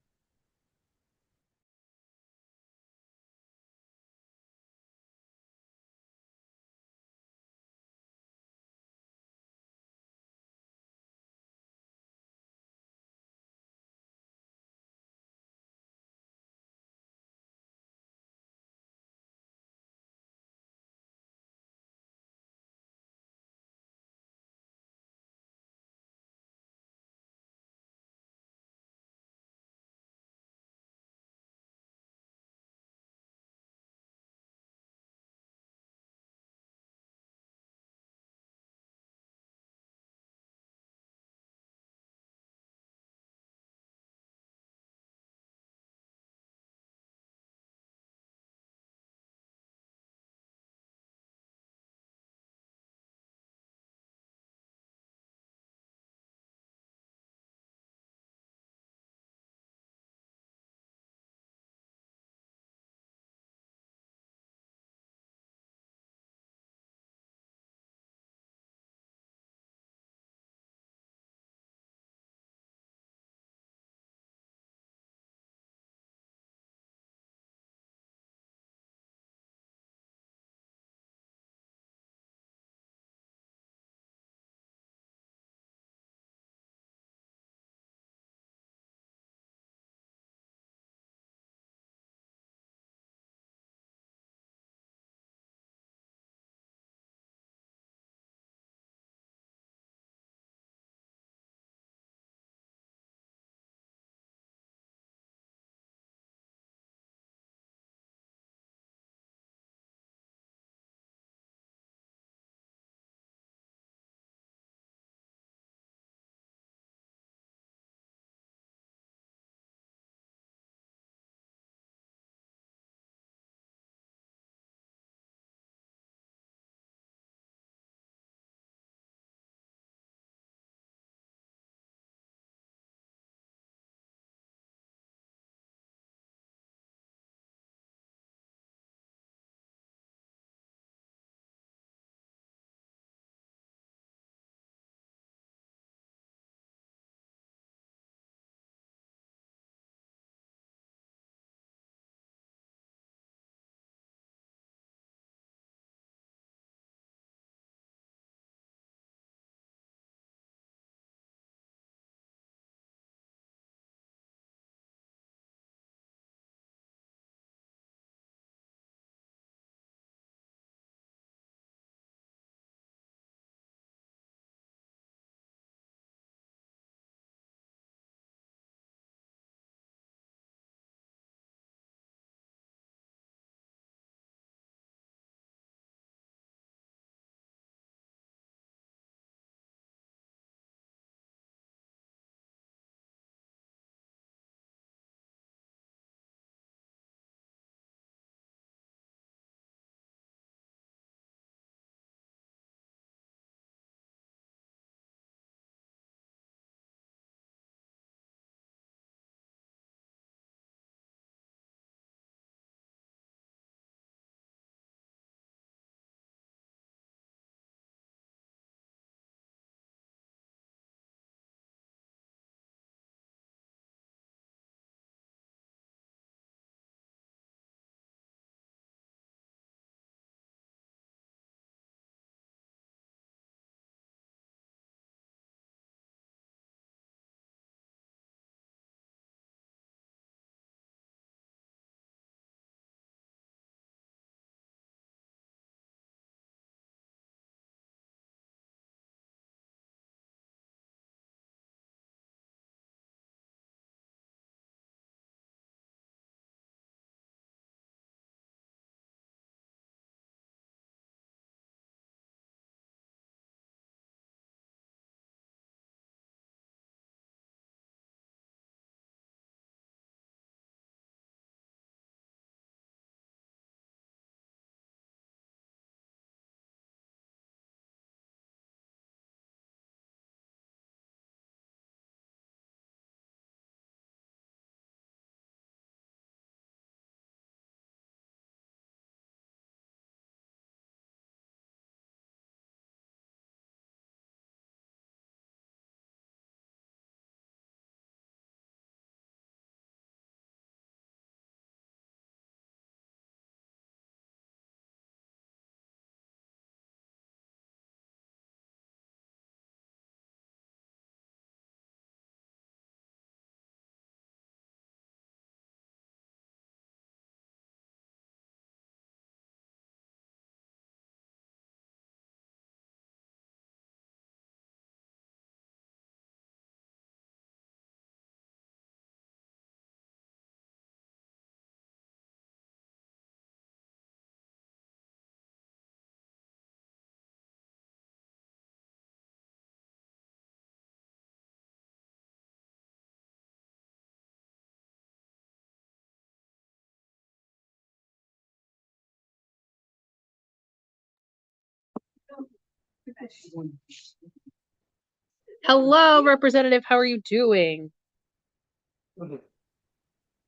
Hello, Representative. How are you doing?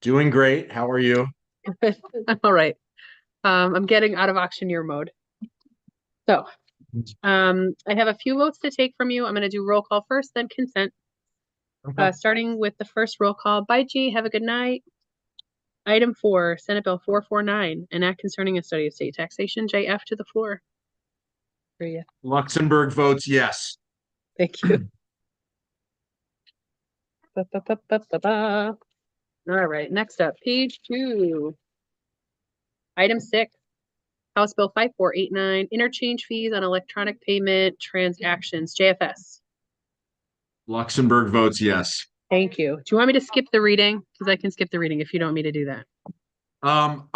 Doing great. How are you? I'm all right. I'm getting out of auctioneer mode. So, I have a few votes to take from you. I'm going to do roll call first, then consent. Starting with the first roll call. Bye, G. Have a good night. Item 4, Senate Bill 449, an act concerning a study of state taxation. JF to the floor. For you. Luxembourg votes yes. Thank you. All right, next up, page 2. Item 6, House Bill 5489, interchange fees on electronic payment transactions. JFS. Luxembourg votes yes. Thank you. Do you want me to skip the reading? Because I can skip the reading if you don't want me to do that. I'm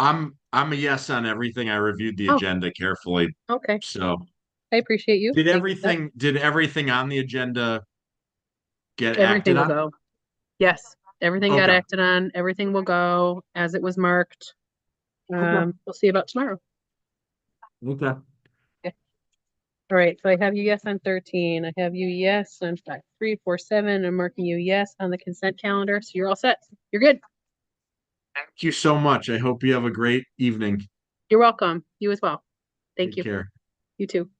a yes on everything. I reviewed the Oh. agenda carefully. Okay, So I appreciate you. did Thank you for that. everything on the agenda get Everything acted will on? go. Yes, everything got Okay. acted on. Everything will go as it was marked. Okay. We'll see about tomorrow. Okay. All right, so I have you yes on 13. I have you yes on 5, 3, 4, 7. I'm marking you yes on the consent calendar. So you're all set. You're good. Thank you so much. I hope you have a great evening. You're welcome. You as well. Thank Take you. care. You too.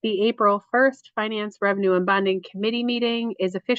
The April 1st Finance, Revenue and Bonding Committee meeting is officially